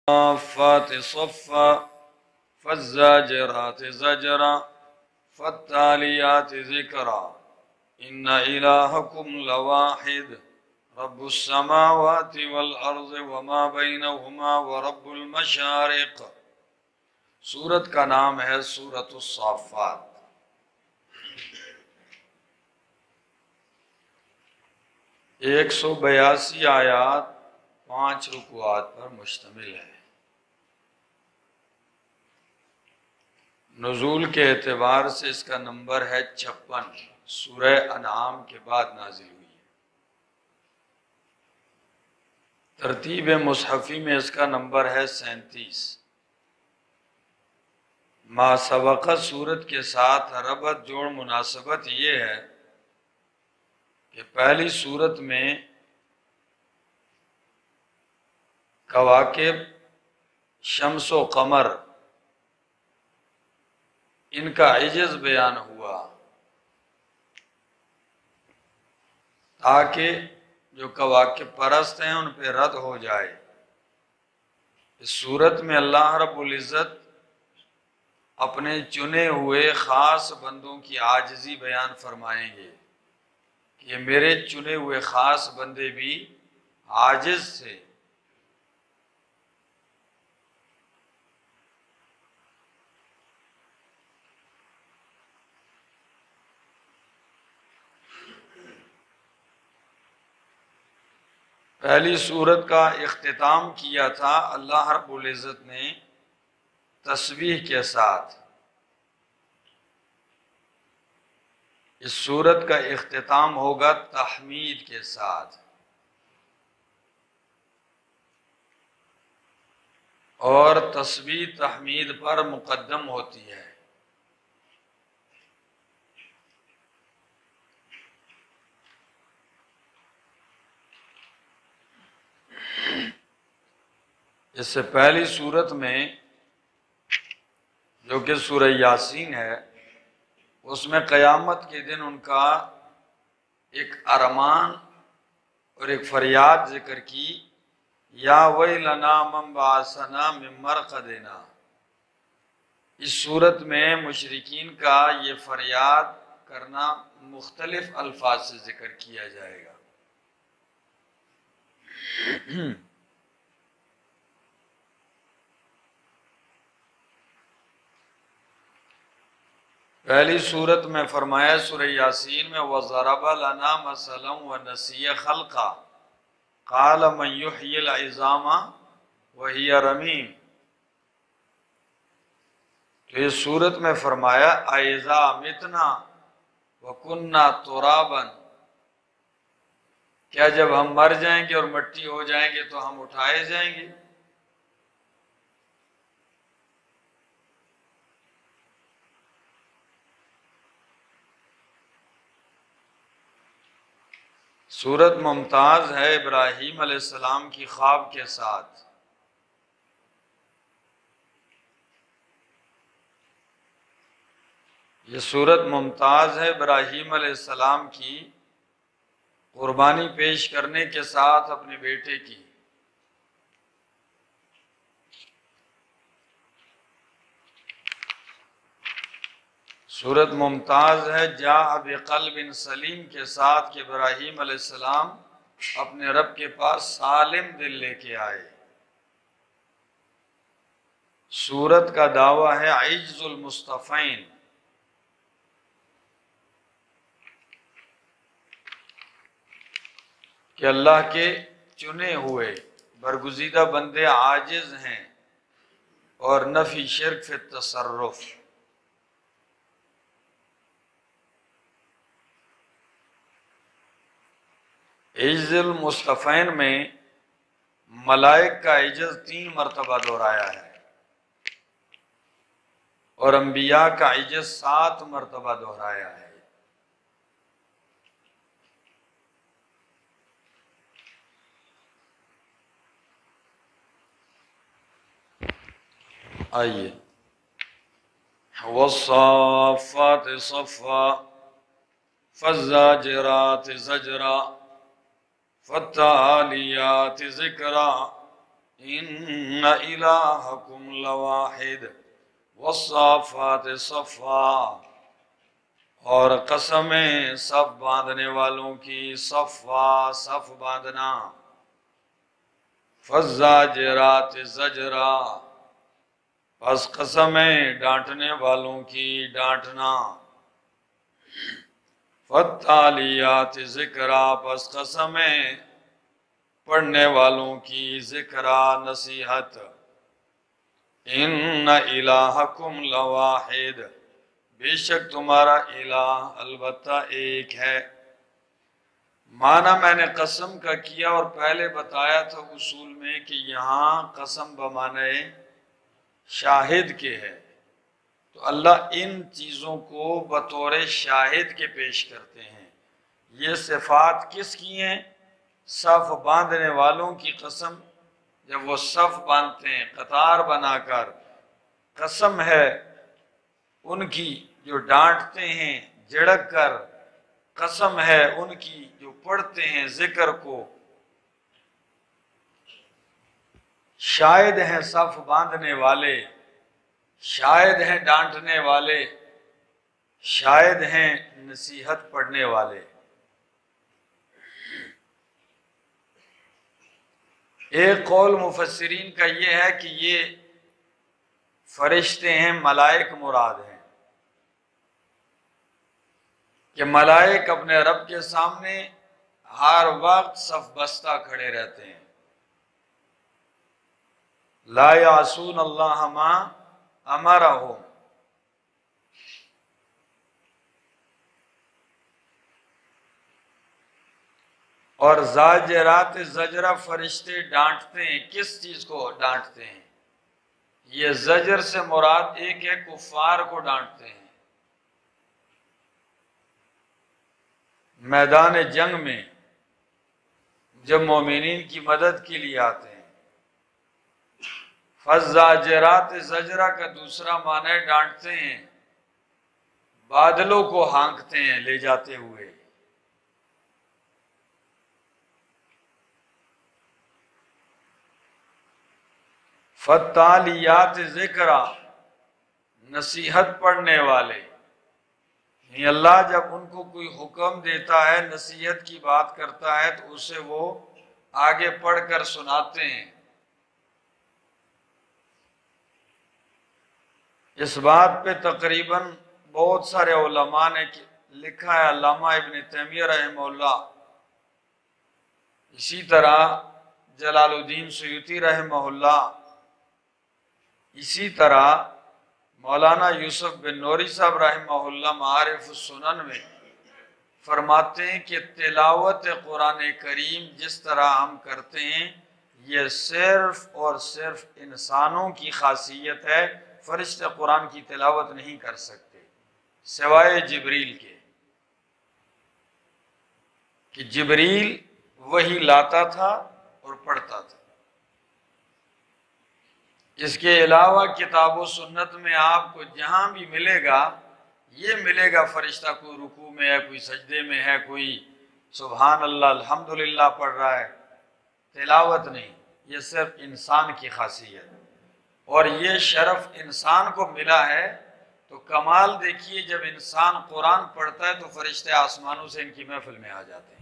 الصافات صفا فالزاجرات زجرا فالتاليات ذكرا إن إلهكم لواحد رب السماوات والأرض وما بينهما ورب المشارق۔ سورت کا نام ہے سورۃ الصافات۔ 182 آیات 5 رکوعات پر مشتمل ہے۔ نزول کے اعتبار سے اس کا نمبر ہے 56، سورہ انعام کے بعد نازل ہوئی ہے۔ ترتیب مصحفی میں اس کا نمبر ہے 37۔ ما سبقہ سورت کے ساتھ ربط جوڑ مناسبت یہ ہے کہ پہلی سورت میں کواکب، شمس و قمر، ان کا عجز بیان ہوا تاکہ جو کواکب پرست ہیں ان پہ رد ہو جائے۔ اس صورت میں اللہ رب العزت اپنے چنے ہوئے خاص بندوں کی عاجزی بیان فرمائیں گے کہ یہ میرے چنے ہوئے خاص بندے بھی عاجز تھے۔ پہلی سورت کا اختتام کیا تھا اللہ رب العزت نے تسبیح کے ساتھ۔ اس سورت کا اختتام ہوگا تحمید کے ساتھ، اور تسبیح تحمید پر مقدم ہوتی ہے۔ اس سے پہلی سورت میں جو کہ سورہ یاسین ہے، اس میں قیامت کے دن ان کا ایک ارمان اور ایک فریاد ذکر کی، یا ویلنا من بعثنا من مرقدنا۔ اس صورت میں مشرکین کا یہ فریاد کرنا مختلف الفاظ سے ذکر کیا جائے گا۔ پہلی صورت میں فرمایا سورہ یاسین میں وَضَرَبَ لَنَا مَثَلًا وَنَسِيَ خَلْقًا قَالَ مَنْ يُحْيِي الْعِظَامَ وَهِيَ رَمِيمٌ۔ تو اس صورت میں فرمایا اَإِذَا مِتْنَا وَكُنَّا تُرَابًا، کیا جب ہم مر جائیں گے اور مٹی ہو جائیں گے تو ہم اٹھائے جائیں گے؟ سورت ممتاز ہے ابراہیم علیہ السلام کی خواب کے ساتھ۔ یہ سورت ممتاز ہے ابراہیم علیہ السلام کی قربانی پیش کرنے کے ساتھ اپنے بیٹے کی۔ سورت ممتاز ہے جاء بقلب سلیم کے ساتھ کہ ابراہیم علیہ السلام اپنے رب کے پاس سالم دل لے کے آئے۔ سورت کا دعویٰ ہے عجز المصطفین، کہ اللہ کے چنے ہوئے برگزیدہ بندے عاجز ہیں، اور نفی شرک فی التصرف۔ عجز المصطفین میں ملائک کا عجز 3 مرتبہ دہرایا ہے، اور انبیاء کا عجز 7 مرتبہ دہرایا ہے۔ آئیے والصافات صفا فالزاجرات زجرا فالتاليات ذکرا ان الہکم لواحد والصافات صفا، اور قسمیں صف باندھنے والوں کی، صفا صف باندھنا، فالزاجرات زجرا، پس قسمیں ڈانٹنے والوں کی، ڈانٹنا، فالتالیات ذکرا، پس قسمیں پڑھنے والوں کی، ذکرا نصیحت، ان الہکم لواحد، بے شک تمہارا الہ البتہ ایک ہے۔ معنی میں نے قسم کا کیا اور پہلے بتایا تھا اصول میں کہ یہاں قسم بمعنی شاہد کے ہے، تو اللہ ان چیزوں کو بطور شاہد کے پیش کرتے ہیں۔ یہ صفات کس کی ہیں؟ صف باندھنے والوں کی قسم، جب وہ صف باندھتے ہیں قطار بنا کر، قسم ہے ان کی جو ڈانٹتے ہیں جھڑک کر، قسم ہے ان کی جو پڑھتے ہیں ذکر کو، شاہد ہیں صف باندھنے والے، شاہد ہیں ڈانٹنے والے، شاہد ہیں نصیحت پڑھنے والے۔ ایک قول مفسرین کا یہ ہے کہ یہ فرشتے ہیں، ملائک مراد ہیں، کہ ملائک اپنے رب کے سامنے ہر وقت صف بستہ کھڑے رہتے ہیں۔ لا یعصون اللہ ما امرہم، اور زاجرات زجرہ، فرشتے ڈانٹتے ہیں۔ کس چیز کو ڈانٹتے ہیں؟ یہ زجر سے مراد ایک ہے کفار کو ڈانٹتے ہیں، میدان جنگ میں جب مومنین کی مدد کے لیے آتے ہیں۔ فالزاجرات زجرہ کا دوسرا معنی ڈانٹتے ہیں، بادلوں کو ہانکتے ہیں لے جاتے ہوئے۔ فالتالیات ذکرا، نصیحت پڑھنے والے، یعنی اللہ جب ان کو کوئی حکم دیتا ہے، نصیحت کی بات کرتا ہے تو اسے وہ آگے پڑھ کر سناتے ہیں۔ اس بات پہ تقریباً بہت سارے علماء نے لکھا ہے، علامہ ابن تیمیہ رحمہ اللہ، اسی طرح جلال الدین سیوطی رحمہ اللہ، اسی طرح مولانا یوسف بن نوری صاحب رحمہ اللہ معارف السنن میں فرماتے ہیں کہ تلاوت قرآن کریم جس طرح ہم کرتے ہیں یہ صرف اور صرف انسانوں کی خاصیت ہے، فرشتے قرآن کی تلاوت نہیں کر سکتے سوائے جبریل کے، کہ جبریل وہی لاتا تھا اور پڑھتا تھا۔ اس کے علاوہ کتاب و سنت میں آپ کو جہاں بھی ملے گا یہ ملے گا، فرشتہ کوئی رکوع میں ہے، کوئی سجدے میں ہے، کوئی سبحان اللہ الحمدللہ پڑھ رہا ہے، تلاوت نہیں۔ یہ صرف انسان کی خاصیت، اور یہ شرف انسان کو ملا ہے تو کمال دیکھیے، جب انسان قرآن پڑھتا ہے تو فرشتے آسمانوں سے ان کی محفل میں آ جاتے ہیں۔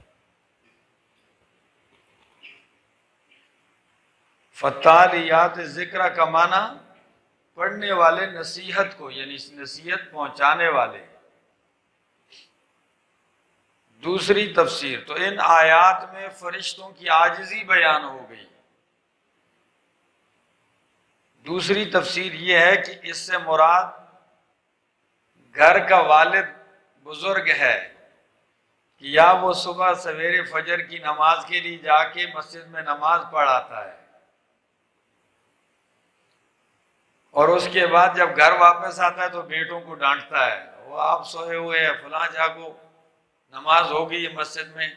فالتالیات ذکر کا معنی پڑھنے والے، نصیحت کو یعنی نصیحت پہنچانے والے۔ دوسری تفسیر تو ان آیات میں فرشتوں کی عاجزی بیان ہو گئی۔ دوسری تفسیر یہ ہے کہ اس سے مراد گھر کا والد بزرگ ہے کہ یا وہ صبح سویرے فجر کی نماز کے لیے جا کے مسجد میں نماز پڑھاتا ہے، اور اس کے بعد جب گھر واپس آتا ہے تو بیٹوں کو ڈانٹتا ہے، وہ آپ سوئے ہوئے ہیں، فلاں جاگو، نماز ہوگی ہے مسجد میں۔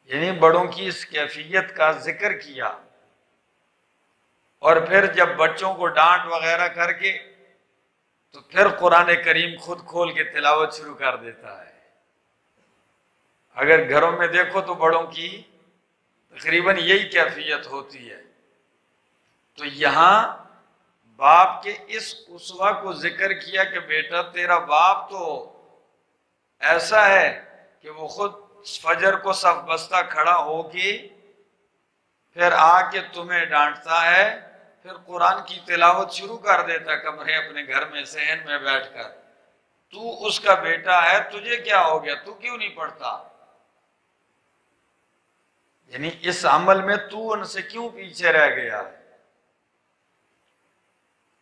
یعنی بڑوں کی اس کیفیت کا ذکر کیا، اور پھر جب بچوں کو ڈانٹ وغیرہ کر کے تو پھر قرآن کریم خود کھول کے تلاوت شروع کر دیتا ہے۔ اگر گھروں میں دیکھو تو بڑوں کی تقریباً یہی کیفیت ہوتی ہے۔ تو یہاں باپ کے اس اسوہ کو ذکر کیا کہ بیٹا تیرا باپ تو ایسا ہے کہ وہ خود فجر کو صف بستہ کھڑا ہو کے پھر آ کے تمہیں ڈانٹتا ہے، پھر قرآن کی تلاوت شروع کر دیتا ہے کمرے اپنے گھر میں صحن میں بیٹھ کر۔ تو اس کا بیٹا ہے، تجھے کیا ہو گیا، تو کیوں نہیں پڑھتا؟ یعنی اس عمل میں تو ان سے کیوں پیچھے رہ گیا؟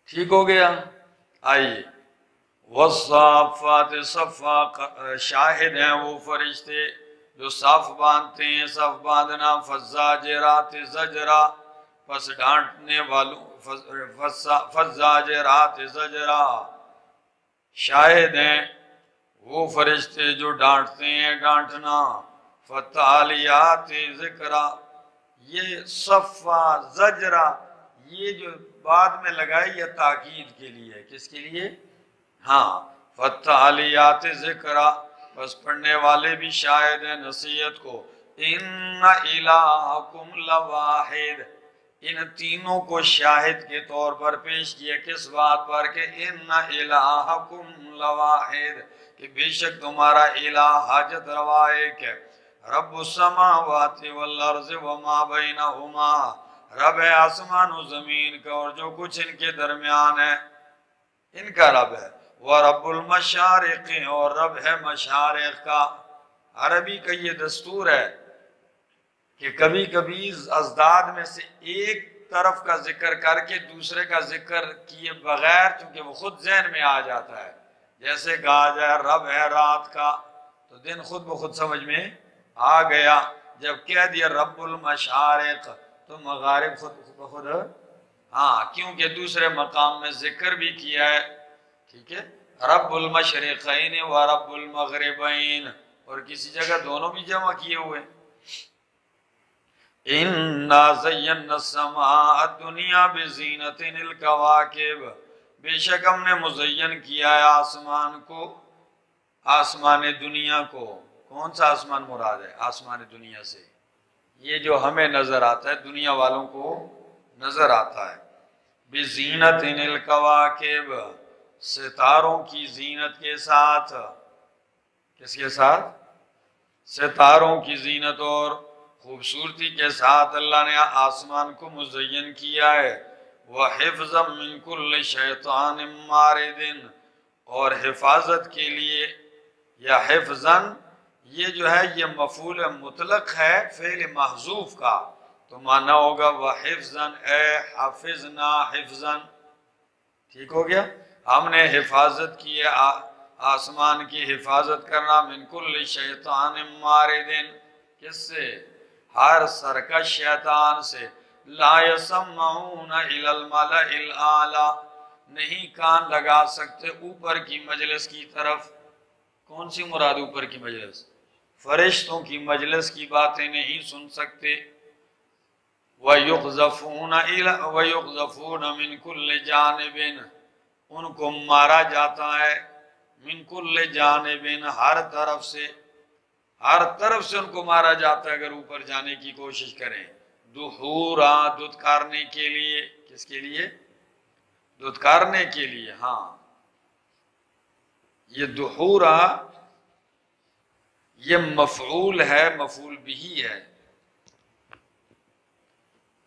ٹھیک ہو گیا؟ آئیے والصافات صفا، شاہد ہیں وہ فرشتے جو صف باندھتے ہیں، صف باندھنا، فالزاجرات زجرا، پس ڈانٹنے والوں، فالزاجرات زجرا، شاہد ہیں وہ فرشتے جو ڈانٹتے ہیں ڈانٹنا، فالتالیات ذکرا، یہ صفا زجرا یہ جو بعد میں لگائی یہ تاکید کے لیے، کس کے لیے؟ ہاں، فالتالیات ذکرا، بس پڑھنے والے بھی شاہد ہیں نصیحت کو۔ ان الہکم لواحد، ان تینوں کو شاہد کے طور پر پیش کیا، کس بات پر؟ کہ ان الہکم لواحد، کہ بے شک تمہارا الہ حاجت روا ایک ہے، رب السماوات والارض وما بینہما، رب ہے آسمان و زمین کا اور جو کچھ ان کے درمیان ہے، ان کا رب ہے، وَرَبُّ الْمَشَارِقِ، اور رب ہے مشارق کا۔ عربی کا یہ دستور ہے کہ کبھی کبھی ازداد میں سے ایک طرف کا ذکر کر کے دوسرے کا ذکر کیے بغیر، چونکہ وہ خود ذہن میں آ جاتا ہے، جیسے کہا جائے رب ہے رات کا تو دن خود بخود سمجھ میں آ گیا، جب کہہ دیا رب المشارق تو مغارب خود بخود، ہاں، کیونکہ دوسرے مقام میں ذکر بھی کیا ہے، ٹھیک ہے، رب المشرقین و رب المغربین، اور کسی جگہ دونوں بھی جمع کیے ہوئے۔ اِنَّا زَيَّنَّا السَّمَاءَ الدُّنْيَا بِزِينَةٍ الْكَوَاكِبِ، بے شک ہم نے مزین کیا ہے آسمان کو، آسمان دنیا کو۔ کون سا آسمان مراد ہے آسمان دنیا سے؟ یہ جو ہمیں نظر آتا ہے، دنیا والوں کو نظر آتا ہے۔ بِزِينَةٍ الْكَوَاكِبِ، ستاروں کی زینت کے ساتھ، کس کے ساتھ؟ ستاروں کی زینت اور خوبصورتی کے ساتھ اللہ نے آسمان کو مزین کیا ہے، وَحِفْظًا مِّن كُلِّ شَيْطَانٍ مَارِدٍ، اور حفاظت کے لیے، یا حفظاً یہ جو ہے یہ مفعول مطلق ہے فعل محذوف کا، تو معنی ہوگا وَحِفْظًا اے حفظنا حفظاً، ٹھیک ہو گیا؟ ہم نے حفاظت کی ہے، آسمان کی حفاظت کرنا، من کل شیطان مارد، کس سے؟ ہر سرکش شیطان سے، لا یسمعون الی الملأ الاعلی، نہیں کان لگا سکتے اوپر کی مجلس کی طرف۔ کون سی مراد اوپر کی مجلس؟ فرشتوں کی مجلس کی باتیں نہیں سن سکتے۔ وَيُقْذَفُونَ مِن كُلِّ جَانِبٍ، ان کو مارا جاتا ہے، من کل جانب، ہر طرف سے، ہر طرف سے ان کو مارا جاتا ہے اگر اوپر جانے کی کوشش کریں۔ دحورا، دھتکارنے کے لیے، کس کے لیے؟ دھتکارنے کے لیے، ہاں، یہ دحورا یہ مفعول ہے، مفعول بھی ہے،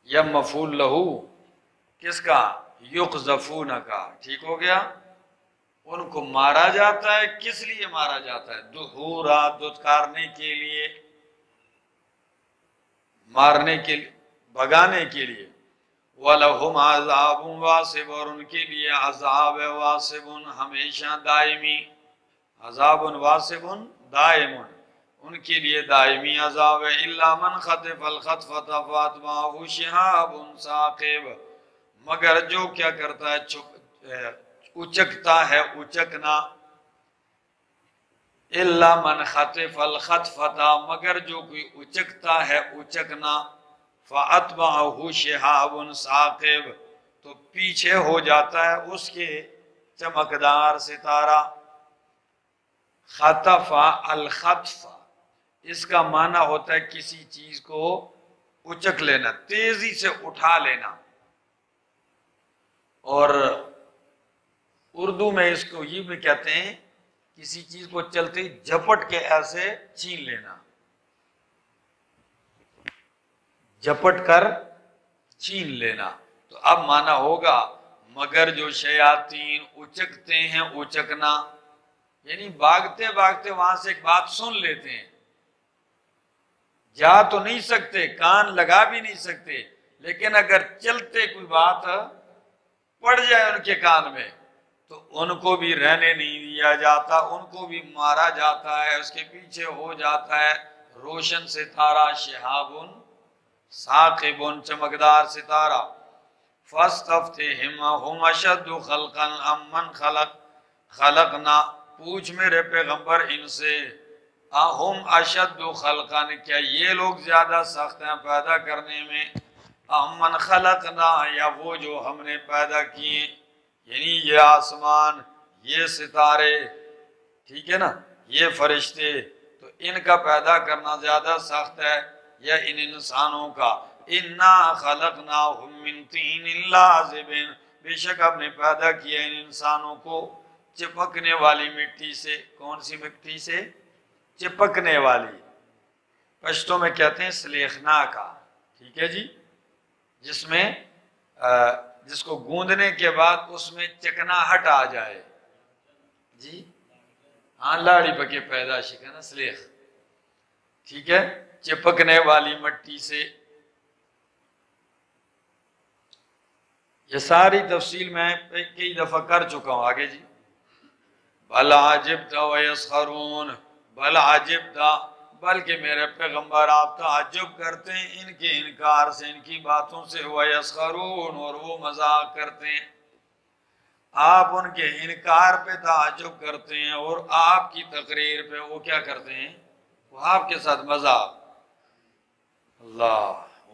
یا مفعول لہو، کس کا؟ یقذفون کا، ٹھیک ہو گیا؟ ان کو مارا جاتا ہے، کس لیے مارا جاتا ہے؟ دحورا، دھتکارنے کے لیے، مارنے کے لیے، بھگانے کے لیے۔ وَلَهُمْ عَذَابٌ وَاصِبٌ، اور ان کے لیے عذاب واسب ہمیشہ دائمی، عذاب واسب دائم، ان کے لیے دائمی عذاب ہے۔ إِلَّا مَنْ خَطِفَ الْخَطْفَةَ فَأَتْبَعَهُ شِهَابٌ ثَاقِبٌ، مگر جو کیا کرتا ہے، اچکتا ہے اچکنا، الا من خطف الخطفۃ، مگر جو کوئی اچکتا ہے اچکنا، فاتبعہ شہاب ثاقب، تو پیچھے ہو جاتا ہے اس کے چمکدار ستارہ۔ خطف الخطف، اس کا معنی ہوتا ہے کسی چیز کو اچک لینا، تیزی سے اٹھا لینا، اور اردو میں اس کو یہ بھی کہتے ہیں کسی چیز کو چلتے جھپٹ کے ایسے چھین لینا، جھپٹ کر چھین لینا۔ تو اب مانا ہوگا مگر جو شیاطین اچکتے ہیں، اچکنا یعنی بھاگتے بھاگتے وہاں سے ایک بات سن لیتے ہیں، جا تو نہیں سکتے، کان لگا بھی نہیں سکتے، لیکن اگر چلتے کوئی بات پڑ جائے ان کے کان میں تو ان کو بھی رہنے نہیں دیا جاتا، ان کو بھی مارا جاتا ہے، اس کے پیچھے ہو جاتا ہے روشن ستارہ، شہاب ثاقب، چمکدار ستارہ۔ فاستفتہم ہم اشد خلقا ام من خلقنا، پوچھ میرے پیغمبر ان سے، ہم اشد خلقا، کیا یہ لوگ زیادہ سخت ہیں پیدا کرنے میں، ام من خلقنا، یا وہ جو ہم نے پیدا کیے، یعنی یہ آسمان، یہ ستارے، ٹھیک ہے نا، یہ فرشتے، تو ان کا پیدا کرنا زیادہ سخت ہے یا ان انسانوں کا؟ انا خلقناہم من طین لازب، بے شک ہم نے پیدا کیا ان انسانوں کو چپکنے والی مٹی سے۔ کون سی مٹی سے؟ چپکنے والی، پشتوں میں کہتے ہیں سلیخنا کا، ٹھیک ہے جی، جس میں جس کو گوندنے کے بعد اس میں چکناہٹ آ جائے، جی ہاں، لاڑی پکے پیدائش کا نا سلیخ، ٹھیک ہے، چپکنے والی مٹی سے۔ یہ ساری تفصیل میں کئی دفعہ کر چکا ہوں، آگے جی۔ بل عجبت ویسخرون، بل عجبت، بلکہ میرے پیغمبر آپ تعجب کرتے ہیں ان کے انکار سے، ان کی باتوں سے، ویسخرون، اور وہ مذاق کرتے ہیں، آپ ان کے انکار پہ تعجب کرتے ہیں اور آپ کی تقریر پہ وہ کیا کرتے ہیں؟ وہ آپ کے ساتھ مذاق۔ اللہ،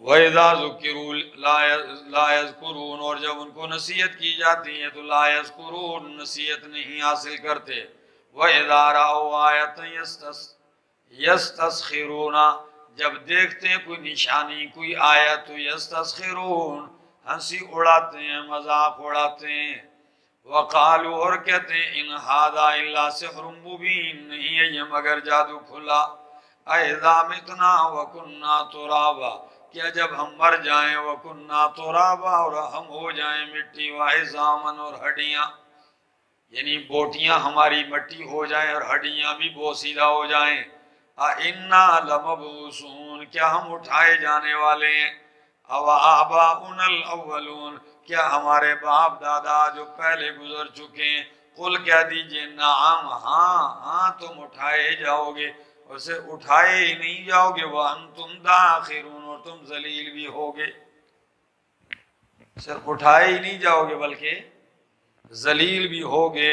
وَإِذَا ذُكِّرُوا لَا يَذْكُرُونَ، اور جب ان کو نصیحت کی جاتی ہے تو لا يذکرون، نصیحت نہیں حاصل کرتے۔ وَإِذَا رَأَوْا آیَةً يَسْتَسْخِرُونَ، جب دیکھتے ہیں کوئی نشانی، کوئی آیت، تو یستسخرون، ہنسی اڑاتے ہیں، مذاق اڑاتے ہیں۔ وَقَالُوا، اور کہتے ہیں، إِنْ هَذَا إِلَّا سِحْرٌ مُبِينٌ، نہیں ہے یہ مگر جادو کھلا۔ أَإِذَا مِتْنَا وَكُنَّا تُرَابًا، کیا جب ہم مر جائیں، وَكُنَّا تُرَابًا، اور ہم ہو جائیں مٹی، وَعِظَامًا، اور ہڈیاں، یعنی بوٹیاں ہماری مٹی ہو جائیں اور ہڈیاں بھی بوسیدہ ہو جائیں۔ أَإِنَّا لَمَبْعُوثُونَ، کیا ہم اٹھائے جانے والے ہیں؟ أَوَآبَاؤُنَا الْأَوَّلُونَ، کیا ہمارے باپ دادا جو پہلے گزر چکے ہیں؟ قل کہہ دیجئے، نعم، ہاں ہاں، تم اٹھائے جاؤ گے، اور صرف اٹھائے ہی نہیں جاؤ گے، وَأَنْتُمْ دَاخِرُونَ، اور تم ذلیل بھی ہوگے، صرف اٹھائے ہی نہیں جاؤ گے بلکہ ذلیل بھی ہوگے۔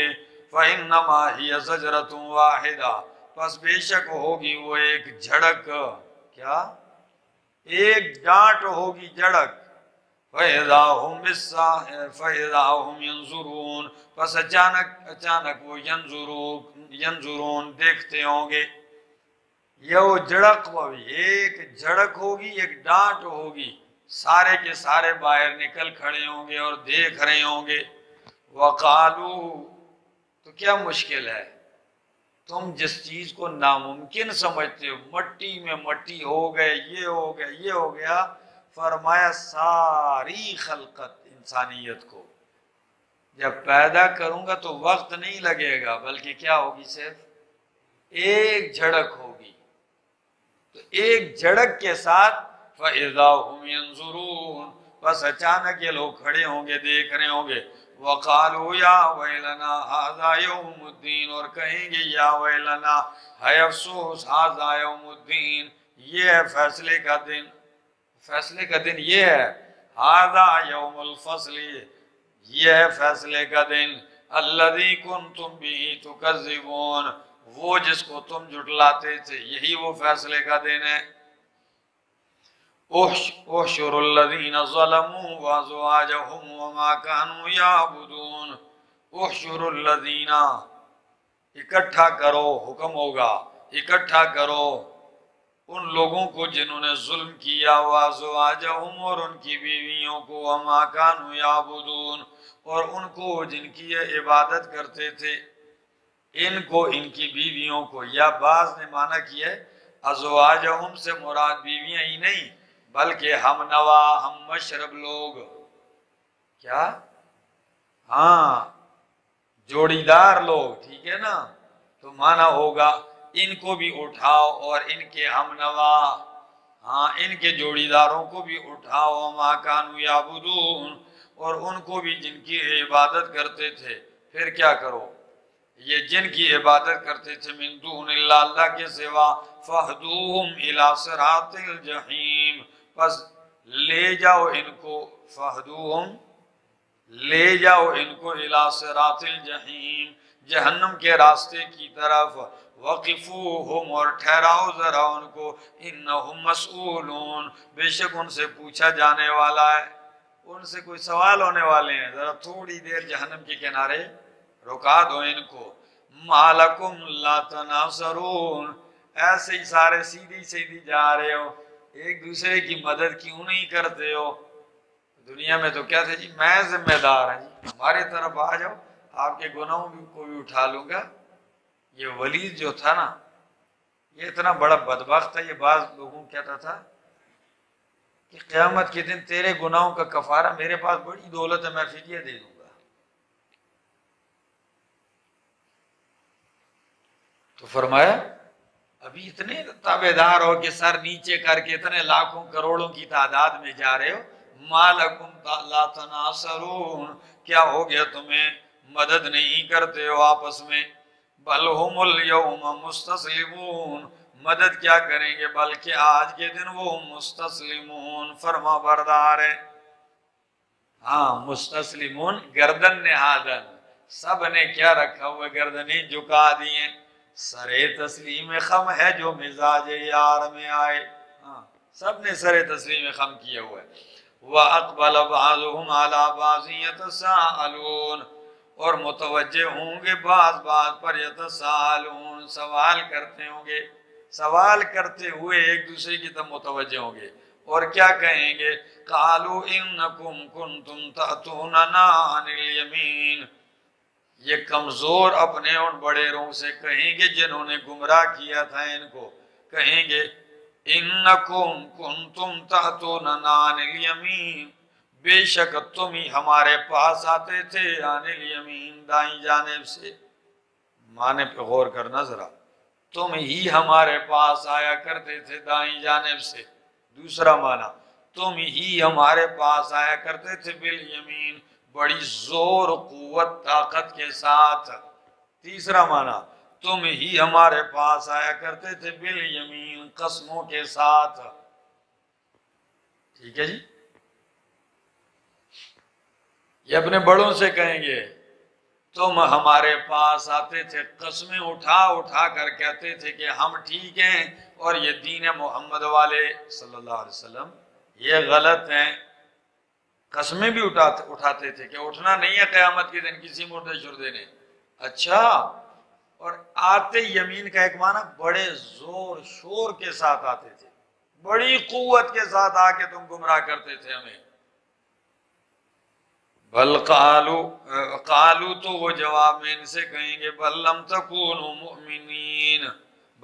فَإِنَّمَا هِيَ زَجْرَةٌ وَاحِدَةٌ، پس بے شک ہوگی وہ ایک جھڑک، کیا؟ ایک ڈانٹ ہوگی، جھڑک۔ فَإِذَا هُمْ يَنظُرُونَ، پس اچانک وہ ینظرون، دیکھتے ہوں گے۔ یہ وہ جھڑک ہوگی، ایک جھڑک ہوگی، ایک ڈانٹ ہوگی، سارے کے سارے باہر نکل کھڑے ہوں گے اور دیکھ رہے ہوں گے۔ وَقَالُوا، تو کیا مشکل ہے؟ تم جس چیز کو ناممکن سمجھتے ہو، مٹی میں مٹی ہو گئے، یہ ہو گیا، یہ ہو گیا، فرمایا ساری خلقت انسانیت کو جب پیدا کروں گا تو وقت نہیں لگے گا، بلکہ کیا ہوگی؟ صرف ایک جھڑک ہوگی، تو ایک جھڑک کے ساتھ فَإِذَا هُمْ يَنظُرُونَ، بس اچانک یہ لوگ کھڑے ہوں گے، دیکھ رہے ہوں گے۔ وَقَالُوا يَا وَيْلَنَا هَذَا يَوْمُ الدِّينِ، اور کہیں گے یا ویلنا، ہے افسوس، هَذَا يَوْمُ الدِّينِ، یہ ہے فیصلے کا دن، فیصلے کا دن یہ ہے، هَذَا يَوْمُ الْفَصْلِ، یہ ہے فیصلے کا دن، الَّذِي كُنْتُمْ بِهِ تُكَذِّبُونَ، وہ جس کو تم جھٹلاتے تھے، یہی وہ فیصلے کا دن ہے۔ احشر الذین ظلموا وازواجهم وما كانوا يعبدون، احشر الذین، اکٹھا کرو، حکم ہوگا، اکٹھا کرو ان لوگوں کو جنہوں نے ظلم کیا، وازواجہم اور ان کی بیویوں کو، وما کانوا یعبدون اور ان کو جن کی یہ عبادت کرتے تھے، ان کو ان کی بیویوں کو، یا بعض نے معنی کیا ہے ازواجہم سے مراد بیویاں ہی نہیں بلکہ ہم نوا ہم مشرب لوگ، کیا؟ ہاں جوڑی دار لوگ، ٹھیک ہے نا؟ تو معنی ہوگا ان کو بھی اٹھاؤ اور ان کے ہم نوا، ہاں ان کے جوڑی داروں کو بھی اٹھاؤ، وما کانوا یعبدون اور ان کو بھی جن کی عبادت کرتے تھے، پھر کیا کرو؟ یہ جن کی عبادت کرتے تھے من دون اللہ، اللہ کے سوا، فہدوہم الی صراط الجحیم پس لے جاؤ ان کو، فہدوہم لے جاؤ ان کو الی صراط الجحیم جہنم کے راستے کی طرف، وقفوہم اور ٹھہراؤ ذرا ان کو، انہم مسئولون بے شک ان سے پوچھا جانے والا ہے، ان سے کوئی سوال ہونے والے ہیں، ذرا تھوڑی دیر جہنم کے کنارے رکا دو ان کو۔ مالکم لا تناصرون ایسے ہی سارے سیدھی سیدھی جا رہے ہو، ایک دوسرے کی مدد کیوں نہیں کرتے ہو؟ دنیا میں تو کیا تھا جی، میں ذمہ دار ہوں جی، ہماری طرف آ جاؤ، آپ کے گناہوں کو بھی اٹھا لوں گا۔ یہ ولید جو تھا نا، یہ اتنا بڑا بدبخت تھا، یہ بعض لوگوں کہتا تھا کہ قیامت کے دن تیرے گناہوں کا کفارہ، میرے پاس بڑی دولت ہے میں فدیہ دے دوں گا۔ تو فرمایا ابھی اتنے تابع دار ہو کہ سر نیچے کر کے اتنے لاکھوں کروڑوں کی تعداد میں جا رہے ہو، مالکم لا تناصرون کیا ہو گیا تمہیں مدد نہیں کرتے ہو آپس میں، بل ہم الیوم مستسلمون مدد کیا کریں گے بلکہ آج کے دن وہ مستسلمون فرما بردار ہیں۔ ہاں مستسلمون گردن نہادن، سب نے کیا رکھا ہوا، گردنیں جھکا دیے، سرے تسلیم خم ہے جو مزاج یار میں آئے، ہاں سب نے سرے تسلیم خم کیا ہوا ہے۔ وَأَقْبَلَ بَعْضُهُمْ عَلَى بَعْضٍ يَتَسَاءَلُونَ اور متوجہ ہوں گے بعض بات پر، یتساءلون سوال کرتے ہوں گے، سوال کرتے ہوئے ایک دوسرے کی طرف متوجہ ہوں گے، اور کیا کہیں گے؟ قَالُوا إِنَّكُمْ كُنْتُمْ تَأْتُونَنَا عَنِ الْيَمِينِ یہ کمزور اپنے ان بڑے روح سے کہیں گے جنہوں نے گمراہ کیا تھا ان کو، کہیں گے انکم کنتم تأتوننا عن الیمین بے شک تم ہی ہمارے پاس آتے تھے، عن الیمین دائیں جانب سے، معنی پہ غور کرنا ذرا، تم ہی ہمارے پاس آیا کرتے تھے دائیں جانب سے، دوسرا معنی تم ہی ہمارے پاس آیا کرتے تھے بالیمین بڑی زور قوت طاقت کے ساتھ، تیسرا معنی تم ہی ہمارے پاس آیا کرتے تھے بالیمین قسموں کے ساتھ، ٹھیک ہے جی؟ یہ اپنے بڑوں سے کہیں گے تم ہمارے پاس آتے تھے، قسمیں اٹھا اٹھا کر کہتے تھے کہ ہم ٹھیک ہیں اور یہ دین محمد والے صلی اللہ علیہ وسلم یہ غلط ہیں، قسمیں بھی اٹھاتے تھے کہ اٹھنا نہیں ہے قیامت کے دن کسی مردے شردے نے، اچھا، اور آتے یمین کا ایک معنی بڑے زور شور کے ساتھ آتے تھے، بڑی قوت کے ساتھ آ کے تم گمراہ کرتے تھے ہمیں، بل قالو تو وہ جواب میں ان سے کہیں گے بل لم تکونوا مؤمنین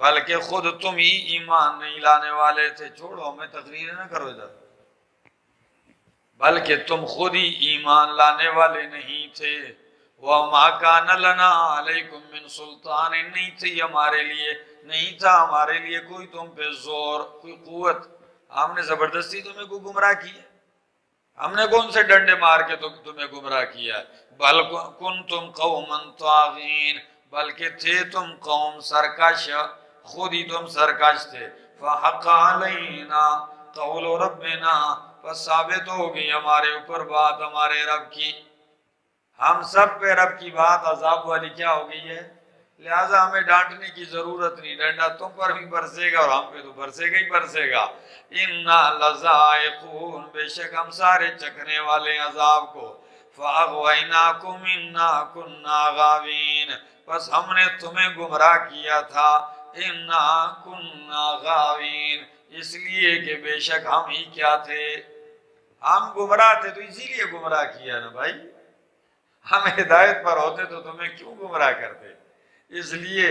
بلکہ خود تم ہی ایمان نہیں لانے والے تھے، چھوڑو ہمیں تقریر نہ کرو ادھر، بلکہ تم خود ہی ایمان لانے والے نہیں تھے، وَمَا كَانَ لَنَا عَلَيْكُمْ مِنْ سُلْطَانٍ نہیں تھی ہمارے لیے، نہیں تھا ہمارے لیے کوئی تم پہ زور، کوئی قوت، ہم نے زبردستی تمہیں کو گمراہ کیا، ہم نے کون سے ڈنڈے مار کے تمہیں گمراہ کیا، بل کنتم قوما طاغین بلکہ تھے تم قوم سرکش، خود ہی تم سرکش تھے، فحق علینا قول ربنا پس ثابت ہوگی ہمارے اوپر بات ہمارے رب کی، ہم سب پہ رب کی بات عذاب والی کیا ہو گئی ہے، لہٰذا ہمیں ڈانٹنے کی ضرورت نہیں، ڈنڈا تم پر بھی برسے گا اور ہم پہ تو برسے گا ہی برسے گا، اِنَّا لَذَائِقُونَ بے شک ہم سارے چکھنے والے عذاب کو، فَأَغْوَيْنَاكُمْ إِنَّا كُنَّا غَاوِينَ پس ہم نے تمہیں گمراہ کیا تھا، انا کننا غاوین، اس لیے کہ بے شک ہم ہی کیا تھے، ہم گمراہ تھے تو اسی لیے گمراہ کیا نا بھائی، ہم ہدایت پر ہوتے تو تمہیں کیوں گمراہ کرتے، اس لیے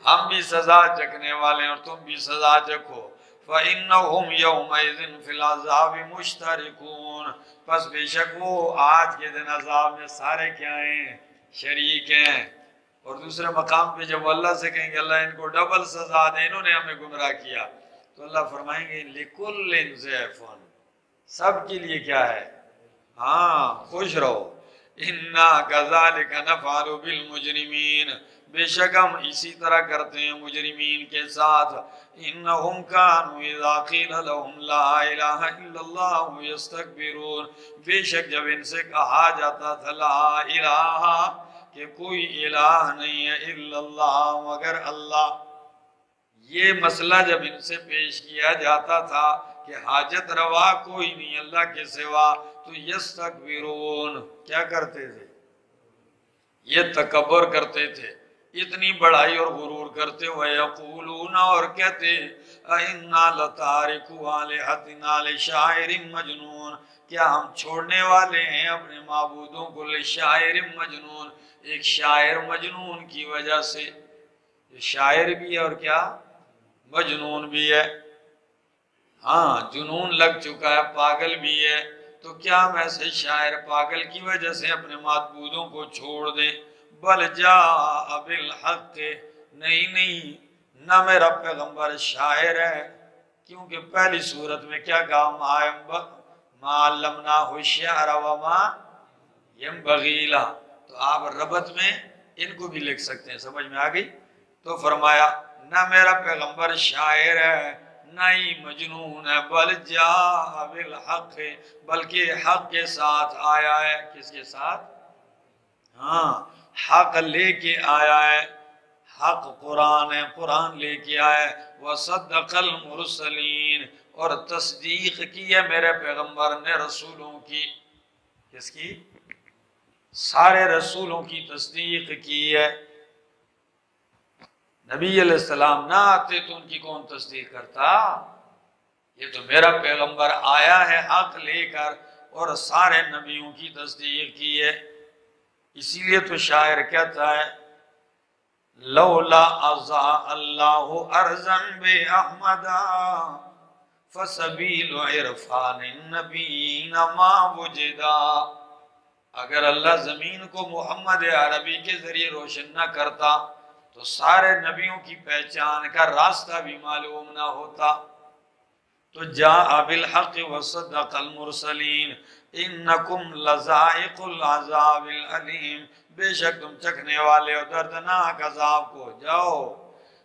ہم بھی سزا چکنے والے ہیں اور تم بھی سزا چکھو۔ فَإِنَّهُمْ يَوْمَئِذٍ فِي الْعَذَابِ مُشْتَرِكُونَ، پس بے شک وہ آج کے دن عذاب میں سارے کیا ہیں، شریک ہیں۔ اور دوسرے مقام پہ جب اللہ سے کہیں گے اللہ ان کو ڈبل سزا دے، انہوں نے ہمیں گمراہ کیا، تو اللہ فرمائیں گے لِكُلٍّ ضِعْفٌ، سب کے لیے کیا ہے، ہاں خوش رہو۔ اِنَّا كَذَلِكَ نَفْعَلُ بِالْمُجْرِمِينَ، بے شک ہم اسی طرح کرتے ہیں مجرمین کے ساتھ۔ اِنَّهُمْ كَانُوا اِذَا قِيلَ لَهُمْ لَا إِلَهَ إِلَّا اللَّهُ يَسْتَكْبِرُونَ، بے شک جب ان سے کہا جاتا تھا لا الہ، کہ کوئی الہ نہیں ہے الا اللہ مگر اللہ، یہ مسئلہ جب ان سے پیش کیا جاتا تھا کہ حاجت روا کوئی نہیں اللہ کے سوا، تو یستکبرون، کیا کرتے تھے، یہ تکبر کرتے تھے، اتنی بڑائی اور غرور کرتے ہوئے، یقولون، اور کہتے، اِنَّا لَتَارِكُو آلِهَتِنَا لِشَاعِرٍ مَجْنُونَ، کیا ہم چھوڑنے والے ہیں اپنے معبودوں کو لِشَاعِرٍ مَجْنُون، ایک شاعر مجنون کی وجہ سے، یہ شاعر بھی ہے اور کیا مجنون بھی ہے، ہاں جنون لگ چکا ہے، پاگل بھی ہے، تو کیا ہم ایسے شاعر پاگل کی وجہ سے اپنے معبودوں کو چھوڑ دیں؟ بل جاء بالحق، نہیں نہ میرا پیغمبر شاعر ہے، کیونکہ پہلی صورت میں کیا کہا، ما علمناہ الشعر وما ينبغی لہ، تو آپ ربط میں ان کو بھی لکھ سکتے ہیں، سمجھ میں آگئی؟ تو فرمایا نہ میرا پیغمبر شاعر ہے نہ ہی مجنون ہے، بل جاء بالحق، بلکہ حق کے ساتھ آیا ہے، کس کے ساتھ، ہاں حق لے کے آیا ہے، حق قرآن ہے، قرآن لے کے آیا ہے، وصدق المرسلین، اور تصدیق کی ہے میرے پیغمبر نے رسولوں کی، کس کی، سارے رسولوں کی تصدیق کی ہے۔ نبی علیہ السلام نہ آتے تو ان کی کون تصدیق کرتا، یہ تو میرا پیغمبر آیا ہے حق لے کر اور سارے نبیوں کی تصدیق کی ہے، اسی لیے تو شاعر کہتا ہے لولا اضاء اللہ ارضا باحمدا فسبیل عرفان النبیین ما وجدا، اگر اللہ زمین کو محمد عربی کے ذریعے روشن نہ کرتا تو سارے نبیوں کی پہچان کا راستہ بھی معلوم نہ ہوتا۔ تو جاء بالحق وصدق المرسلین انکم لذائق العذاب العلیم، بے شک تم چکھنے والے ہو دردناک عذاب کو، جاؤ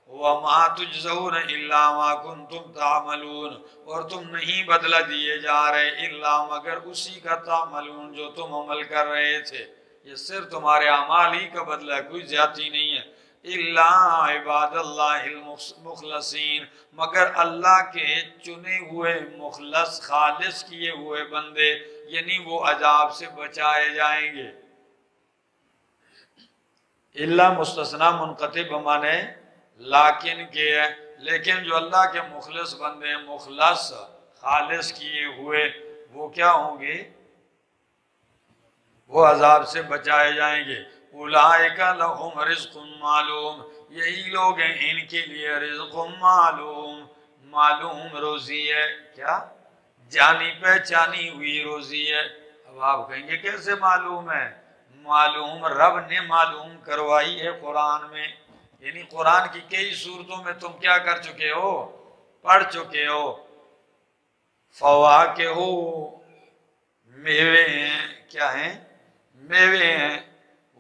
وما تجزون الا ما کنتم تعملون، اور تم نہیں بدلہ دیے جا رہے الا مگر اسی کا تعملون جو تم عمل کر رہے تھے، یہ صرف تمہارے اعمال ہی کا بدلہ ہے، کوئی زیادتی نہیں ہے۔ الا عباد اللہ المخلصین، مگر اللہ کے چنے ہوئے مخلص خالص کیے ہوئے بندے، یعنی وہ عذاب سے بچائے جائیں گے۔ الا مستثنی منقطع بمانے لیکن کے ہے، لیکن جو اللہ کے مخلص بندے ہیں، مخلص خالص کیے ہوئے، وہ کیا ہوں گے، وہ عذاب سے بچائے جائیں گے۔ اولئک لہم رزق معلوم، یہی لوگ ہیں ان کے لیے رزق معلوم، معلوم روزی ہے، کیا جانی پہچانی ہوئی روزی ہے۔ اب آپ کہیں گے کیسے معلوم ہے، معلوم رب نے معلوم کروائی ہے قرآن میں، یعنی قرآن کی کئی صورتوں میں تم کیا کر چکے ہو، پڑھ چکے ہو۔ فواکہ میوے ہیں، کیا ہیں، میوے ہیں،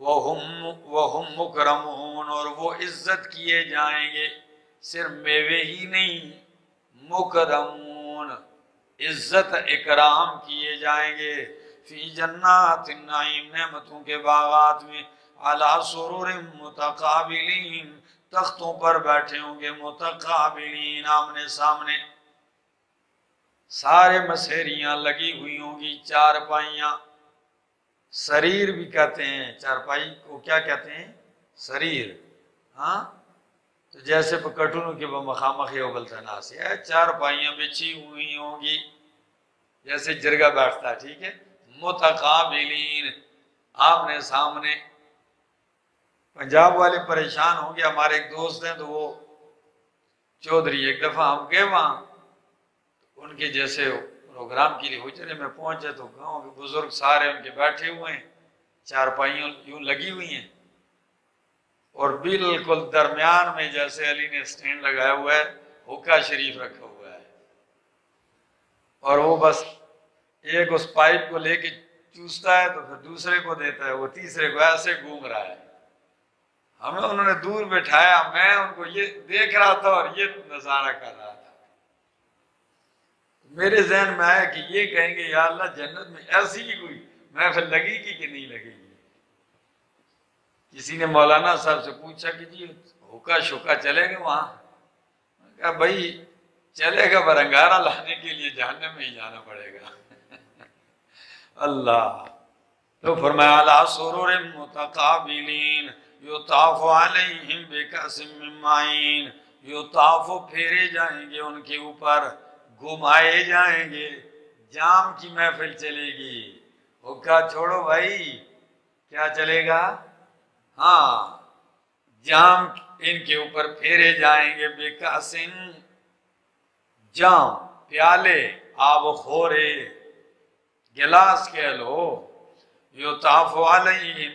وہم مکرمون، اور وہ عزت کیے جائیں گے، صرف میوے ہی نہیں، مکرمون، عزت اکرام کیے جائیں گے، فی جنات النعیم، نعمتوں کے باغات میں، علی سرور متقابلین، تختوں پر بیٹھے ہوں گے متقابلین، آمنے سامنے، سارے مسہریاں لگی ہوئی ہوں گی، چارپائیاں، سریر بھی کہتے ہیں، چارپائی کو کیا کہتے ہیں، سریر، ہاں تو جیسے کٹونوں کے بمخامخ ابلتا ناسی ہے، چار پائیاں بچھی ہوئی ہوں گی جیسے جرگا بیٹھتا ہے، ٹھیک ہے، متقابلین، آپ نے سامنے۔ پنجاب والے پریشان ہوں گے، ہمارے ایک دوست ہیں تو وہ چودھری، ایک دفعہ ہم گئے وہاں، ان کے جیسے پروگرام کے لیے حجرے میں پہنچے تو گاؤں کے بزرگ سارے ان کے بیٹھے ہوئے ہیں، چار پائیوں یوں لگی ہوئی ہیں، اور بالکل درمیان میں جیسے علی نے سٹینڈ لگایا ہوا ہے، حقہ شریف رکھا ہوا ہے، اور وہ بس ایک اس پائپ کو لے کے چوستا ہے تو پھر دوسرے کو دیتا ہے، وہ تیسرے کو ایسے گھوم رہا ہے۔ ہمیں انہوں نے دور بٹھایا، میں ان کو یہ دیکھ رہا تھا اور یہ نظارہ کر رہا تھا۔ میرے ذہن میں آیا کہ یہ کہیں گے یا اللہ جنت میں ایسی ہی کوئی محفل لگے گی کہ نہیں لگے گی۔ کسی نے مولانا صاحب سے پوچھا کہ جی حکا شکا چلے گا وہاں؟ کہا بھائی چلے گا، پر انگارہ لانے کے لیے جہنم میں ہی جانا پڑے گا۔ اللہ تو فرمایا علی سرر متقابلین یطاف علیہم بکأس من معین، یطاف پھیرے جائیں گے ان کے اوپر، گھمائے جائیں گے، جام کی محفل چلے گی۔ حکا چھوڑو بھائی، کیا چلے گا؟ ہاں، جام ان کے اوپر پھیرے جائیں گے، بکأس، جام، پیالے، آب خورے، گلاس کہہ لو، یطاف علیہم،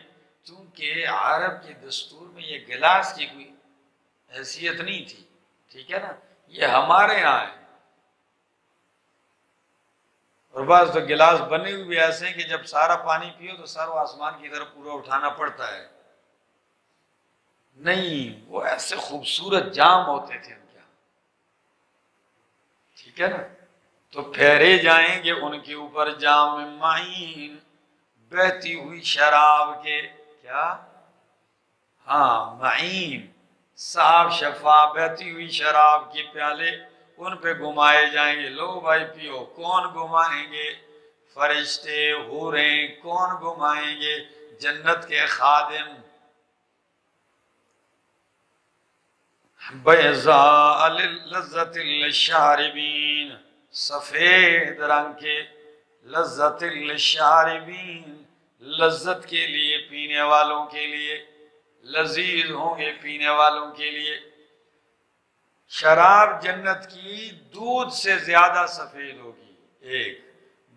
چونکہ عرب کے دستور میں یہ گلاس کی کوئی حیثیت نہیں تھی، ٹھیک ہے نا، یہ ہمارے یہاں ہے، اور بعض تو گلاس بنے ہوئے ایسے ہیں کہ جب سارا پانی پیو تو سر و آسمان کی طرف پورا اٹھانا پڑتا ہے، نہیں، وہ ایسے خوبصورت جام ہوتے تھے ان کے، ٹھیک ہے نا، تو پھیرے جائیں گے ان کے اوپر جام من معین، بہتی ہوئی شراب کے، کیا؟ ہاں، معین، صاف شفاف بہتی ہوئی شراب کے پیالے ان پہ گھمائے جائیں گے، لو بھائی پیو۔ کون گھمائیں گے؟ فرشتے، حوریں، کون گھمائیں گے؟ جنت کے خادم، بیضاء لذت للشاربین، سفید رنگ کے، لذت للشاربین، لذت کے لیے، پینے والوں کے لیے، لذیذ ہوں گے پینے والوں کے لیے۔ شراب جنت کی دودھ سے زیادہ سفید ہوگی، ایک۔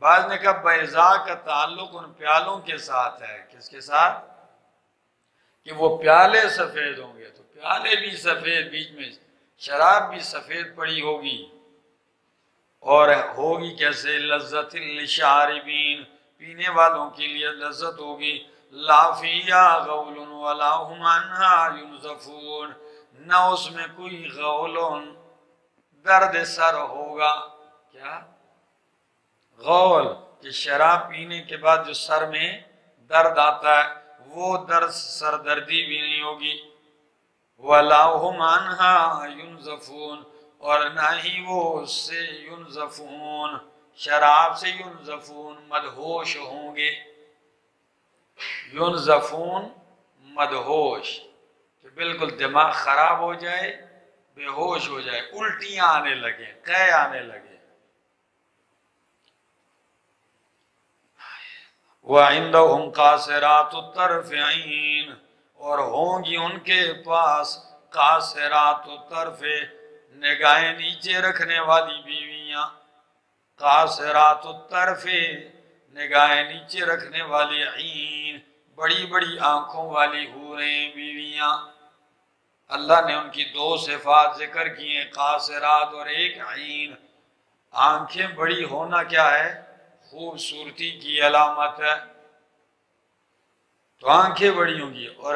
بعض نے کہا بیضاء کا تعلق ان پیالوں کے ساتھ ہے، کس کے ساتھ؟ کہ وہ پیالے سفید ہوں گے، تو پیالے بھی سفید، بیچ میں شراب بھی سفید پڑی ہوگی، اور ہوگی کیسے؟ لذت للشاربین، پینے والوں کے لیے لذت ہوگی، لا فیہا غول ولا هم عنہا ینزفون، نہ اس میں کوئی غول، درد سر ہوگا، کیا؟ غول، کہ شراب پینے کے بعد جو سر میں درد آتا ہے وہ درد، سردردی بھی نہیں ہوگی، وَلَا هُمْ عَنْهَا يُنْزَفُونَ، اور نہ ہی وہ اس سے يُنْزَفُونَ، شراب سے يُنْزَفُونَ، مدہوش ہوں گے۔ يُنْزَفُونَ، مدہوش، کہ بالکل دماغ خراب ہو جائے، بے ہوش ہو جائے، الٹیاں آنے لگیں، قے آنے لگے۔ وَعِنْدَهُمْ قَاصِرَاتُ الطَّرْفِ عِينٌ، اور ہوں گی ان کے پاس قاصرات الطرف، نگاہیں نیچے رکھنے والی بیویاں، قاصرات الطرف، نگاہیں نیچے رکھنے والی، عین، بڑی بڑی آنکھوں والی حوریں، بیویاں۔ اللہ نے ان کی دو صفات ذکر کی ہیں، قاصرات اور ایک عین۔ آنکھیں بڑی ہونا کیا ہے؟ خوبصورتی کی علامت ہے، تو آنکھیں بڑی ہوں گی، اور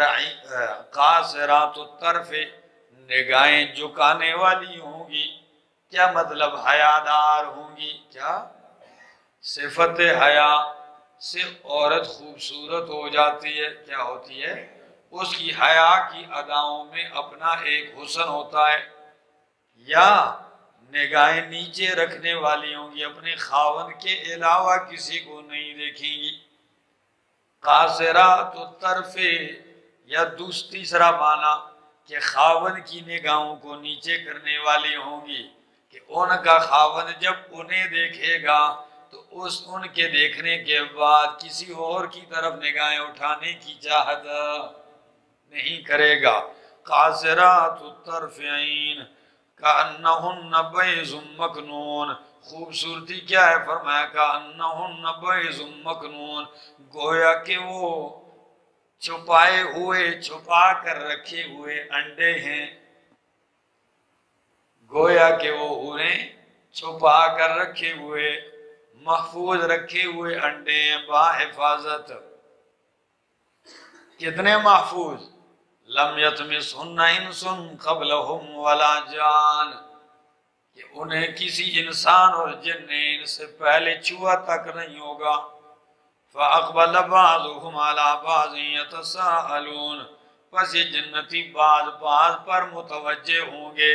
قاصرات الطرف، نگاہیں جھکانے والی ہوں گی، کیا مطلب؟ حیادار ہوں گی، کیا؟ صفت حیا سے عورت خوبصورت ہو جاتی ہے، کیا ہوتی ہے؟ اس کی حیا کی اداؤں میں اپنا ایک حسن ہوتا ہے، یا نگاہیں نیچے رکھنے والی ہوں گی، اپنے خاوند کے علاوہ کسی کو نہیں دیکھیں گی۔ قاصرات الطرف، یا تیسرا معنی کہ خاوند کی نگاہوں کو نیچے کرنے والی ہوں گی، کہ ان کا خاوند جب انہیں دیکھے گا تو ان کے دیکھنے کے بعد کسی اور کی طرف نگاہیں اٹھانے کی چاہت نہیں کرے گا۔ قاصرات الطرف عین کأنہن بیض مکنون، خوبصورتی کیا ہے؟ فرمایا کأنہن بیض مکنون، گویا کہ وہ چھپائے ہوئے، چھپا کر رکھے ہوئے انڈے ہیں، گویا کہ وہ انہیں چھپا کر رکھے ہوئے، محفوظ رکھے ہوئے انڈے ہیں باحفاظت۔ کتنے محفوظ؟ لم یطمثہن انس قبلہم ولا جان، کہ انہیں کسی انسان اور جن نے ان سے پہلے چھوا تک نہیں ہوگا۔ فَأَقْبَلَ بَعْضُهُمْ عَلَى بَعْضٍ يَتَسَاءَلُونَ، پس یہ جنتی بعض پر متوجہ ہوں گے،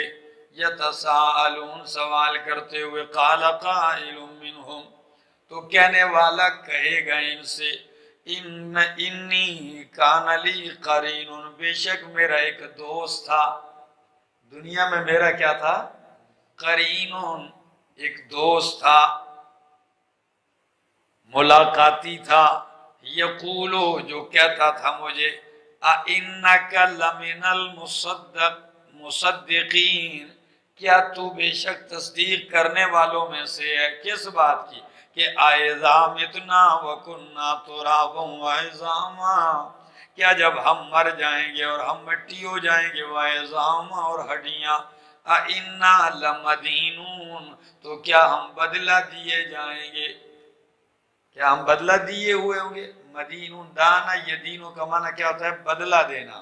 یتساءلون، سوال کرتے ہوئے۔ قَالَ قَائِلٌ مِّنْهُمْ، تو کہنے والا کہے گا ان سے، انی کان لی قرین، بے شک میرا ایک دوست تھا، دنیا میں میرا کیا تھا؟ قرین، ایک دوست تھا، ملاقاتی تھا، یقولو، جو کہتا تھا مجھے، اِنَّكَ لَمِنَ الْمُصَدِّقِينَ، کیا تو بے شک تصدیق کرنے والوں میں سے ہے؟ کس بات کی؟ کہ اَإِذَا مِتْنَا وَكُنَّا تُرَابًا وَعِظَامًا، کیا جب ہم مر جائیں گے اور ہم مٹی ہو جائیں گے، وَعِظَامًا، اور ہڈیاں، اَإِنَّا لَمَدِينُونَ، تو کیا ہم بدلہ دیے جائیں گے؟ کیا ہم بدلہ دیے ہوئے ہوں گے؟ مدینون، دانا، یدینوں کا معنی کیا ہوتا ہے؟ بدلہ دینا۔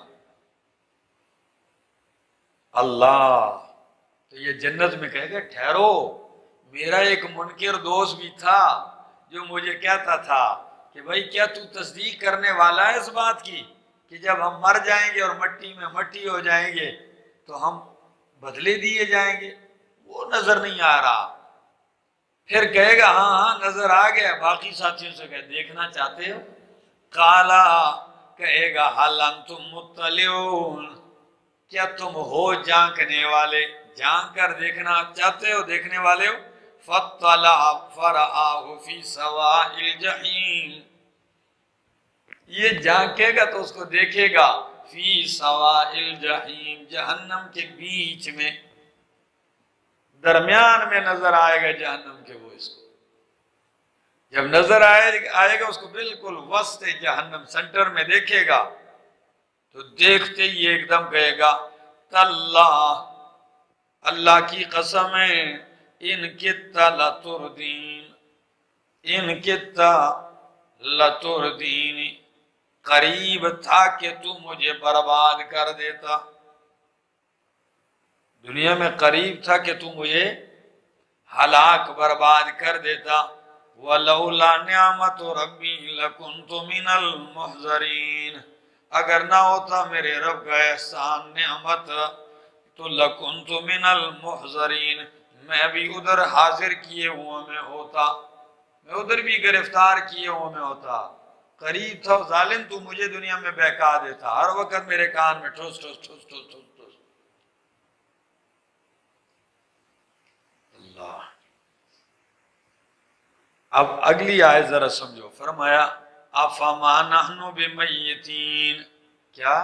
اللہ تو یہ جنت میں کہے گا ٹھہرو، میرا ایک منکر دوست بھی تھا جو مجھے کہتا تھا کہ بھائی کیا تو تصدیق کرنے والا ہے اس بات کی کہ جب ہم مر جائیں گے اور مٹی میں مٹی ہو جائیں گے تو ہم بدلے دیے جائیں گے؟ وہ نظر نہیں آ رہا۔ پھر کہے گا ہاں ہاں نظر آ گیا، باقی ساتھیوں سے کہے دیکھنا چاہتے ہو؟ قالا، کہے گا حل انتم مطلعون، کیا تم ہو جھانکنے والے؟ جھانک کر دیکھنا چاہتے ہو، دیکھنے والے ہو؟ فاطلع فرآہ فی سواء الجحیم، یہ جھانکے گا تو اس کو دیکھے گا فی سواء الجحیم، جہنم کے بیچ میں، درمیان میں نظر آئے گا جہنم کے، وہ اس کو جب نظر آئے گا اس کو بالکل وسط جہنم سنٹر میں دیکھے گا تو دیکھتے ہی ایک دم کہے گا تاللہ، اللہ کی قسم ہے، ان کتا لتردین، ان کتا لتردین، قریب تھا کہ تو مجھے برباد کر دیتا، دنیا میں قریب تھا کہ تو مجھے ہلاک برباد کر دیتا۔ وَلَوْلَا نِعْمَةُ رَبِّي لَكُنْتُ مِنَ الْمُحْضَرِينَ، اگر نہ ہوتا میرے رب کا احسان نعمت تو لَكُنْتُ مِنَ الْمُحْضَرِينَ، میں بھی ادھر حاضر کیے ہوا میں ہوتا، میں ادھر بھی گرفتار کیے ہوا میں ہوتا۔ قریب تھا ظالم، تو مجھے دنیا میں بہکا دیتا، ہر وقت میرے کان میں ٹھوس ٹھوس ٹھوس ٹھوس ٹھوس ٹھوس۔ اللہ، اب اگلی آیت ذرا سمجھو، فرمایا افما نحن بمیتین، کیا؟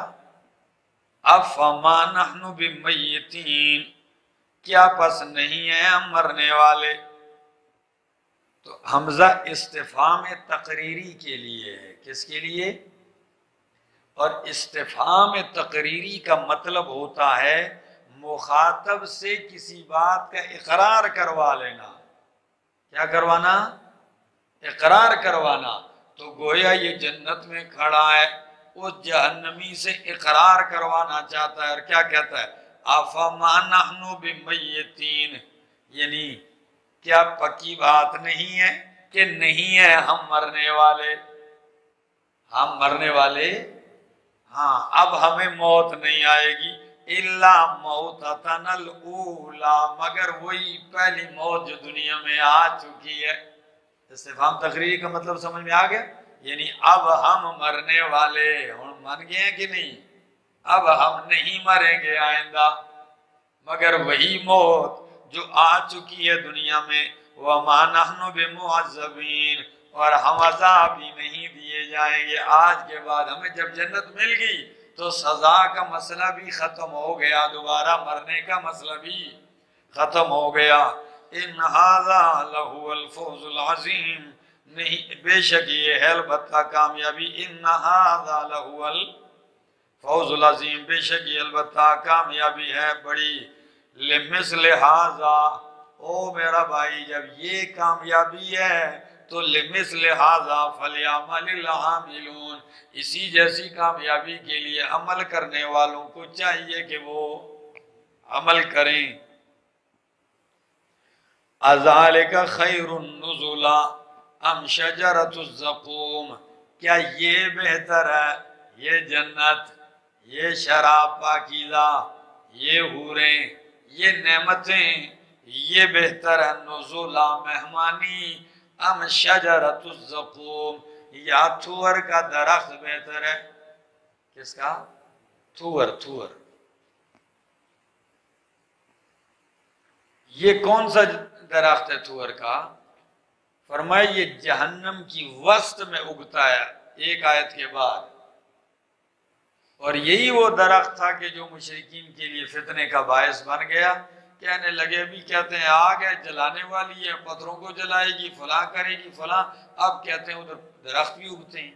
افما نحن بمیتین، کیا پس نہیں ہیں ہم مرنے والے؟ تو حمزہ استفہام تقریری کے لیے ہے، کس کے لیے؟ اور استفہام تقریری کا مطلب ہوتا ہے مخاطب سے کسی بات کا اقرار کروا لینا۔ کیا کروانا؟ اقرار کروانا۔ تو گویا یہ جنت میں کھڑا ہے، اس جہنمی سے اقرار کروانا چاہتا ہے، اور کیا کہتا ہے؟ افما نحن بمیتین، یعنی کیا پکی بات نہیں ہے کہ نہیں ہے ہم مرنے والے؟ ہم مرنے والے، ہاں، اب ہمیں موت نہیں آئے گی، الا موتتنا الاولی، مگر وہی پہلی موت جو دنیا میں آ چکی ہے۔ استفہام تقریری کا مطلب سمجھ میں آ گیا؟ یعنی اب ہم مرنے والے، ہم من گئے ہیں کہ نہیں؟ اب ہم نہیں مریں گے آئندہ مگر وہی موت جو آ چکی ہے دنیا میں، وَمَا نَحْنُ بِمُعَذَّبِينَ، اور ہم عذاب بھی نہیں دیے جائیں گے۔ آج کے بعد ہمیں جب جنت مل گئی تو سزا کا مسئلہ بھی ختم ہو گیا، دوبارہ مرنے کا مسئلہ بھی ختم ہو گیا۔ ان ھذا لہو الفوز العظیم، نہیں بے شک یہ ہے البتہ کامیابی، ان ھذا لہو الفوز العظیم، بے شک یہ البتہ کامیابی ہے بڑی۔ لمثل ھذا، او میرا بھائی جب یہ کامیابی ہے تو لمثل ھذا فلیعمل العاملون، اسی جیسی کامیابی کے لیے عمل کرنے والوں کو چاہیے کہ وہ عمل کریں۔ اذالک خیر نزلا ام شجرۃ الزقوم، کیا یہ بہتر ہے، یہ جنت، یہ شراب پاکیزہ، یہ حوریں، یہ نعمتیں، یہ بہتر ہے نزلا مہمانی، ام شجرۃ الزقوم، یا تھور کا درخت بہتر ہے؟ کس کا؟ تھور۔ یہ کون سا درخت ہے تھور کا؟ فرمایا یہ جہنم کی وسط میں اگتا ہے ایک آیت کے بعد، اور یہی وہ درخت تھا کہ جو مشرکین کے لیے فتنے کا باعث بن گیا۔ کہنے لگے بھی کہتے ہیں آگ ہے جلانے والی ہے، پتھروں کو جلائے گی، فلاں کرے گی فلاں، اب کہتے ہیں ادھر درخت بھی اگتے ہیں،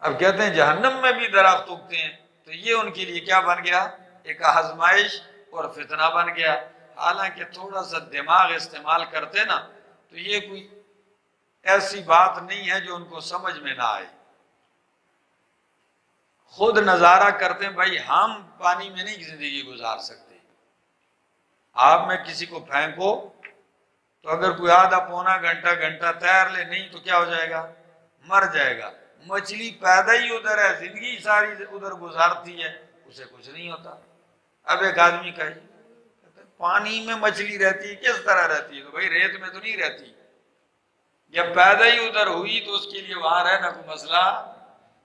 اب کہتے ہیں جہنم میں بھی درخت اگتے ہیں، تو یہ ان کے لیے کیا بن گیا؟ ایک آزمائش اور فتنہ بن گیا۔ حالانکہ تھوڑا سا دماغ استعمال کرتے نا تو یہ کوئی ایسی بات نہیں ہے جو ان کو سمجھ میں نہ آئے۔ خود نظارہ کرتے ہیں بھائی، ہم پانی میں نہیں زندگی گزار سکتے، آپ میں کسی کو پھینکو تو اگر کوئی آدھا پونا گھنٹہ تیر لے نہیں تو کیا ہو جائے گا؟ مر جائے گا۔ مچھلی پیدا ہی ادھر ہے، زندگی ساری ادھر گزارتی ہے، اسے کچھ نہیں ہوتا۔ اب ایک آدمی کہے پانی میں مچھلی رہتی ہے، کس طرح رہتی ہے؟ تو بھائی ریت میں تو نہیں رہتی، جب پیدا ہی ادھر ہوئی تو اس کے لیے وہاں رہنا کوئی مسئلہ۔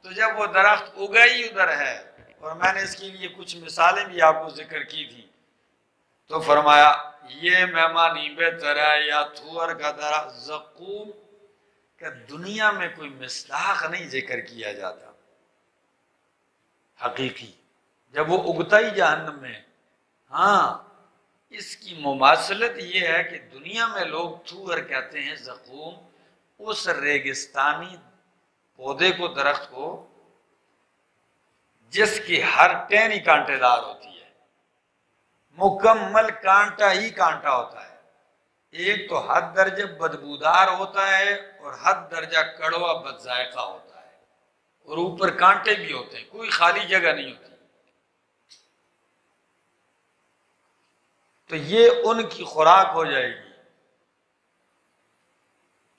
تو جب وہ درخت اگا ہی ادھر ہے، اور میں نے اس کے لیے کچھ مثالیں بھی آپ کو ذکر کی تھی، تو فرمایا یہ مہمانی بہتر ہے یا تھور کا درخت زقوم، کہ دنیا میں کوئی مصداق نہیں ذکر کیا جاتا حقیقی، جب وہ اگتا ہی جہنم میں۔ ہاں اس کی مماثلت یہ ہے کہ دنیا میں لوگ تھور کہتے ہیں زقوم اس ریگستانی پودے کو، درخت کو، جس کی ہر ٹہنی کانٹے دار ہوتی ہے، مکمل کانٹا ہی کانٹا ہوتا ہے، ایک تو حد درجہ بدبودار ہوتا ہے اور حد درجہ کڑوا بد ذائقہ ہوتا ہے، اور اوپر کانٹے بھی ہوتے ہیں، کوئی خالی جگہ نہیں ہوتی۔ تو یہ ان کی خوراک ہو جائے گی،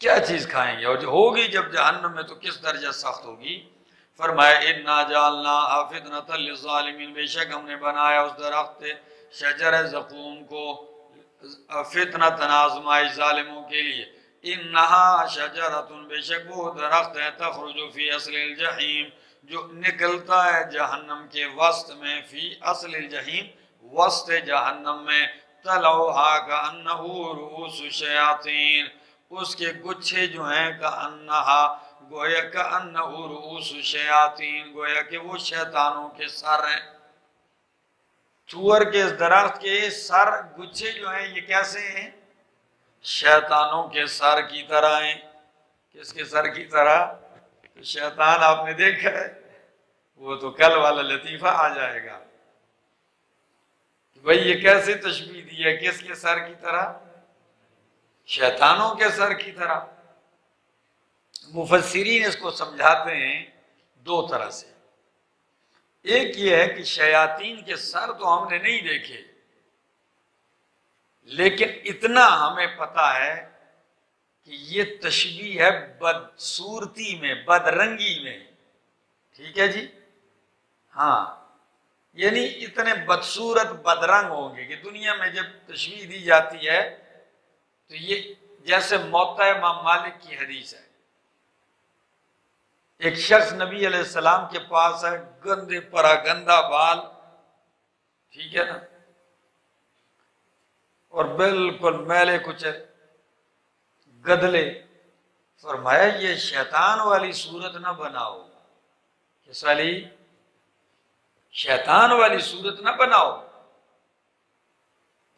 کیا چیز کھائیں گے، اور جو ہوگی جب جہنم میں تو کس درجہ سخت ہوگی۔ فرمایا اِنَّا جَعَلْنَاهَا فِتْنَةً لِلظَّالِمِينَ، بے شک ہم نے بنایا اس درخت شجر زقوم کو فتنةً آزمائش ظالموں کے لیے۔ اِنَّهَا شَجَرَةٌ، بے شک وہ درخت ہے تخرج فی اصل الجحیم، جو نکلتا ہے جہنم کے وسط میں، فی اصل الجحیم، وسط جہنم میں، طلعها كأنه رؤوس الشیاطین، اس کے گچھے جو ہیں کأنہا، گویا کأنہ رؤوس الشیاطین، گویا کہ وہ شیطانوں کے سر ہیں۔ تھور کے اس درخت کے سر گچھے جو ہیں یہ کیسے ہیں؟ شیطانوں کے سر کی طرح ہیں۔ کس کے سر کی طرح؟ شیطان آپ نے دیکھا ہے، وہ تو کل والا لطیفہ آ جائے گا۔ بھئی یہ کیسے تشبیہ دی ہے، کس کے سر کی طرح؟ شیطانوں کے سر کی طرح۔ مفسرین اس کو سمجھاتے ہیں دو طرح سے۔ ایک یہ ہے کہ شیاطین کے سر تو ہم نے نہیں دیکھے، لیکن اتنا ہمیں پتا ہے کہ یہ تشبیہ ہے بدصورتی میں، بدرنگی میں، ٹھیک ہے جی؟ ہاں، یعنی اتنے بدصورت بدرنگ ہوں گے کہ دنیا میں جب تشبیہ دی جاتی ہے تو یہ جیسے موطا امام مالک کی حدیث ہے ایک شخص نبی علیہ السلام کے پاس ہے، گندے پراگندہ بال، ٹھیک ہے نا، اور بالکل میلے کچے گدلے. فرمایا یہ شیطان والی صورت نہ بناؤ. کس والی؟ شیطان والی صورت نہ بناؤ.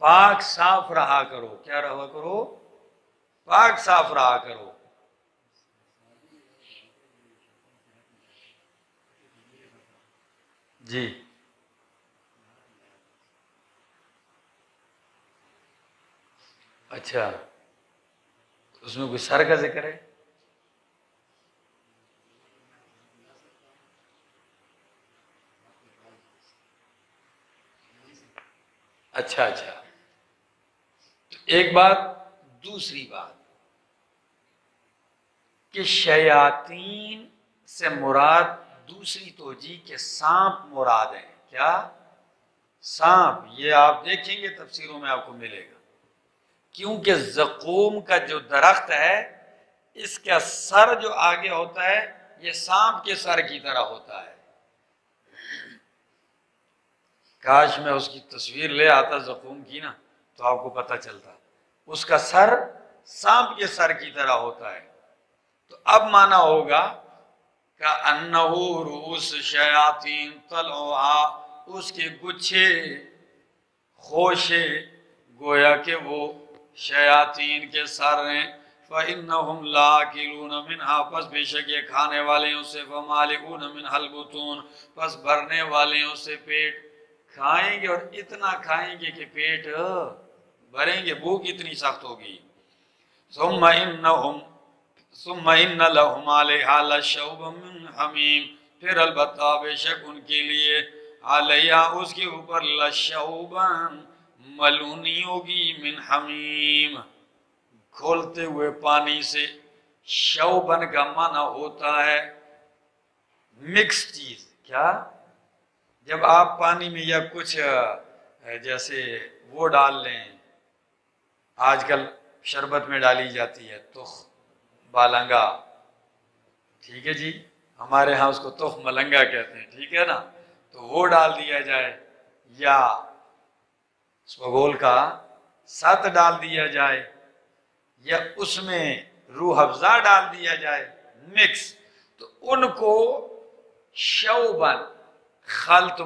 پاک صاف رہا کرو. کیا رہا کرو؟ پاک صاف رہا کرو. جی اچھا، اس میں کوئی سر کا ذکر ہے؟ اچھا اچھا. ایک بات. دوسری بات کہ شیاطین سے مراد دوسری توجہ کہ سانپ مراد ہے. کیا؟ سانپ. یہ آپ دیکھیں گے تفسیروں میں آپ کو ملے گا، کیونکہ زقوم کا جو درخت ہے اس کا سر جو آگے ہوتا ہے یہ سانپ کے سر کی طرح ہوتا ہے. کاش میں اس کی تصویر لے آتا زقوم کی نا تو آپ کو پتہ چلتا. اس کا سر سانپ کے سر کی طرح ہوتا ہے. تو اب مانا ہوگا کَأَنَّهُ رُؤُوسُ شَیَاطِینَ طَلْعُهَا، اس کے گچھے خوشے گویا کہ وہ شیاطین کے سر ہیں. فَإِنَّهُمْ لَآكِلُونَ مِنْهَا، پس بے شک یہ کھانے والے ہیں اسے. فَمَالِئُونَ مِنْهَا الْبُطُونَ، پس بھرنے والے ہیں اسے پیٹ. کھائیں گے اور اتنا کھائیں گے کہ پیٹ بھریں گے، بھوک اتنی سخت ہوگی. ثُمَّ إِنَّ لَهُمْ عَلَيْهَا لَشَوْبًا مِّنْ حَمِيمٍ، پھر البتہ بے شک ان کے لیے علیہ اس کے اوپر لَشَوْبًا ملونی ہوگی، من حمیم کھولتے ہوئے پانی سے. شوبن کا معنی ہوتا ہے مکس چیز. کیا؟ جب آپ پانی میں یا کچھ جیسے وہ ڈال لیں، آج کل شربت میں ڈالی جاتی ہے تخ بالنگا، ٹھیک ہے جی، ہمارے ہاں اس کو تخ ملنگا کہتے ہیں، ٹھیک ہے نا، تو وہ ڈال دیا جائے یا سوگول کا سات ڈال دیا جائے یا اس میں روح افزا ڈال دیا جائے مکس، تو ان کو شوبن خلط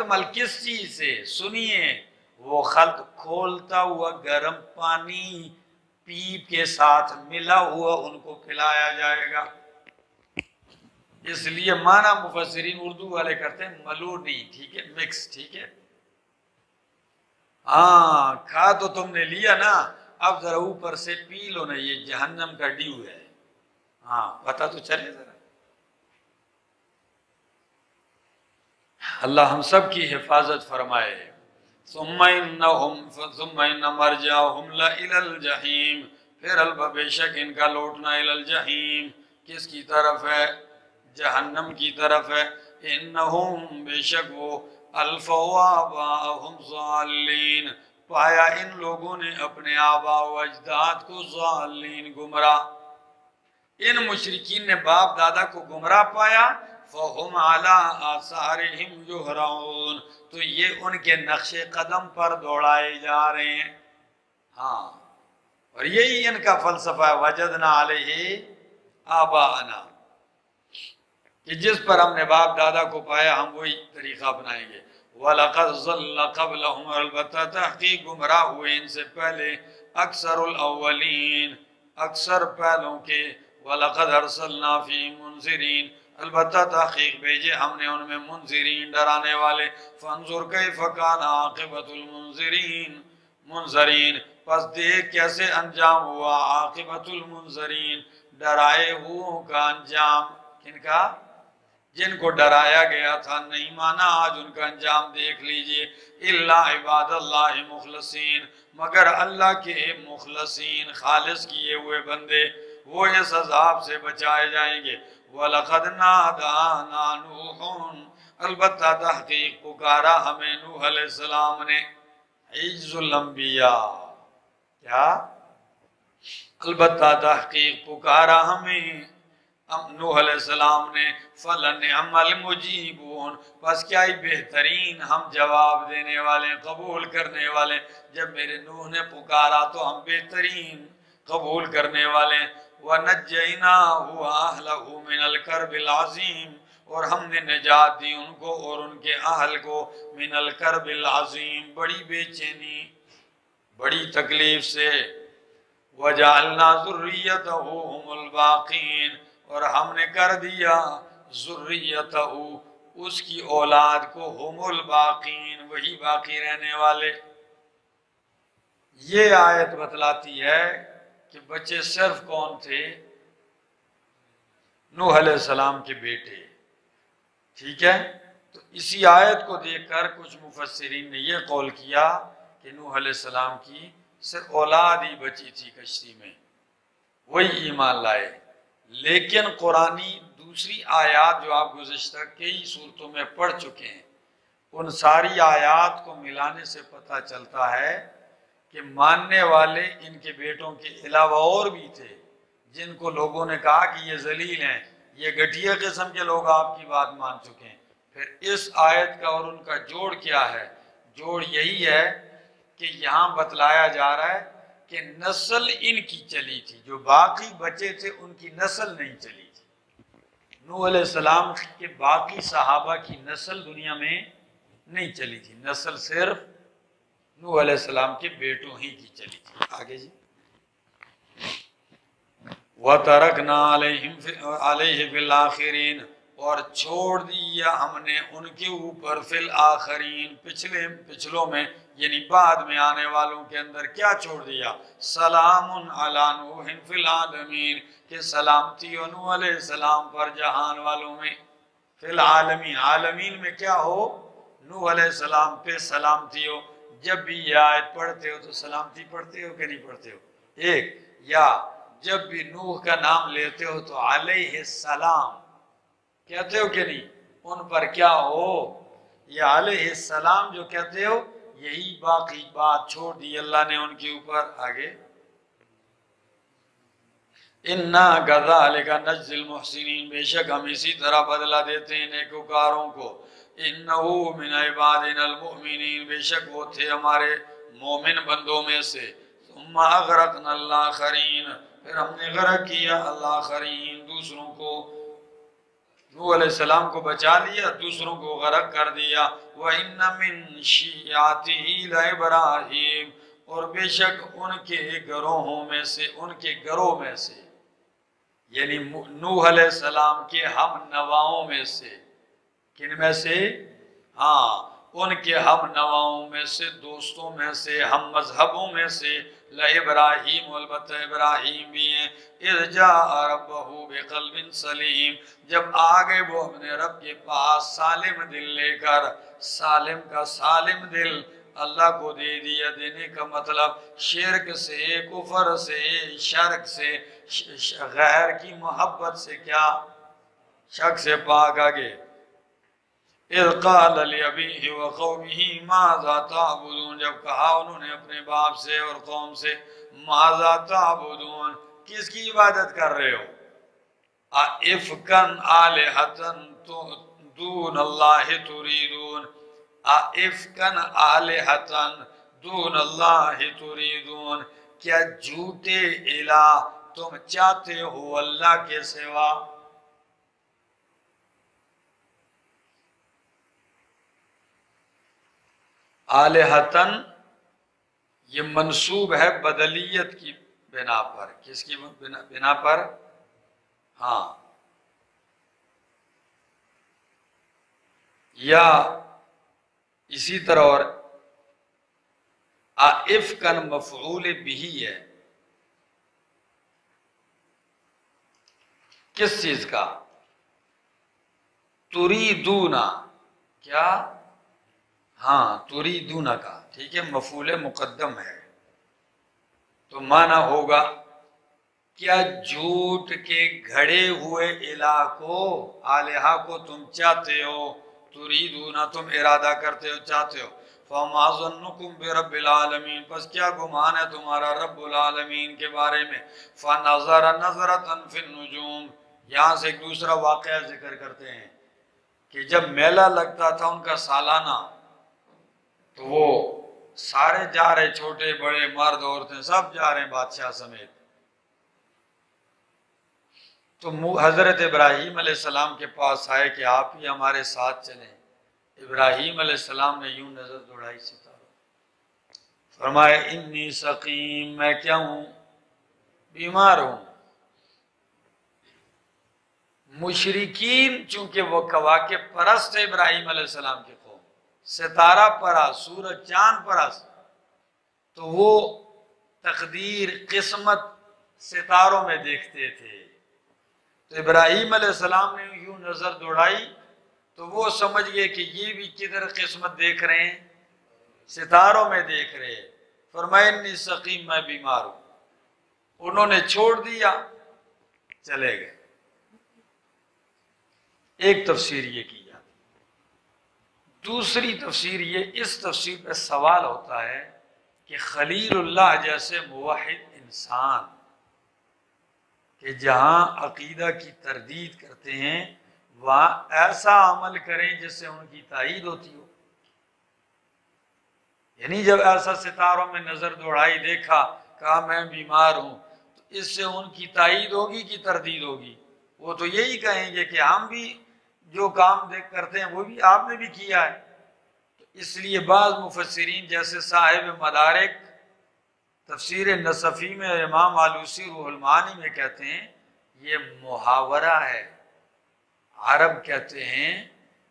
مل کس چیز سے؟ سنیے، وہ خلط کھولتا ہوا گرم پانی پیپ کے ساتھ ملا ہوا ان کو پلایا جائے گا. اس لیے معنی مفسرین اردو والے کرتے ہیں ملونی، ٹھیک ہے، مکس، ٹھیک ہے. ہاں کھا تو تم نے لیا نا، اب ذرا اوپر سے پی لو نا، یہ جہنم کا ڈیو ہے. ہاں پتہ تو چلے ذرا. اللہ ہم سب کی حفاظت فرمائے. ثم ان مرجعهم لإلى الجحیم، پھر بے شک ان کا لوٹنا الی الجحیم، کس کی طرف ہے؟ جہنم کی طرف ہے. انہم بے شک وہ الفوا آباءہم ضالین، پایا ان لوگوں نے اپنے آباء و اجداد کو ضالین گمراہ. ان مشرکین نے باپ دادا کو گمراہ پایا. فَهُمْ عَلَىٰ آثَارِهِمْ يُهْرَعُونَ، تو یہ ان کے نقش قدم پر دوڑائے جا رہے ہیں. ہاں، اور یہی ان کا فلسفہ ہے وَجَدْنَا عَلَيْهِ آبَاءَنَا، کہ جس پر ہم نے باپ دادا کو پایا ہم وہی طریقہ اپنائیں گے. وَلَقَدْ ضَلَّ قَبْلَهُمْ، البتہ تحقیق گمراہ ہوئے ان سے پہلے اکثر الاولین، اکثر پہلوں کے. وَلَقَدْ أَرْسَلْنَا فِيهِمْ مُنذِرِينَ، البتہ تحقیق بھیجے ہم نے ان میں منذرین، ڈرانے والے. فَانظُرْ كَيْفَ كَانَ عَاقِبَةُ الْمُنذَرِينَ، پس دیکھ کیسے انجام ہوا عاقبۃ المنذرین، ڈرائے ہوئوں کا انجام. کن کا؟ جن کو ڈرایا گیا تھا نہیں مانا، آج ان کا انجام دیکھ لیجئے. اِلَّا عِبَادَ اللَّهِ مُخْلَصِينَ، مگر اللہ کے مخلصین خالص کیے ہوئے بندے، وہ اس عذاب سے بچائے جائیں گے. وَلَقَدْ نَادَانَا نُوحٌ، البتہ تحقیق پکارا ہمیں نوح علیہ السلام نے. عز الانبیاء، کیا؟ البتہ تحقیق پکارا ہمیں نوح علیہ السلام نے فَلَنِعْمَ الْمُجِيبُونَ، پس کیا ہی بہترین ہم جواب دینے والے قبول کرنے والے، جب میرے نوح نے پکارا تو ہم بہترین قبول کرنے والے۔ وَنَجَّيْنَاهُ وَأَهْلَهُ مِنَ الْكَرْبِ الْعَظِيمِ، اور ہم نے نجات دی ان کو اور ان کے اہل کو من الکرب العظیم، بڑی بے چینی بڑی تکلیف سے۔ وَجَعَلْنَا ذُرِّيَّتَهُ هُمُ الْبَاقِينَ، اور ہم نے کر دیا ذُرِّيَّتَهُ اس کی اولاد کو ہم الباقین، وہی باقی رہنے والے۔ یہ آیت بتلاتی ہے کہ بچے صرف کون تھے؟ نوح علیہ السلام کے بیٹے، ٹھیک ہے؟ تو اسی آیت کو دیکھ کر کچھ مفسرین نے یہ قول کیا کہ نوح علیہ السلام کی صرف اولاد ہی بچی تھی کشتی میں، وہی ایمان لائے۔ لیکن قرآنی دوسری آیات جو آپ گزشتہ کئی صورتوں میں پڑھ چکے ہیں، ان ساری آیات کو ملانے سے پتہ چلتا ہے کہ ماننے والے ان کے بیٹوں کے علاوہ اور بھی تھے، جن کو لوگوں نے کہا کہ یہ ذلیل ہیں، یہ گھٹیا قسم کے لوگ آپ کی بات مان چکے ہیں۔ پھر اس آیت کا اور ان کا جوڑ کیا ہے؟ جوڑ یہی ہے کہ یہاں بتلایا جا رہا ہے کہ نسل ان کی چلی تھی، جو باقی بچے تھے ان کی نسل نہیں چلی تھی۔ نوح علیہ السلام کے باقی صحابہ کی نسل دنیا میں نہیں چلی تھی، نسل صرف نوح علیہ السلام کے بیٹوں ہی کی چلی تھی۔ آگے جی، وَتَرَكْنَا عَلَيْهِ فِي الْآخِرِينَ، اور چھوڑ دیا ہم نے ان کے اوپر فی الآخرین، پچھلوں میں یعنی بعد میں آنے والوں کے اندر کیا چھوڑ دیا؟ سلام علی نوح فی العالمین، کہ سلامتی ہو نوح علیہ السلام پر جہان والوں میں۔ فی العالمین، عالمین میں کیا ہو؟ نوح علیہ السلام پہ سلامتی ہو۔ جب بھی یہ آیت پڑھتے ہو تو سلامتی پڑھتے ہو کہ نہیں پڑھتے ہو؟ ایک، یا جب بھی نوح کا نام لیتے ہو تو علیہ السلام کہتے ہو کہ نہیں؟ ان پر کیا ہو؟ یہ علیہ السلام جو کہتے ہو، یہی باقی بات چھوڑ دی اللہ نے ان کے اوپر۔ آگے، اِنَّا كَذَلِكَ نَجْزِي الْمُحْسِنِينَ، بے شک ہم اسی طرح بدلہ دیتے ہیں نیکوکاروں کو۔ اِنَّهُ مِنْ عِبَادِنَا الْمُؤْمِنِينَ، بے شک وہ تھے ہمارے مومن بندوں میں سے۔ ثُمَّ أَغْرَقْنَا الْآخَرِينَ، پھر ہم نے غرق کیا الآخرین، دوسروں کو۔ نوح علیہ السلام کو بچا لیا، دوسروں کو غرق کر دیا۔ وَإِنَّ مِن شِيعَتِهِ لَإِبْرَاهِيمَ، اور بے شک ان کے گروہوں میں سے، ان کے گروہ میں سے، یعنی نوح علیہ السلام کے ہم نواؤں میں سے، کن میں سے؟ ہاں، ان کے ہم نواؤں میں سے، دوستوں میں سے، ہم مذہبوں میں سے، لَإِبْرَاهِيمُ، البتہ ابراہیم بھی ہیں۔ اِذْ جَاءَ رَبَّهُ بِقَلْبٍ سَلِيمٍ، جب آگئے وہ اپنے رب کے پاس سالم دل لے کر۔ سالم کا سالم دل اللہ کو دے دیا، دینے کا مطلب شرک سے، کفر سے، شرک سے، غیر کی محبت سے، کیا؟ شک سے پاک۔ آگے، اِذْ قَالَ لِأَبِيهِ وَقَوْمِهِ مَاذَا تَعْبُدُونَ، جب کہا انہوں نے اپنے باپ سے اور قوم سے، مَاذَا تَعْبُدُونَ، کس کی عبادت کر رہے ہو؟ أَئِفْكًا آلِهَةً دُونَ اللَّهِ تُرِيدُونَ، أَئِفْكًا آلِهَةً دُونَ اللَّهِ تُرِيدُونَ، کیا جھوٹے الہ تم چاہتے ہو اللہ کے سوا؟ آلہتن یہ منصوب ہے بدلیت کی بنا پر۔ کس کی بنا پر؟ ہاں، یا اسی طرح اور افکن مفعول بھی ہے، کس چیز کا؟ تریدونا، کیا؟ ہاں، تریدون کا، ٹھیک ہے، مفعول مقدم ہے، تو معنی ہوگا کیا جھوٹ کے گھڑے ہوئے الہ کو، آلہہ کو تم چاہتے ہو؟ تریدون، تم ارادہ کرتے ہو، چاہتے ہو۔ فَمَا ظَنُّكُمْ بِرَبِّ الْعَالَمِينَ، پس کیا گمان ہے تمہارا رب العالمین کے بارے میں؟ فَنَظَرَ نَظْرَةً فِي النُّجُومِ، یہاں سے ایک دوسرا واقعہ ذکر کرتے ہیں کہ جب میلہ لگتا تھا ان کا سالانہ، تو وہ سارے جا رہے، چھوٹے بڑے مرد عورتیں سب جا رہے ہیں بادشاہ سمیت۔ تو حضرت ابراہیم علیہ السلام کے پاس آئے کہ آپ ہی ہمارے ساتھ چلیں۔ ابراہیم علیہ السلام نے یوں نظر دوڑائی ستاروں، فرمایا انی سقیم، میں کیا ہوں؟ بیمار ہوں۔ مشرکین چونکہ وہ کواکب پرست ہے ابراہیم علیہ السلام کے قوم، ستارہ پرست، سورج چاند پرست، تو وہ تقدیر قسمت ستاروں میں دیکھتے تھے۔ تو ابراہیم علیہ السلام نے یوں نظر دوڑائی تو وہ سمجھ گئے کہ یہ بھی کدھر قسمت دیکھ رہے ہیں؟ ستاروں میں دیکھ رہے ہیں۔ فرمایا انی سقیم، میں بیمار ہوں۔ انہوں نے چھوڑ دیا، چلے گئے۔ ایک تفسیر یہ کی جاتی، دوسری تفسیر یہ، اس تفسیر پہ سوال ہوتا ہے کہ خلیل اللہ جیسے موحد انسان کہ جہاں عقیدہ کی تردید کرتے ہیں وہاں ایسا عمل کریں جس سے ان کی تائید ہوتی ہو۔ یعنی جب ایسا ستاروں میں نظر دوڑائی، دیکھا، کہا میں بیمار ہوں، تو اس سے ان کی تائید ہوگی کہ تردید ہوگی؟ وہ تو یہی کہیں گے کہ ہم بھی جو کام کرتے ہیں وہ بھی آپ نے بھی کیا ہے۔ تو اس لیے بعض مفسرین جیسے صاحب مدارک تفسیر نصفی میں امام آلوسی روح المعانی میں کہتے ہیں یہ محاورہ ہے۔ عرب کہتے ہیں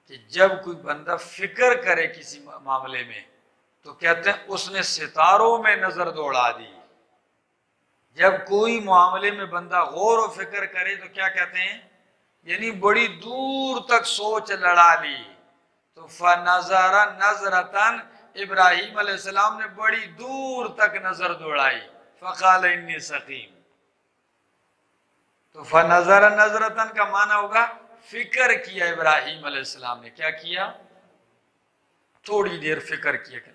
کہ جب کوئی بندہ فکر کرے کسی معاملے میں تو کہتے ہیں اس نے ستاروں میں نظر دوڑا دی۔ جب کوئی معاملے میں بندہ غور و فکر کرے تو کیا کہتے ہیں؟ یعنی بڑی دور تک سوچ لڑا لی۔ تو فَنَظَرَ نَظْرَةً، ابراہیم علیہ السلام نے بڑی دور تک نظر دوڑائی، فَقَالَ إِنِّي سَقِيمٌ۔ تو فَنَظَرَ نَظْرَةً کا معنی ہوگا فکر کیا ابراہیم علیہ السلام نے۔ کیا کیا؟ تھوڑی دیر فکر کیا کہ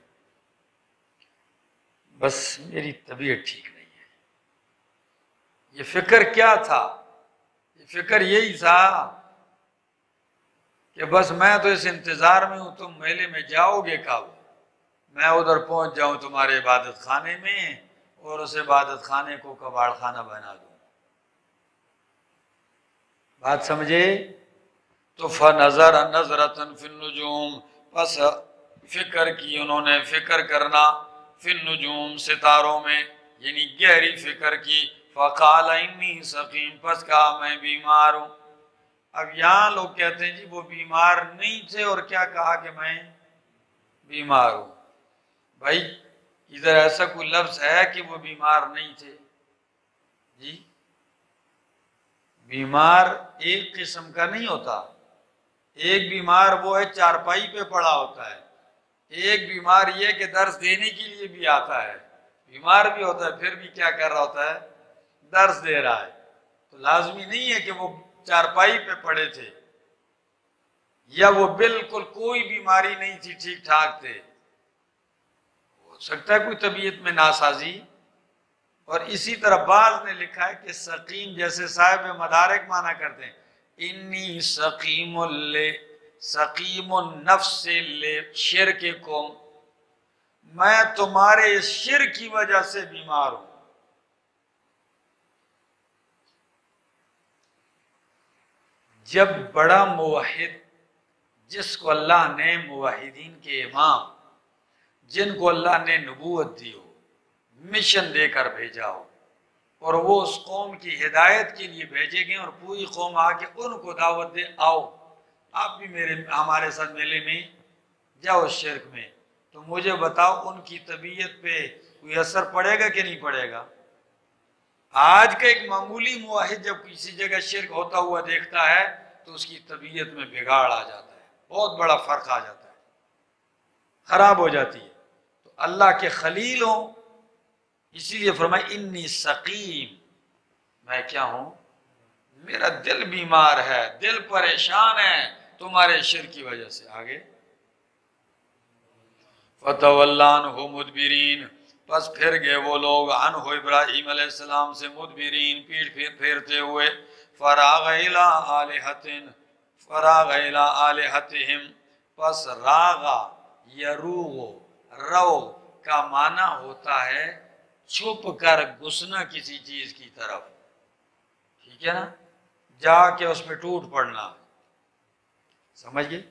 بس میری طبیعت ٹھیک نہیں ہے۔ یہ فکر کیا تھا؟ یہ فکر یہی تھا کہ بس میں تو اس انتظار میں ہوں تم میلے میں جاؤ گے کب، میں ادھر پہنچ جاؤں تمہارے عبادت خانے میں اور اس عبادت خانے کو کباڑ خانہ بنا دوں۔ بات سمجھے؟ تو فنظر نظرۃ فی النجوم، پس فکر کی انہوں نے، فکر کرنا فی النجوم، ستاروں میں، یعنی گہری فکر کی۔ فقال انی سقیم، پس کہا میں بیمار ہوں۔ اب یہاں لوگ کہتے ہیں جی وہ بیمار نہیں تھے اور کیا کہا کہ میں بیمار ہوں۔ بھائی ادھر ایسا کوئی لفظ ہے کہ وہ بیمار نہیں تھے؟ جی بیمار ایک قسم کا نہیں ہوتا۔ ایک بیمار وہ ہے چارپائی پہ پڑا ہوتا ہے، ایک بیمار یہ کہ درس دینے کے لیے بھی آتا ہے، بیمار بھی ہوتا ہے پھر بھی کیا کر رہا ہوتا ہے؟ درس دے رہا ہے۔ تو لازمی نہیں ہے کہ وہ چارپائی پہ پڑے تھے یا وہ بالکل کوئی بیماری نہیں تھی، ٹھیک ٹھاک تھے۔ ہو سکتا ہے کوئی طبیعت میں ناسازی۔ اور اسی طرح بعض نے لکھا ہے کہ سقیم جیسے صاحب مدارک مانا کرتے ہیں، انی سقیم النفس لشرککم، میں تمہارے اس شرک کی وجہ سے بیمار ہوں۔ جب بڑا موحد، جس کو اللہ نے موحدین کے امام، جن کو اللہ نے نبوت دی ہو، مشن دے کر بھیجا ہو، اور وہ اس قوم کی ہدایت کے لیے بھیجے گئے اور پوری قوم آ کے ان کو دعوت دے آؤ آپ بھی ہمارے ساتھ میلے میں جاؤ شرک میں، تو مجھے بتاؤ ان کی طبیعت پہ کوئی اثر پڑے گا کہ نہیں پڑے گا؟ آج کا ایک معمولی موحد جب کسی جگہ شرک ہوتا ہوا دیکھتا ہے تو اس کی طبیعت میں بگاڑ آ جاتا ہے، بہت بڑا فرق آ جاتا ہے، خراب ہو جاتی ہے۔ تو اللہ کے خلیل ہوں، اسی لیے فرمایا انی سقیم، میں کیا ہوں؟ میرا دل بیمار ہے، دل پریشان ہے تمہارے شرک کی وجہ سے۔ آگے فَتَوَلَّ عَنْهُ مُدْبِرِينَ، پس پھر گئے وہ لوگ عنہ ابراہیم علیہ السلام سے مدبرین، پیٹ پھیرتے ہوئے۔ فراغ الی آلہتہم، پس راغا یروغ، رو کا معنی ہوتا ہے چھپ کر گھسنا کسی چیز کی طرف، ٹھیک ہے نا، جا کے اس میں ٹوٹ پڑنا، سمجھ گئے؟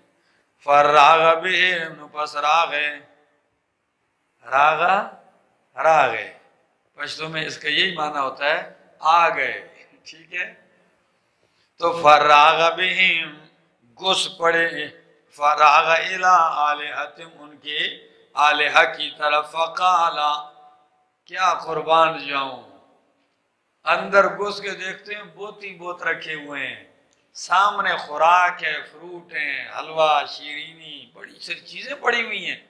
فراغ بہم، پس راغے پشتو میں اس کا یہی معنی ہوتا ہے آ گئے، ٹھیک ہے؟ تو فراغ بہم، گھس پڑے، فراغ الی آلہتہم، ان کے آلہہ کی طرف، فقالا، کیا قربان جاؤں، اندر گھس کے دیکھتے ہیں بوت ہی بوت رکھے ہوئے ہیں، سامنے خوراک ہے، فروٹ ہیں، حلوہ، شیرینی، بڑی ساری چیزیں پڑی ہوئی ہیں،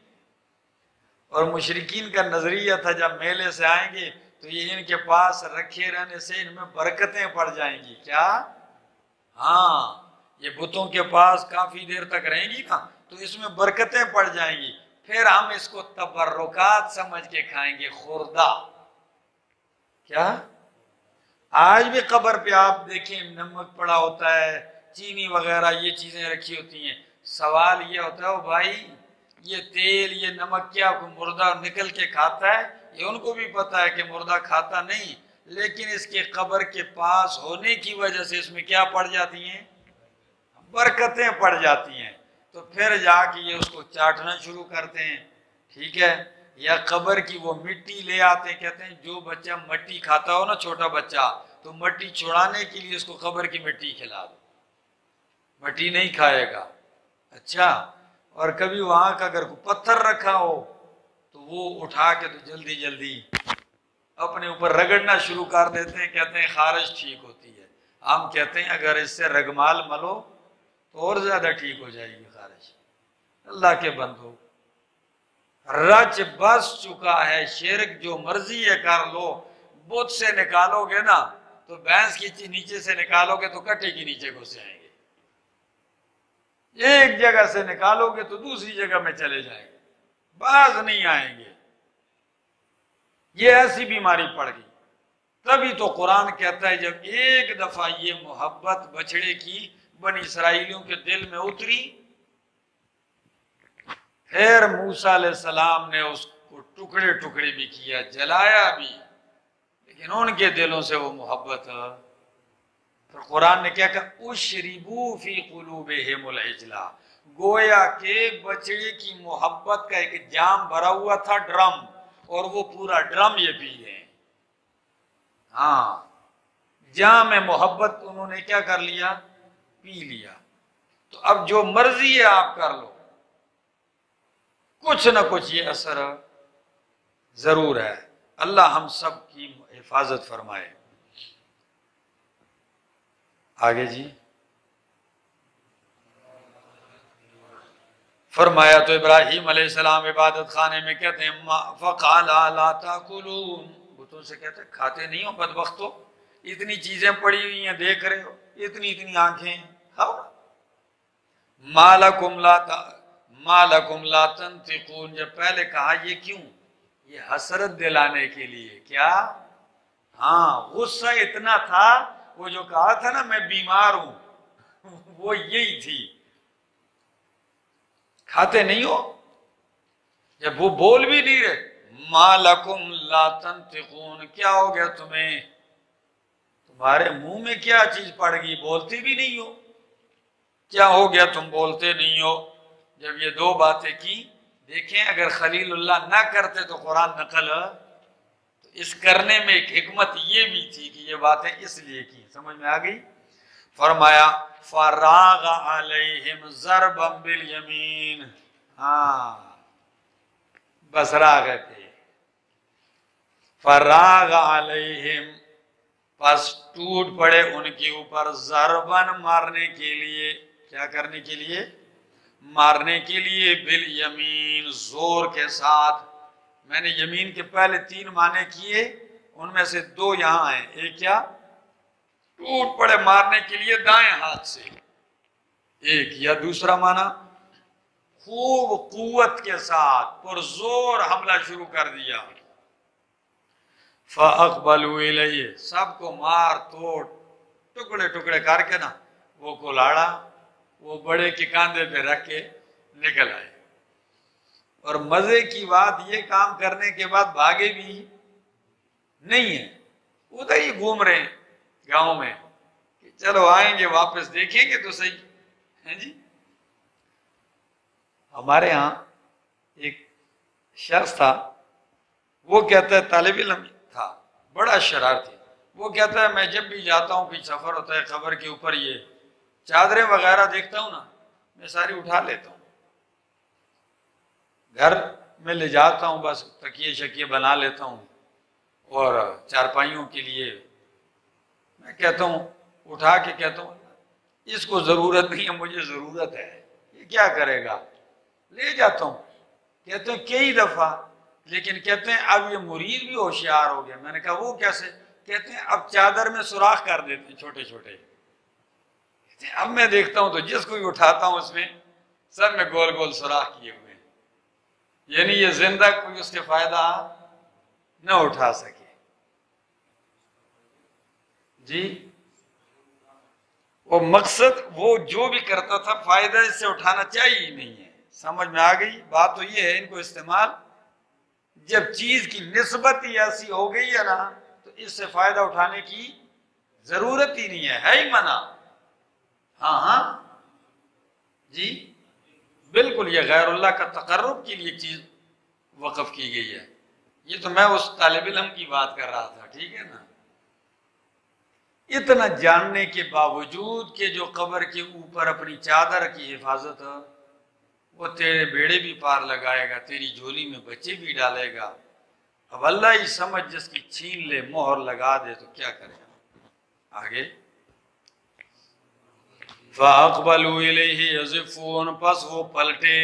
اور مشرکین کا نظریہ تھا جب میلے سے آئیں گے تو یہ ان کے پاس رکھے رہنے سے ان میں برکتیں پڑ جائیں گی، کیا؟ ہاں، یہ بتوں کے پاس کافی دیر تک رہیں گی نا تو اس میں برکتیں پڑ جائیں گی، پھر ہم اس کو تبرکات سمجھ کے کھائیں گے، خوردہ، کیا؟ آج بھی قبر پہ آپ دیکھیں نمک پڑا ہوتا ہے، چینی وغیرہ یہ چیزیں رکھی ہوتی ہیں، سوال یہ ہوتا ہے او بھائی یہ تیل یہ نمک کیا کوئی مردہ نکل کے کھاتا ہے؟ یہ ان کو بھی پتا ہے کہ مردہ کھاتا نہیں، لیکن اس کے قبر کے پاس ہونے کی وجہ سے اس میں کیا پڑ جاتی ہیں؟ برکتیں پڑ جاتی ہیں، تو پھر جا کے یہ اس کو چاٹنا شروع کرتے ہیں، ٹھیک ہے؟ یا قبر کی وہ مٹی لے آتے ہیں، کہتے ہیں جو بچہ مٹی کھاتا ہو نا، چھوٹا بچہ، تو مٹی چھڑانے کے لیے اس کو قبر کی مٹی کھلا دو، مٹی نہیں کھائے گا، اچھا؟ اور کبھی وہاں کا اگر کوئی پتھر رکھا ہو تو وہ اٹھا کے تو جلدی جلدی اپنے اوپر رگڑنا شروع کر دیتے ہیں، کہتے ہیں خارش ٹھیک ہوتی ہے، ہم کہتے ہیں اگر اس سے رگمال ملو تو اور زیادہ ٹھیک ہو جائے گی خارش۔ اللہ کے بندو، رچ بس چکا ہے شرک، جو مرضی ہے کر لو، بت سے نکالو گے نا تو بھینس کی نیچے سے نکالو گے تو کٹے کی نیچے گھس جائیں گے، ایک جگہ سے نکالو گے تو دوسری جگہ میں چلے جائیں گے، باز نہیں آئیں گے، یہ ایسی بیماری پڑ گئی۔ تبھی تو قرآن کہتا ہے جب ایک دفعہ یہ محبت بچڑے کی بنی اسرائیلیوں کے دل میں اتری، پھر موسیٰ علیہ السلام نے اس کو ٹکڑے ٹکڑے بھی کیا، جلایا بھی، لیکن ان کے دلوں سے وہ محبت، پھر قرآن نے کیا کہا اشربوا فی قلوبہم العجل، گویا کہ بچڑے کی محبت کا ایک جام بھرا ہوا تھا، ڈرم، اور وہ پورا ڈرم یہ پی گئے، ہاں، جام محبت انہوں نے کیا کر لیا؟ پی لیا۔ تو اب جو مرضی ہے آپ کر لو، کچھ نہ کچھ یہ اثر ضرور ہے۔ اللہ ہم سب کی حفاظت فرمائے۔ آگے جی فرمایا تو ابراہیم علیہ السلام عبادت خانے میں کہتے ہیں فَقَالَا لَا تَأْكُلُونَ، بتوں سے کہتے ہیں کھاتے نہیں ہو بدبختو، اتنی چیزیں پڑی ہوئی ہیں دیکھ رہے ہو، اتنی آنکھیں، کھاؤ نا۔ مَا لَكُمْ لَا تَنْطِقُونَ، جب پہلے کہا یہ کیوں؟ یہ حسرت دلانے کے لیے، کیا؟ ہاں، غصہ اتنا تھا، وہ جو کہا تھا نا میں بیمار ہوں وہ یہی تھی، کھاتے نہیں ہو، جب وہ بول بھی نہیں رہے، مَا لَكُمْ لَا تَنْطِقُونَ، کیا ہو گیا تمہیں، تمہارے منہ میں کیا چیز پڑ گئی، بولتے بھی نہیں ہو، کیا ہو گیا تم بولتے نہیں ہو؟ جب یہ دو باتیں کی، دیکھیں اگر خلیل اللہ نہ کرتے تو قرآن نقل، تو اس کرنے میں ایک حکمت یہ بھی تھی کہ یہ باتیں اس لیے کی، سمجھ میں آ گئی؟ فرمایا فراغ علیہم ضربا بالیمین، ہاں بس راغ تھے، فراغ علیہم، پس ٹوٹ پڑے ان کے اوپر، ضربن مارنے کے لیے، کیا کرنے کے لیے؟ مارنے کے لیے، بالیمین زور کے ساتھ۔ میں نے یمین کے پہلے 3 معنی کیے، ان میں سے 2 یہاں ہیں، ایک کیا؟ ٹوٹ پڑے مارنے کے لیے دائیں ہاتھ سے، ایک، یا دوسرا معنی خوب قوت کے ساتھ پرزور حملہ شروع کر دیا۔ فَأَقْبَلُوا إِلَيْهِ، سب کو مار توڑ ٹکڑے ٹکڑے کر کے نا وہ کلاڑا وہ بڑے کے کاندھے پہ رکھ کے نکل آئے. اور مزے کی بات یہ کام کرنے کے بعد بھاگے بھی نہیں ہیں, ادھر ہی گھوم رہے ہیں گاؤں میں کہ چلو آئیں گے واپس دیکھیں گے تو صحیح ہے جی. ہمارے ہاں ایک شخص تھا, وہ کہتا ہے طالب علم تھا, بڑا شرارتی. وہ کہتا ہے میں جب بھی جاتا ہوں کوئی سفر ہوتا ہے قبر کے اوپر یہ چادریں وغیرہ دیکھتا ہوں نا میں ساری اٹھا لیتا ہوں, گھر میں لے جاتا ہوں, بس تکیے شکیے بنا لیتا ہوں اور چارپائیوں کے لیے میں کہتا ہوں اٹھا کے کہتا ہوں اس کو ضرورت نہیں ہے, مجھے ضرورت ہے, یہ کیا کرے گا, لے جاتا ہوں. کہتے ہیں کئی دفعہ, لیکن کہتے ہیں اب یہ مرید بھی ہوشیار ہو گیا. میں نے کہا وہ کیسے؟ کہتے ہیں اب چادر میں سوراخ کر دیتے ہیں چھوٹے چھوٹے. کہتے ہیں اب میں دیکھتا ہوں تو جس کو بھی اٹھاتا ہوں اس میں سب میں گول گول سوراخ کیے ہوئے ہیں, یعنی یہ زندہ کوئی اس کے فائدہ نہ اٹھا سکے. جی وہ مقصد وہ جو بھی کرتا تھا فائدہ اس سے اٹھانا چاہیے ہی نہیں ہے. سمجھ میں آ گئی بات؟ تو یہ ہے ان کو استعمال جب چیز کی نسبت ہی ایسی ہو گئی ہے نا تو اس سے فائدہ اٹھانے کی ضرورت ہی نہیں ہے ہی منع. ہاں ہاں جی بالکل, یہ غیر اللہ کا تقرب کے لیے چیز وقف کی گئی ہے. یہ تو میں اس طالب علم کی بات کر رہا تھا, ٹھیک ہے نا. اتنا جاننے کے باوجود کہ جو قبر کے اوپر اپنی چادر کی حفاظت, وہ تیرے بیڑے بھی پار لگائے گا, تیری جھولی میں بچے بھی ڈالے گا. اب اللہ ہی سمجھ جس کی چھین لے مہر لگا دے تو کیا کرے گا. آگے فَأَقْبَلُوا إِلَيْهِ يَزِفُّونَ, پس وہ پلٹے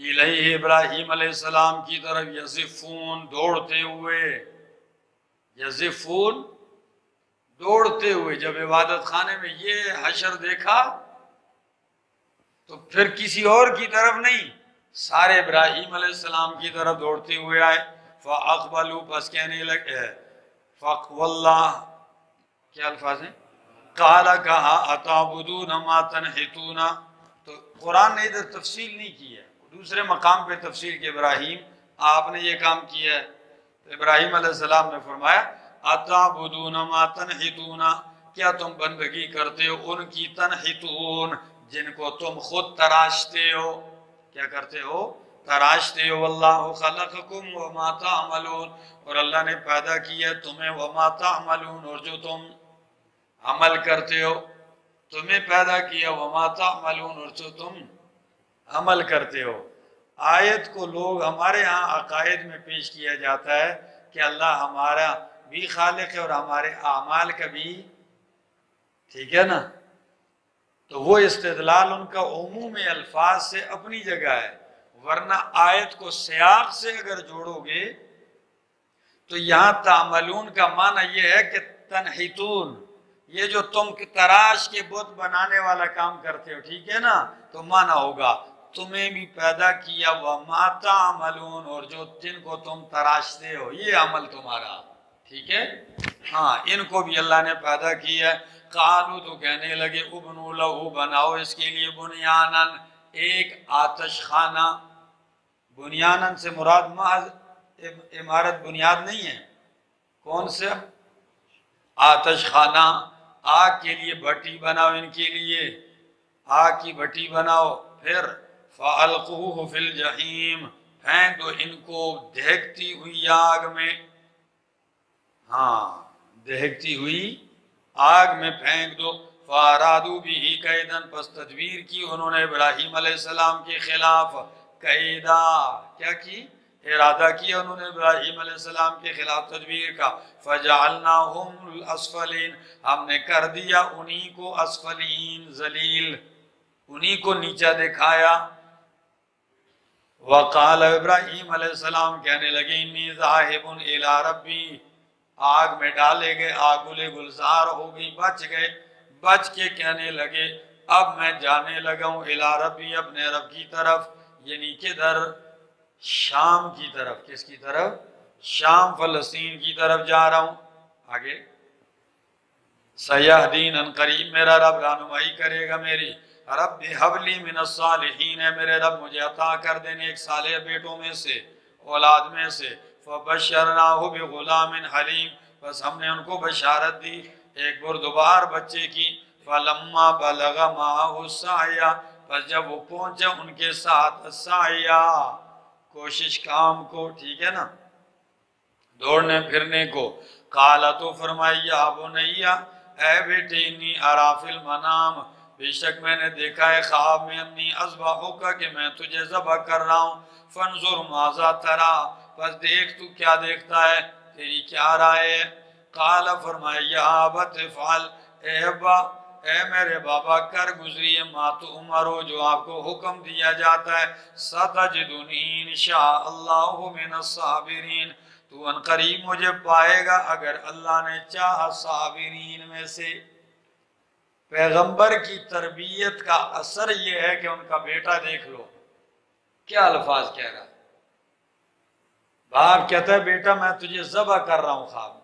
الیہ ابراہیم علیہ السلام کی طرف, یزفون دوڑتے ہوئے, یزفون دوڑتے ہوئے. جب عبادت خانے میں یہ حشر دیکھا تو پھر کسی اور کی طرف نہیں, سارے ابراہیم علیہ السلام کی طرف دوڑتے ہوئے آئے. فَأَقْبَلُوا, پس کہنے لگے, فَقْوَاللَّهِ کیا الفاظ ہیں, قَالَ کہا, أَتَعْبُدُونَ مَا تَنْحِتُونَ. تو قرآن نے ادھر تفصیل نہیں کی ہے, دوسرے مقام پہ تفصیل کہ ابراہیم آپ نے یہ کام کیا ہے. تو ابراہیم علیہ السلام نے فرمایا أَتَعْبُدُونَ مَا تَنْحِتُونَ, کیا تم بندگی کرتے ہو ان کی, تنحتون جن کو تم خود تراشتے ہو. کیا کرتے ہو؟ تراشتے ہو. وَاللَّهُ خَلَقَكُمْ وَمَا تَعْمَلُونَ, اور اللہ نے پیدا کیا تمہیں, وَمَا تَعْمَلُونَ, اور جو تم عمل کرتے ہو, تمہیں پیدا کیا, وَمَا تَعْمَلُونَ, اور جو تم عمل کرتے ہو. آیت کو لوگ ہمارے ہاں عقائد میں پیش کیا جاتا ہے کہ اللہ ہمارا بھی خالق ہے اور ہمارے اعمال کا بھی, ٹھیک ہے نا. تو وہ استدلال ان کا عموم الفاظ سے اپنی جگہ ہے, ورنہ آیت کو سیاق سے اگر جوڑو گے تو یہاں تعملون کا معنی یہ ہے کہ تنحتون, یہ جو تم تراش کے بت بنانے والا کام کرتے ہو, ٹھیک ہے نا, تو معنی ہوگا تمہیں بھی پیدا کیا, وَمَا تَعْمَلُونَ, اور جو جن کو تم تراشتے ہو یہ عمل تمہارا, ٹھیک ہے. ہاں ان کو بھی اللہ نے پیدا کیا. قالوا, تو کہنے لگے, ابنوا لہو, بناؤ اس کے لیے, بنیانن, ایک آتش خانہ. بنیانن سے مراد محض عمارت بنیاد نہیں ہے, کون سے؟ آتش خانہ, آگ کے لیے بھٹی بناؤ ان کے لیے, آگ کی بھٹی بناؤ. پھر فَأَلْقُوهُ فِي الْجَحِيمِ, پھینک دو ان کو دہکتی ہوئی آگ میں. ہاں دہکتی ہوئی آگ میں پھینک دو. فَأَرَادُوا بِهِ كَيْدًا, پس تدبیر کی انہوں نے ابراہیم علیہ السلام کے خلاف, قیدا, کیا کی؟ ارادہ کیا انہوں نے ابراہیم علیہ السلام کے خلاف تدبیر کا. فَجَعَلْنَاهُمُ الْأَسْفَلِينَ, ہم نے کر دیا انہی کو اسفلین, ذلیل, انہی کو نیچا دکھایا. وقال ابراہیم علیہ السلام کہنے لگے, انی ذاہب الی ربی, آگ میں ڈالے گئے, آگ گلے گلزار ہو گئی, بچ گئے, بچ کے کہنے لگے اب میں جانے لگا ہوں, الی ربی, اپنے رب کی طرف, یعنی کدھر؟ شام کی طرف. کس کی طرف؟ شام, فلسطین کی طرف جا رہا ہوں. آگے سیہدین ان قریب میرا رب رہنمائی کرے گا میری، رب حبلی من الصالحین ہے میرے رب مجھے عطا کر دینے ایک صالح بیٹوں میں سے، اولاد میں سے، فبشرناہ بغلام حلیم، بس ہم نے ان کو بشارت دی ایک بردبار بچے کی، فلما بلغ معہ السعی، بس جب وہ پہنچا ان کے ساتھ السعی کوشش کام کو، ٹھیک ہے نا، دوڑنے پھرنے کو، قالا تو فرمائی یا بنیا اے بیٹی انی ارا فی المنام، بے شک میں نے دیکھا ہے خواب میں انی اذبحک کہ میں تجھے ذبح کر رہا ہوں، فانظر ماذا ترا، بس دیکھ تو کیا دیکھتا ہے، تیری کیا رائے ہے، قالا فرمائی یا ابت افعل، اے ابا اے میرے بابا کر گزریے ما تؤمرو جو آپ کو حکم دیا جاتا ہے، ستجدنی انشاء اللہ من الصابرین، تو ان قریب مجھے پائے گا اگر اللہ نے چاہا صابرین میں سے۔ پیغمبر کی تربیت کا اثر یہ ہے کہ ان کا بیٹا دیکھ لو کیا الفاظ کہہ رہا، باپ کہتا ہے بیٹا میں تجھے ذبح کر رہا ہوں خواب،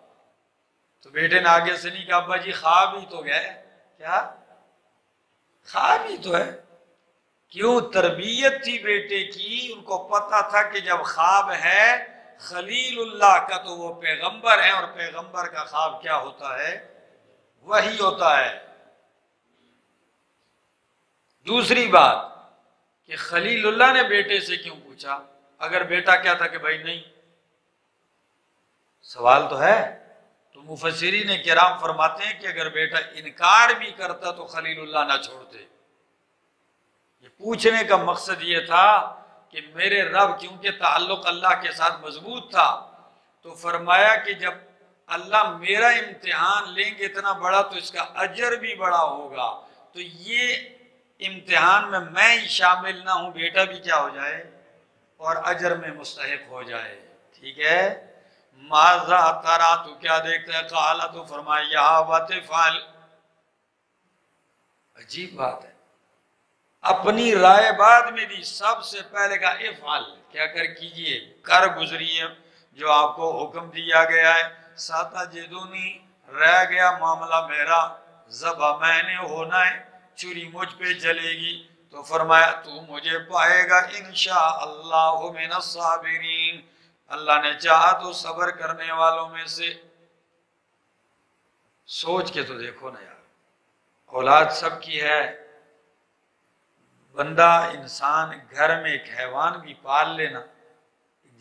تو بیٹے نے آگے سے نہیں کہا ابا جی خواب ہی تو گئے، کیا خواب ہی تو ہے، کیوں تربیت تھی بیٹے کی، ان کو پتا تھا کہ جب خواب ہے خلیل اللہ کا تو وہ پیغمبر ہے، اور پیغمبر کا خواب کیا ہوتا ہے، وہی ہوتا ہے۔ دوسری بات کہ خلیل اللہ نے بیٹے سے کیوں پوچھا، اگر بیٹا کیا تھا کہ بھائی نہیں، سوال تو ہے، تو مفسرین کرام فرماتے ہیں کہ اگر بیٹا انکار بھی کرتا تو خلیل اللہ نہ چھوڑتے۔ یہ پوچھنے کا مقصد یہ تھا کہ میرے رب، کیونکہ تعلق اللہ کے ساتھ مضبوط تھا، تو فرمایا کہ جب اللہ میرا امتحان لیں گے اتنا بڑا تو اس کا اجر بھی بڑا ہوگا، تو یہ امتحان میں ہی شامل نہ ہوں، بیٹا بھی کیا ہو جائے اور اجر میں مستحق ہو جائے، ٹھیک ہے۔ ماذا ترا، تو کیا دیکھتا ہے، قالا تو فرمایا یا ابت افعل، عجیب بات ہے، اپنی رائے بعد میں دی، سب سے پہلے کہا افعل، کیا کر کیجئے، کر گزریے جو آپ کو حکم دیا گیا ہے، ستجدنی، رہ گیا معاملہ میرا، ذبح میں نے ہونا ہے، چھری مجھ پہ چلے گی، تو فرمایا تو مجھے پائے گا انشاءاللہ من الصابرین، اللہ نے چاہا تو صبر کرنے والوں میں سے۔ سوچ کے تو دیکھو نا یار، اولاد سب کی ہے، بندہ انسان گھر میں ایک حیوان بھی پال لینا،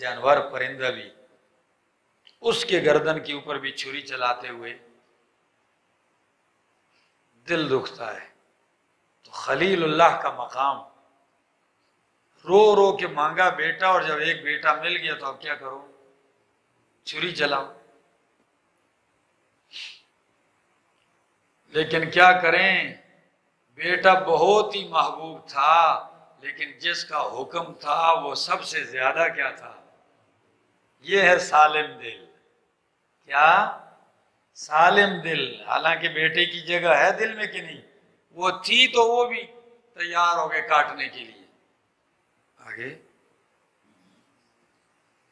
جانور پرندہ بھی، اس کے گردن کے اوپر بھی چھری چلاتے ہوئے دل دکھتا ہے، تو خلیل اللہ کا مقام، رو رو کے مانگا بیٹا، اور جب ایک بیٹا مل گیا تو اب کیا کرو، چھری چلاؤ۔ لیکن کیا کریں، بیٹا بہت ہی محبوب تھا، لیکن جس کا حکم تھا وہ سب سے زیادہ کیا تھا، یہ ہے سالم دل، کیا سالم دل، حالانکہ بیٹے کی جگہ ہے دل میں کہ نہیں، وہ تھی تو وہ بھی تیار ہو گئے کاٹنے کے لیے۔ آگے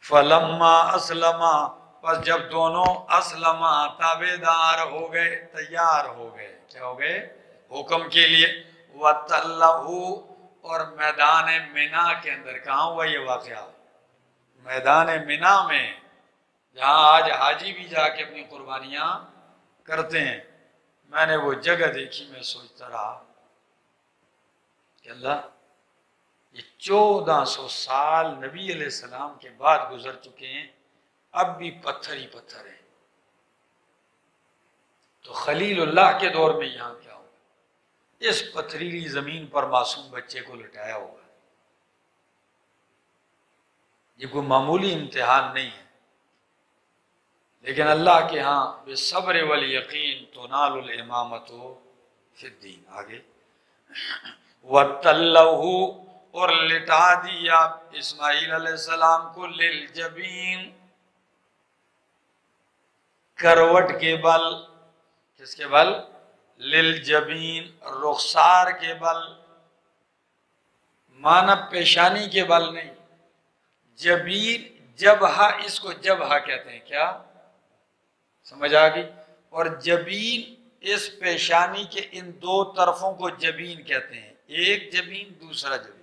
فلما اسلما، پس جب دونوں اسلما تابعدار ہو گئے، تیار ہو گئے، کیا ہو گئے، حکم کے لیے، وَتَلَّهُ، اور میدان منا کے اندر، کہاں ہوا یہ واقعہ، میدان منا میں، جہاں آج حاجی بھی جا کے اپنی قربانیاں کرتے ہیں، میں نے وہ جگہ دیکھی، میں سوچتا رہا کہ اللہ، یہ 1400 سال نبی علیہ السلام کے بعد گزر چکے ہیں، اب بھی پتھر ہی پتھر ہیں، تو خلیل اللہ کے دور میں یہاں کیا ہوگا، اس پتھریلی زمین پر معصوم بچے کو لٹایا ہوگا، یہ کوئی معمولی امتحان نہیں ہے، لیکن اللہ کے ہاں بالصبر والیقین تنال الامامۃ فی الدین۔ آگے وَتَلَّوْهُ، اور لٹا دیا اسماعیل علیہ السلام کو، للجبین، کروٹ کے بل، کس کے بل، للجبین، رخسار کے بل، مانا پیشانی کے بل نہیں، جبین، جبہہ، اس کو جبہہ کہتے ہیں، کیا سمجھ آگئی، اور جبین اس پیشانی کے ان دو طرفوں کو جبین کہتے ہیں، ایک جبین دوسرا جبین۔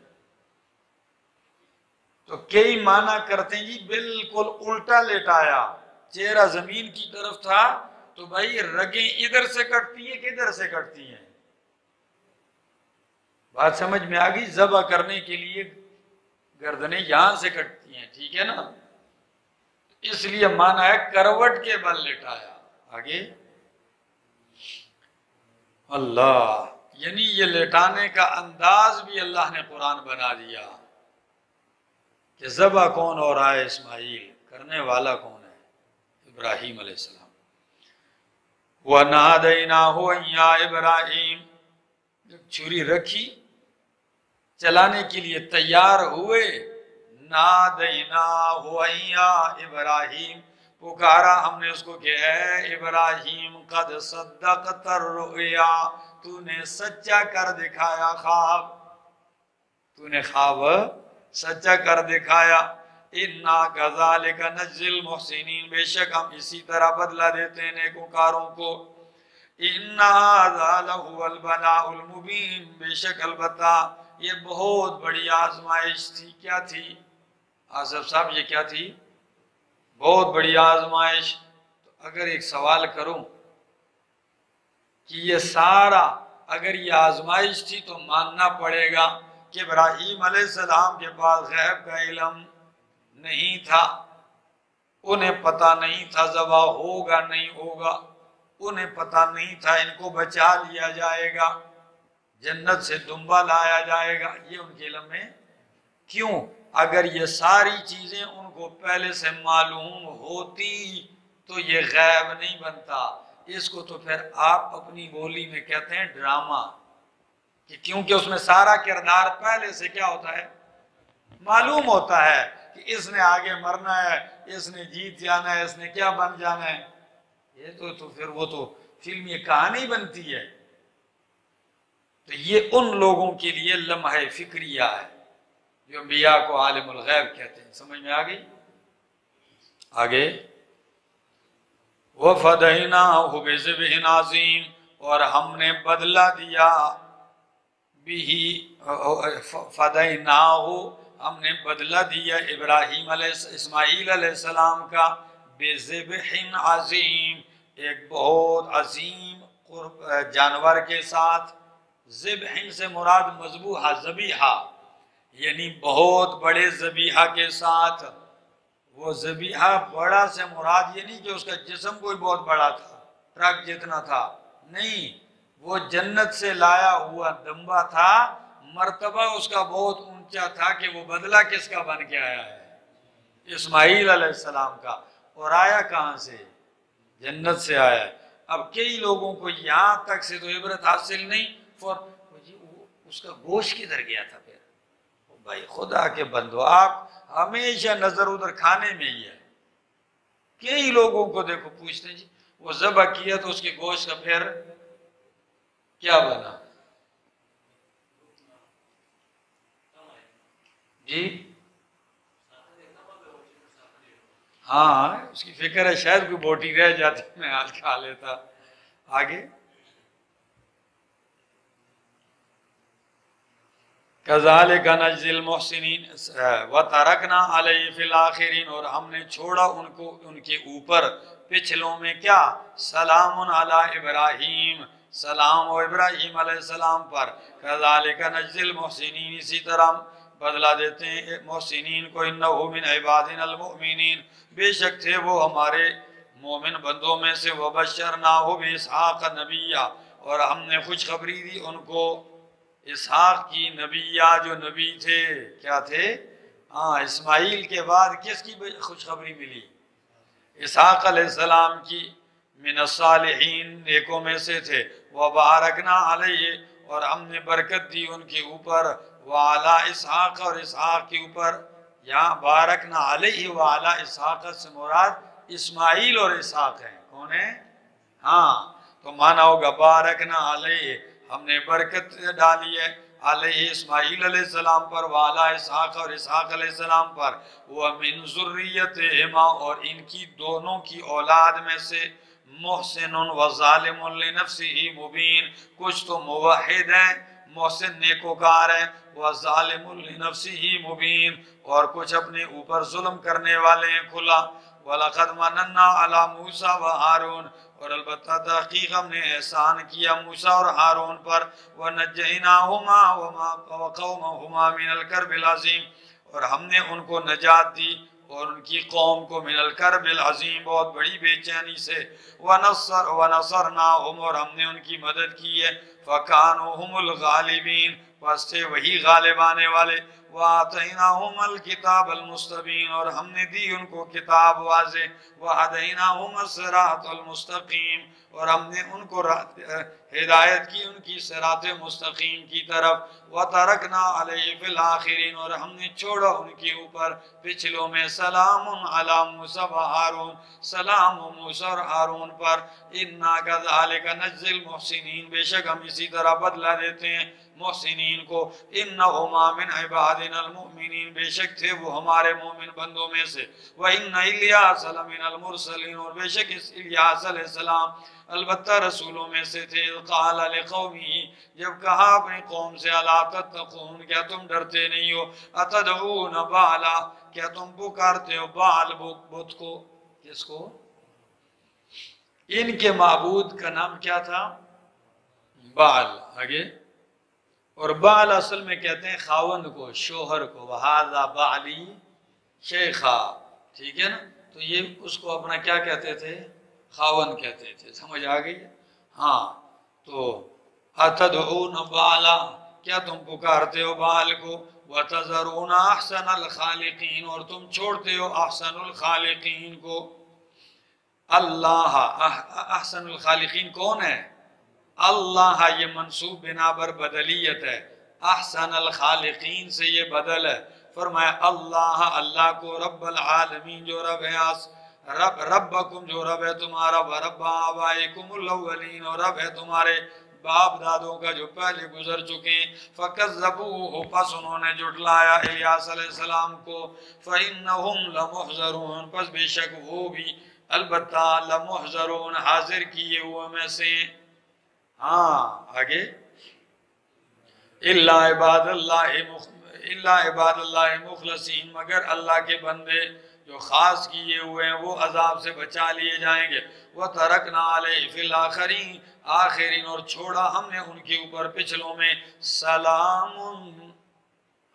تو کئی معنی کرتے ہیں جی بالکل الٹا لیٹایا، چہرہ زمین کی طرف تھا تو بھائی رگیں ادھر سے کٹتی ہیں کہ ادھر سے کٹتی ہیں؟ بات سمجھ میں آ گئی؟ ذبح کرنے کے لیے گردنیں یہاں سے کٹتی ہیں، ٹھیک ہے نا؟ اس لیے مانا ہے کروٹ کے بل لٹایا۔ آگے اللہ، یعنی یہ لٹانے کا انداز بھی اللہ نے قرآن بنا دیا کہ ذبح کون ہو رہا ہے؟ اسماعیل، کرنے والا کون ہے؟ ابراہیم علیہ السلام۔ وَنَادَيْنَاهُ أَن يَا إِبْرَاهِيمُ، جب چھری رکھی چلانے کے لیے تیار ہوئے، نَادَيْنَاهُ أَن يَا إِبْرَاهِيمُ، پکارا ہم نے اس کو کہ اے ابراہیم، قد صدقت الرؤیا، تو نے سچا کر دکھایا خواب، تو نے خواب سچا کر دکھایا۔ اِنَّا كَذَلِكَ نَجْزِي الْمُحْسِنِينَ، بے شک ہم اسی طرح بدلہ دیتے ہیں نیکوکاروں کو۔ اِنَّ هَذَا لَهُوَ الْبَلَاءُ الْمُبِينُ، بے شک البتہ یہ بہت بڑی آزمائش تھی۔ کیا تھی آصف صاحب؟ یہ کیا تھی؟ بہت بڑی آزمائش۔ تو اگر ایک سوال کروں کہ یہ سارا اگر یہ آزمائش تھی تو ماننا پڑے گا کہ ابراہیم علیہ السلام کے پاس غیب کا علم نہیں تھا، انہیں پتہ نہیں تھا ذبح ہوگا نہیں ہوگا، انہیں پتہ نہیں تھا ان کو بچا لیا جائے گا، جنت سے دمبا لایا جائے گا، یہ ان کے علم میں کیوں؟ اگر یہ ساری چیزیں ان کو پہلے سے معلوم ہوتی تو یہ غیب نہیں بنتا۔ اس کو تو پھر آپ اپنی بولی میں کہتے ہیں ڈرامہ، کہ کیونکہ اس میں سارا کردار پہلے سے کیا ہوتا ہے؟ معلوم ہوتا ہے کہ اس نے آگے مرنا ہے، اس نے جیت جانا ہے، اس نے کیا بن جانا ہے۔ یہ تو پھر وہ تو فلمی کہانی بنتی ہے۔ تو یہ ان لوگوں کے لیے لمحہ فکریہ ہے جو انبیاء کو عالم الغیب کہتے ہیں۔ سمجھ میں آ گئی؟ آگے وَفَدَيْنَاهُ بِذِبْحٍ عَظِيمٍ، اور ہم نے بدلہ دیا فَدَيْنَاهُ، ہم نے بدلہ دیا اسماعیل علیہ السلام کا بِذِبْحٍ عَظِيمٍ، ایک بہت عظیم جانور کے ساتھ۔ ذبح سے مراد مذبوحہ، ذبیحہ، یعنی بہت بڑے ذبیحہ کے ساتھ۔ وہ ذبیحہ بڑا سے مراد یہ نہیں کہ اس کا جسم کوئی بہت بڑا تھا، ٹرک جتنا تھا، نہیں، وہ جنت سے لایا ہوا دمبا تھا، مرتبہ اس کا بہت اونچا تھا کہ وہ بدلہ کس کا بن کے آیا ہے؟ اسماعیل علیہ السلام کا۔ اور آیا کہاں سے؟ جنت سے آیا ہے۔ اب کئی لوگوں کو یہاں تک سے تو عبرت حاصل نہیں، اس کا گوشت کدھر گیا تھا پھر؟ بھائی خدا کے بندو، آپ ہمیشہ نظر ادھر کھانے میں ہی ہے۔ کئی لوگوں کو دیکھو پوچھتے ہیں جی وہ ذبح کیا تو اس کے گوشت کا پھر کیا بنا؟ جی ہاں، اس کی فکر ہے شاید کوئی بوٹی رہ جاتی، میں آج کھا لیتا۔ آگے كَذَلِكَ نَجْزِي الْمُحْسِنِينَ وَتَرَكْنَا عَلَيْهِ فِي الْآخِرِينَ، اور ہم نے چھوڑا ان کے اوپر پچھلوں میں کیا؟ سلام علی ابراہیم، سلام ہو ابراہیم علیہ السلام پر۔ كَذَلِكَ نَجْزِي الْمُحْسِنِينَ، اسی طرح بدلہ دیتے ہیں محسنین کو۔ إِنَّهُ مِنْ عِبَادِنَا الْمُؤْمِنِينَ، بے شک تھے وہ ہمارے مومن بندوں میں سے۔ وَبَشَّرْنَاهُ بِإِسْحَاقَ نَبِيًّا، اور ہم نے خوشخبری دی ان کو اسحاق کی نبیہ، جو نبی تھے۔ کیا تھے؟ ہاں، اسماعیل کے بعد کس کی خوشخبری ملی؟ اسحاق علیہ السلام کی۔ من الصالحین، نیکوں میں سے تھے۔ وبارکنا علیہ، اور ہم نے برکت دی ان کے اوپر۔ وعلی اسحاق، اور اسحاق کے اوپر۔ یہاں بارکنا علیہ وعلی اسحاق سے مراد اسماعیل اور اسحاق ہیں۔ کون ہیں؟ ہاں، تو مانا ہوگا بارکنا علیہ، ہم نے برکت ڈالی ہے علیہ اسماعیل علیہ السلام پر، وعلی اسحاق، اور اسحاق علیہ السلام پر۔ وَمِن ذُرِّيَّتِهِمَا، اور ان کی دونوں کی اولاد میں سے۔ محسن و ظالم لنفسہ مبین، کچھ تو موحد ہیں محسن نیکوکار ہیں، وہ ظالم لنفسہ مبین، اور کچھ اپنے اوپر ظلم کرنے والے ہیں کھلا۔ وَلَقَدْ مَنَنَّا عَلَى مُوسَى وَهَارُونَ، اور البتہ تحقیق ہم نے احسان کیا موسیٰ اور ہارون پر، وَنَجَّيْنَاهُمَا وَقَوْمَهُمَا مِنَ الْكَرْبِ الْعَظِيمِ، اور ہم نے ان کو نجات دی اور ان کی قوم کو من الکرب العظیم بہت بڑی بے چینی سے، وَنَصَرْنَاهُمْ، اور ہم نے ان کی مدد کی ہے، فَكَانُوا هُمُ الْغَالِبِينَ، بس تھے وہی غالب آنے والے، وَآتَيْنَاهُمَ الْكِتَابَ الْمُسْتَبِينَ، اور ہم نے دی ان کو کتاب واضح، وَهَدَيْنَاهُمَ الصِّرَاطَ الْمُسْتَقِيمَ، اور ہم نے ان کو ہدایت کی ان کی صراط مستقیم کی طرف، وَتَرَكْنَا عَلَيْهِ فِي الْآخِرِينَ، اور ہم نے چھوڑا ان کے اوپر پچھلوں میں، سلام علی موسیٰ و ہارون، سلام موسیٰ اور ہارون پر، اِنَّا كَذَلِكَ نَجْزِي الْمُحْسِنِينَ، بے شک ہم اسی طرح بدلہ دیتے ہیں محسنین کو، اِنَّهُمَا مِنْ عِبَادِنَا الْمُؤْمِنِينَ، بے شک تھے وہ ہمارے مومن بندوں میں سے، وَإِنَّ إِلْيَاسَ لَمِنَ الْمُرْسَلِينَ، اور بے شک اس الیاس علیہ السلام البتہ رسولوں میں سے تھے، قال لِقَوْمِهِ، جب کہا اپنی قوم سے، اَلَا تَتَّقُونَ، کیا تم ڈرتے نہیں ہو، أَتَدْعُونَ بَعْلًا، کیا تم پکارتے ہو بعل بت کو، کس کو؟ ان کے معبود کا نام کیا تھا؟ بعل، آگے، اور بعل اصل میں کہتے ہیں خاوند کو، شوہر کو، وَهَذَا بَعْلِي شیخا، ٹھیک ہے نا؟ تو یہ اس کو اپنا کیا کہتے تھے؟ خاوند کہتے تھے، سمجھ آ گئی؟ ہاں، تو أَتَدْعُونَ بَعْلًا، کیا تم پکارتے ہو بعل کو، وَتَذَرُونَ أَحْسَنَ الْخَالِقِينَ، اور تم چھوڑتے ہو احسن الخالقین کو۔ اللہ، احسن الخالقین کون ہے؟ اللہ، یہ منصوب بنا بر بدلیت ہے، احسن الخالقین سے یہ بدل ہے، فرمایا اللہ، اللہ کو، رب العالمین جو رب ہے، ربکم جو رب ہے تمہارا، ورب آبائکم الاولین، اور رب ہے تمہارے باپ دادوں کا جو پہلے گزر چکے ہیں، فَكَذَّبُوهُ، پس انہوں نے جھٹلایا الیاس علیہ السلام کو، فَإِنَّهُمْ لَمُحْضَرُونَ، پس بے شک وہ بھی البتہ لمحضرون، حاضر کیے ہوئے میں سے۔ ہاں آگے، الا عباد اللہ مخلصین، مگر اللہ کے بندے جو خاص کیے ہوئے ہیں وہ عذاب سے بچا لیے جائیں گے، وَتَرَكْنَا عَلَيْهِ فِي الْآخِرِينَ، آخرین، اور چھوڑا ہم نے ان کے اوپر پچھلوں میں، سلام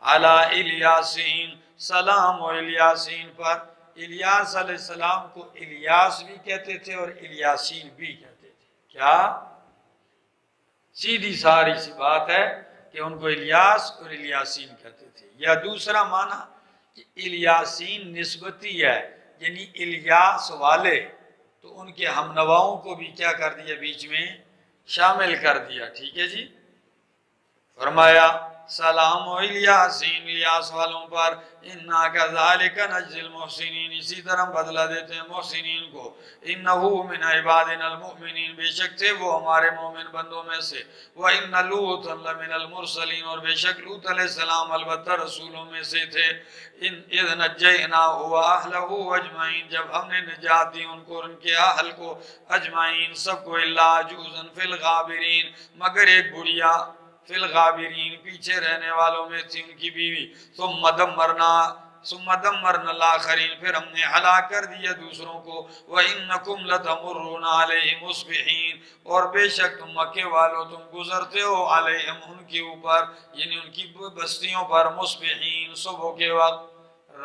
علی الیاسین، سلام و الیاسین پر۔ الیاس علیہ السلام کو الیاس بھی کہتے تھے اور الیاسین بھی کہتے تھے، کیا؟ سیدھی ساری سی بات ہے کہ ان کو الیاس اور الیاسین کہتے تھے۔ یا دوسرا معنی کہ الیاسین نسبتی ہے، یعنی الیاس والے، تو ان کے ہم نواؤں کو بھی کیا کر دیا، بیچ میں شامل کر دیا، ٹھیک ہے جی۔ فرمایا سلام و الیاسین، الیاس والوں پر، اِنَّا كَذَلِكَ نَجْزِي الْمُحْسِنِينَ، اسی طرح بدلہ دیتے ہیں محسنین کو، اِنَّهُ مِنْ عِبَادِنَا الْمُؤْمِنِينَ، بے شک تھے وہ ہمارے مومن بندوں میں سے، وَإِنَّ لُوطًا لَمِنَ الْمُرْسَلِينَ، اور بے شک لوط علیہ السلام البتہ رسولوں میں سے تھے، اِذْ نَجَّيْنَاهُ وَأَهْلَهُ أَجْمَعِينَ، جب ہم نے نجات دی ان کو اور ان کے اہل کو، اجمعین سب کو، إِلَّا عَجُوزًا فِي الْغَابِرِينَ، مگر ایک بڑھیا فی الغابرین پیچھے رہنے والوں میں تھی ان کی بیوی، ثم دمرنا الآخرین، پھر ہم نے ہلاک کر دیا دوسروں کو، وَإِنَّكُمْ لَتَمُرُّونَ عَلَيْهِمْ مُصْبِحِينَ، اور بے شک تم مکے والوں تم گزرتے ہو علیہم ان کے اوپر، یعنی ان کی بستیوں پر، مصبحین صبح کے وقت،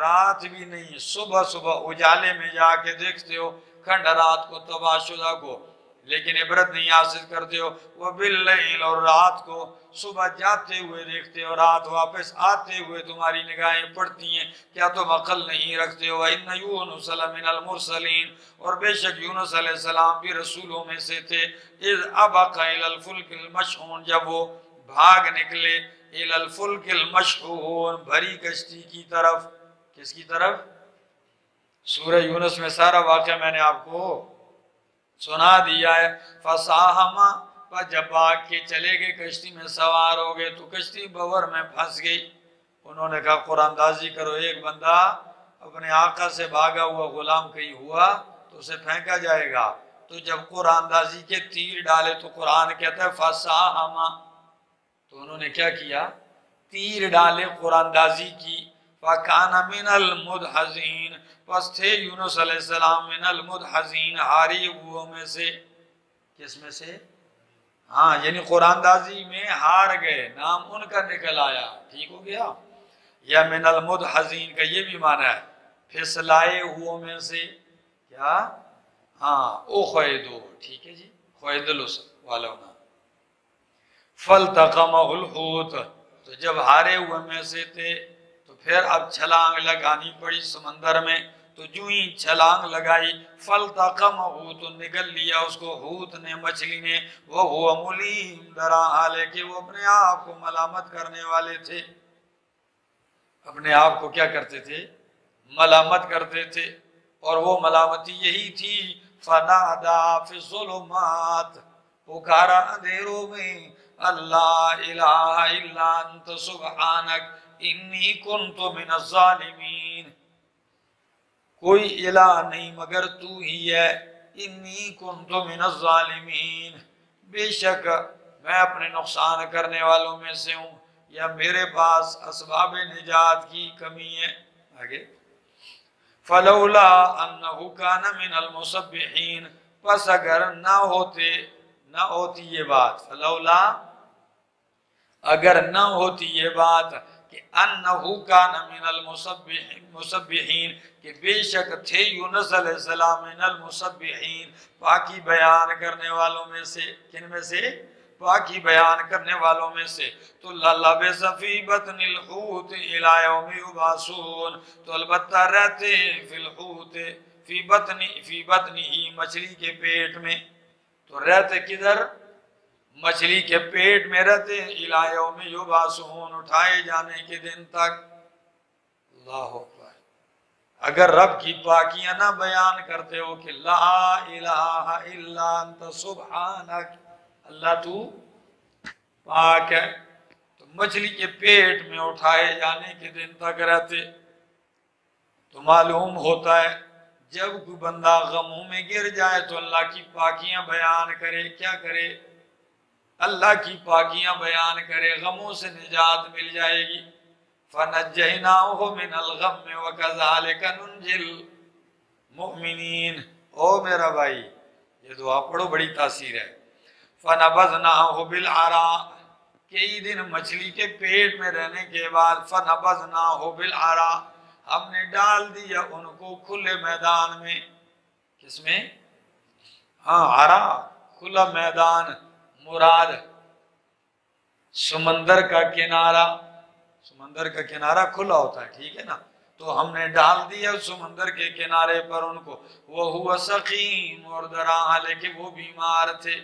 رات بھی نہیں، صبح اجالے میں جا کے دیکھتے ہو کھنڈ رات کو، تباہ شدہ کو، لیکن عبرت نہیں حاصل کرتے ہو، وَبِاللَّيْلِ، اور رات کو صبح جاتے ہوئے دیکھتے ہو، رات واپس آتے ہوئے تمہاری نگاہیں پڑتی ہیں، کیا تم عقل نہیں رکھتے ہو؟ وَإِنَّ يُونُسَ لَمِنَ الْمُرْسَلِينَ، اور بے شک یونس علیہ السلام بھی رسولوں میں سے تھے، اِذْ أَبَقَ إِلَى الْفُلْكِ الْمَشْحُونِ، جب وہ بھاگ نکلے، إِلَى الْفُلْكِ الْمَشْحُونِ، بھری کشتی کی طرف، کس کی طرف؟ سورہ یونس میں سارا واقعہ میں نے آپ کو سنا دیا ہے، فَسَاهَمَا، پر جب بھاگ کے چلے گئے کشتی میں سوار ہو گئے تو کشتی بور میں پھنس گئی، انہوں نے کہا قرآن اندازی کرو، ایک بندہ اپنے آقا سے بھاگا ہوا غلام کہیں ہوا تو اسے پھینکا جائے گا، تو جب قرآن دازی کے تیر ڈالے تو قرآن کہتا ہے فَسَاهَمَ، تو انہوں نے کیا کیا؟ تیر ڈالے قرآن دازی کی، فَكَانَ مِنَ الْمُدْحَضِينَ، پس تھے یونس علیہ السلام من المدحضین، ہاری ہوئوں میں سے۔ کس میں سے؟ ہاں، یعنی قرآن دازی میں ہار گئے، نام ان کا نکل آیا، ٹھیک ہو گیا؟ یا من المدحضین کا یہ بھی معنی ہے پھسلائے ہوئوں میں سے، کیا؟ ہاں، اخیدو، ٹھیک ہے جی، خید الوالونا فَالْتَقَمَهُ الْحُوتُ، تو جب ہارے ہوئے میں سے تھے تو پھر اب چھلانگ لگانی پڑی سمندر میں، تو جو ہی چھلانگ لگائی فَالْتَقَمَهُ، تو نگل لیا اس کو حوت نے، مچھلی نے، وَهُوَ مُلِيمٌ، ڈرا حالے کہ وہ اپنے آپ کو ملامت کرنے والے تھے، اپنے آپ کو کیا کرتے تھے؟ ملامت کرتے تھے، اور وہ ملامتی یہی تھی فَنَادَى فِي الظُّلُمَاتِ، پکارا اندھیروں میں اللہ الہ الا انت سبحانک انی کنت من الظالمین، کوئی الہ نہیں مگر تو ہی ہے، انی کنت من الظالمین، بے شک میں اپنے نقصان کرنے والوں میں سے ہوں، یا میرے پاس اسباب نجات کی کمی ہے۔ آگے فَلَوْلَا أَنَّهُ كَانَ مِنَ الْمُسَبِّحِينَ، پس اگر نہ ہوتی یہ بات، فلولا، اگر نہ ہوتی یہ بات کہ انہو کان من المسبحین، کہ بے شک تھے یونس علیہ السلام من المسبحین، پاکی بیان کرنے والوں میں سے، کن میں سے؟ پاکی بیان کرنے والوں میں سے، تو لَلَبِثَ فِي بَطْنِ الْحُوتِ إِلَى يَوْمِ يُبْعَثُونَ، تو البتہ رہتے فی الحوت، فی بطنہ، مچھلی کے پیٹ میں، تو رہتے کدھر؟ مچھلی کے پیٹ میں رہتے، اِلَى يَوْمِ يُبْعَثُونَ، اٹھائے جانے کے دن تک۔ اللہ اکبر، اگر رب کی پاکیاں نہ بیان کرتے ہو کہ لا الہ الا انت سبحانک، اللہ تو پاک ہے، تو مچھلی کے پیٹ میں اٹھائے جانے کے دن تک رہتے۔ تو معلوم ہوتا ہے جب کوئی بندہ غموں میں گر جائے تو اللہ کی پاکیاں بیان کرے، کیا کرے؟ اللہ کی پاکیاں بیان کرے، غموں سے نجات مل جائے گی۔ فَنَجَّيْنَاهُ مِنَ الْغَمِّ وَكَذَلِكَ نُنْجِي الْمُؤْمِنِينَ۔ او میرا بھائی، یہ دعا پڑھو، بڑی تاثیر ہے۔ فَنَبَذْنَاهُ بِالْعَرَاءِ، کئی دن مچھلی کے پیٹ میں رہنے کے بعد فَنَبَذْنَاهُ بِالْعَرَاءِ، ہم نے ڈال دیا ان کو کھلے میدان میں۔ کس میں؟ ہاں، عرا، کھلا میدان، مراد سمندر کا کنارہ، سمندر کا کنارہ کھلا ہوتا ہے، ٹھیک ہے نا؟ تو ہم نے ڈال دیا سمندر کے کنارے پر ان کو، وَهُوَ سَقِيمٌ، اور درا حالے کہ وہ بیمار تھے،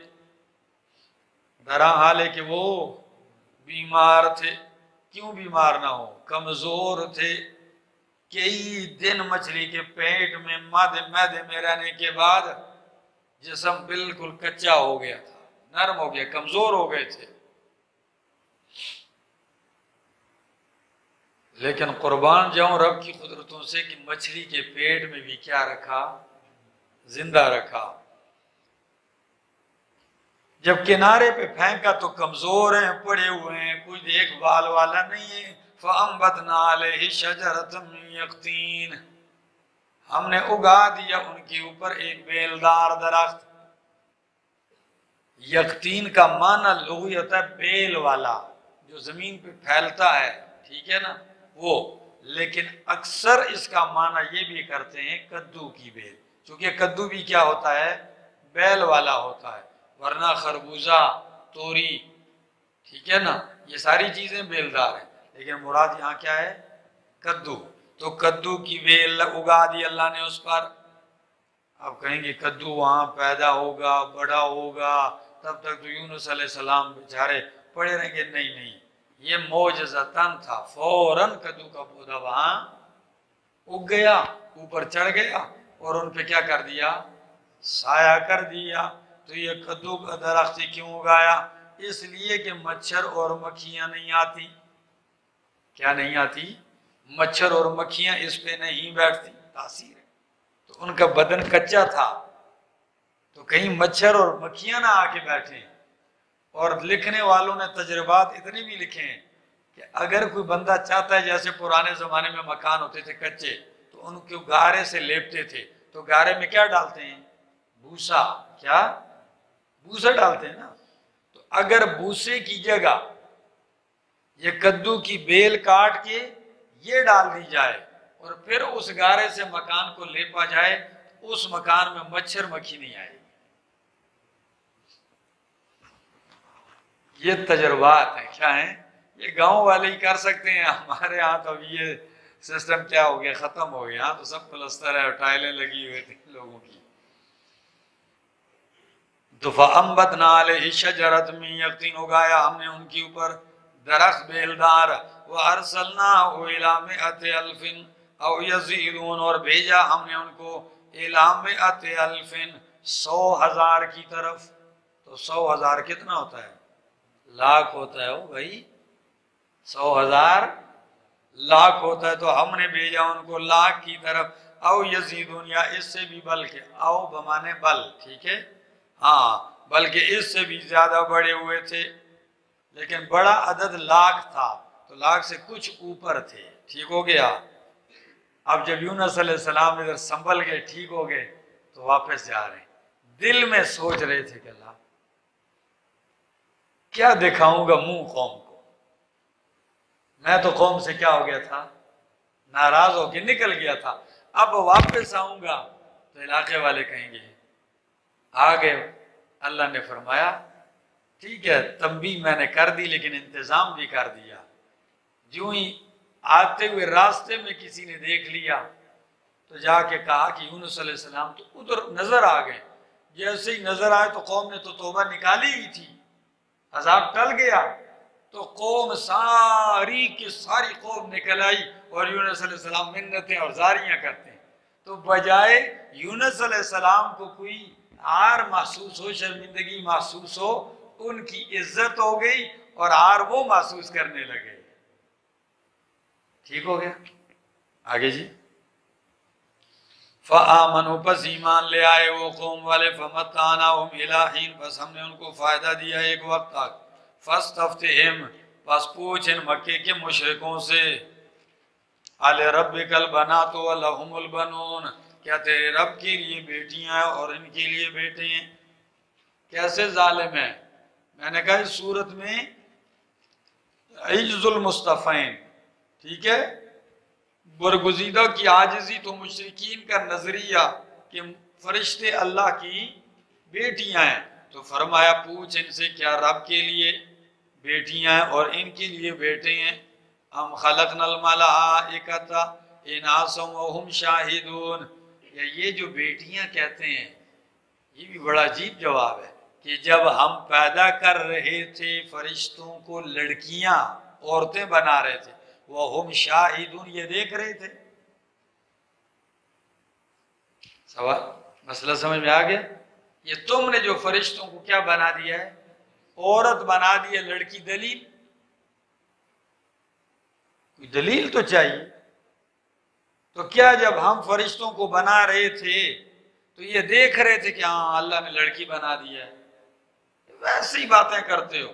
درا حالے کہ وہ بیمار تھے۔ کیوں بیمار نہ ہو؟ کمزور تھے، کئی دن مچھلی کے پیٹ میں معدے میں رہنے کے بعد جسم بالکل کچا ہو گیا تھا، نرم ہو گیا، کمزور ہو گئے تھے، لیکن قربان جاؤں رب کی قدرتوں سے کہ مچھلی کے پیٹ میں بھی کیا رکھا؟ زندہ رکھا۔ جب کنارے پہ پھینکا تو کمزور ہیں، پڑے ہوئے ہیں، کوئی دیکھ بھال والا نہیں ہے۔ فَأَنبَتْنَا عَلَيْهِ شَجَرَةً مِّن يَقْطِينٍ، ہم نے اگا دیا ان کے اوپر ایک بیلدار درخت۔ یقطین کا معنی لغوی ہوتا ہے بیل والا، جو زمین پہ پھیلتا ہے، ٹھیک ہے نا، وہ، لیکن اکثر اس کا معنی یہ بھی کرتے ہیں کدو کی بیل، چونکہ کدو بھی کیا ہوتا ہے؟ بیل والا ہوتا ہے، ورنہ خربوزہ، توری، ٹھیک ہے نا، یہ ساری چیزیں بیلدار ہیں، لیکن مراد یہاں کیا ہے؟ کدو۔ تو کدو کی بیل اگا دی اللہ نے اس پر۔ آپ کہیں گے کدو وہاں پیدا ہوگا، بڑا ہوگا، تب تک تو یونس علیہ السلام بیچارے پڑے رہیں گے۔ نہیں، یہ معجزتاً تھا، فوراً کدو کا پودا وہاں اگ گیا، اوپر چڑھ گیا، اور ان پہ کیا کر دیا؟ سایہ کر دیا۔ تو یہ کدو کا درخت کیوں اگایا؟ اس لیے کہ مچھر اور مکھیاں نہیں آتی۔ کیا نہیں آتی؟ مچھر اور مکھیاں اس پہ نہیں بیٹھتی، تاثیر ہے۔ تو ان کا بدن کچا تھا، تو کہیں مچھر اور مکھیاں نہ آ کے بیٹھیں۔ اور لکھنے والوں نے تجربات اتنے بھی لکھے ہیں کہ اگر کوئی بندہ چاہتا ہے، جیسے پرانے زمانے میں مکان ہوتے تھے کچے، تو ان کو گارے سے لیپتے تھے، تو گارے میں کیا ڈالتے ہیں؟ بھوسا۔ کیا؟ بھوسا ڈالتے ہیں نا۔ تو اگر بھوسے کی جگہ یہ کدو کی بیل کاٹ کے یہ ڈال دی جائے اور پھر اس گارے سے مکان کو لیپا جائے، اس مکان میں مچھر مکھی نہیں آئے۔ یہ تجربات ہیں۔ کیا ہیں؟ یہ گاؤں والے ہی کر سکتے ہیں، ہمارے ہاں تو ابھی یہ سسٹم کیا ہو گیا، ختم ہو گیا۔ ہاں تو سب پلستر ہے اور ٹائلیں لگی ہوئے تھیں لوگوں کی۔ تو فَأَنبَتْنَا عَلَيْهِ شَجَرَةً مِّن يَقْطِينٍ، اگایا ہم نے ان کے اوپر درخت بیلدار، وَأَرْسَلْنَاهُ إِلَىٰ مِائَةِ أَلْفٍ أَوْ يَزِيدُونَ، اور بھیجا ہم نے ان کو إِلَىٰ مِائَةِ أَلْفٍ 100,000 کی طرف۔ تو 100,000 کتنا ہوتا ہے؟ لاکھ ہوتا ہے وہ بھائی، 100,000 لاکھ ہوتا ہے۔ تو ہم نے بھیجا ان کو لاکھ کی طرف، او یزیدون، یا اس سے بھی بلکہ، او بمانے بل، ٹھیک ہے، ہاں، بلکہ اس سے بھی زیادہ بڑے ہوئے تھے، لیکن بڑا عدد لاکھ تھا تو لاکھ سے کچھ اوپر تھے۔ ٹھیک ہو گیا؟ اب جب یونس علیہ السلام ادھر سنبھل گئے، ٹھیک ہو گئے، تو واپس جا رہے ہیں، دل میں سوچ رہے تھے کہ اللہ کیا دکھاؤں گا منہ قوم کو، میں تو قوم سے کیا ہو گیا تھا، ناراض ہو کے نکل گیا تھا، اب واپس آؤں گا تو علاقے والے کہیں گے آگے۔ اللہ نے فرمایا ٹھیک ہے، تنبیہ میں نے کر دی لیکن انتظام بھی کر دیا۔ جو ہی آتے ہوئے راستے میں کسی نے دیکھ لیا تو جا کے کہا کہ یونس علیہ السلام تو ادھر نظر آ گئے۔ جیسے ہی نظر آئے تو قوم نے تو توبہ نکالی ہوئی تھی، عذاب ٹل گیا، تو قوم ساری کی ساری قوم نکل آئی اور یونس علیہ السلام منتیں اور زاریاں کرتے ہیں۔ تو بجائے یونس علیہ السلام کو کوئی عار محسوس ہو، شرمندگی محسوس ہو، ان کی عزت ہو گئی اور عار وہ محسوس کرنے لگے۔ ٹھیک ہو گیا؟ آگے جی، فَآمَنُوا، پس ایمان لے آئے وہ قوم والے، فَمَتَّعْنَاهُمْ إِلَىٰ حِينٍ، بس ہم نے ان کو فائدہ دیا ایک وقت تک، فَاسْتَفْتِهِمْ، بس پوچھ ان مکے کے مشرکوں سے، عَلِرَبِّكَ الْبَنَاتُ وَلَهُمُ الْبَنُونَ، کیا تیرے رب کے لیے بیٹیاں ہیں اور ان کے لیے بیٹے ہیں؟ کیسے ظالم ہے؟ میں نے کہا اس صورت میں عجز المصطفین، ٹھیک ہے، برگزیدہ کی عاجزی، تو مشرکین کا نظریہ کہ فرشتے اللہ کی بیٹیاں ہیں، تو فرمایا پوچھ ان سے کیا رب کے لیے بیٹیاں ہیں اور ان کے لیے بیٹے ہیں؟ ام خلقنا الملائکۃ اناثا وہم شاہدون، یہ جو بیٹیاں کہتے ہیں یہ بھی بڑا عجیب جواب ہے کہ جب ہم پیدا کر رہے تھے فرشتوں کو لڑکیاں، عورتیں بنا رہے تھے، وہم شاہدون، یہ دیکھ رہے تھے۔ سوال، مسئلہ سمجھ میں آ گیا؟ یہ تم نے جو فرشتوں کو کیا بنا دیا ہے؟ عورت بنا دی ہے، لڑکی، دلیل؟ کوئی دلیل تو چاہیے۔ تو کیا جب ہم فرشتوں کو بنا رہے تھے تو یہ دیکھ رہے تھے کہ ہاں اللہ نے لڑکی بنا دی ہے؟ ویسی باتیں کرتے ہو۔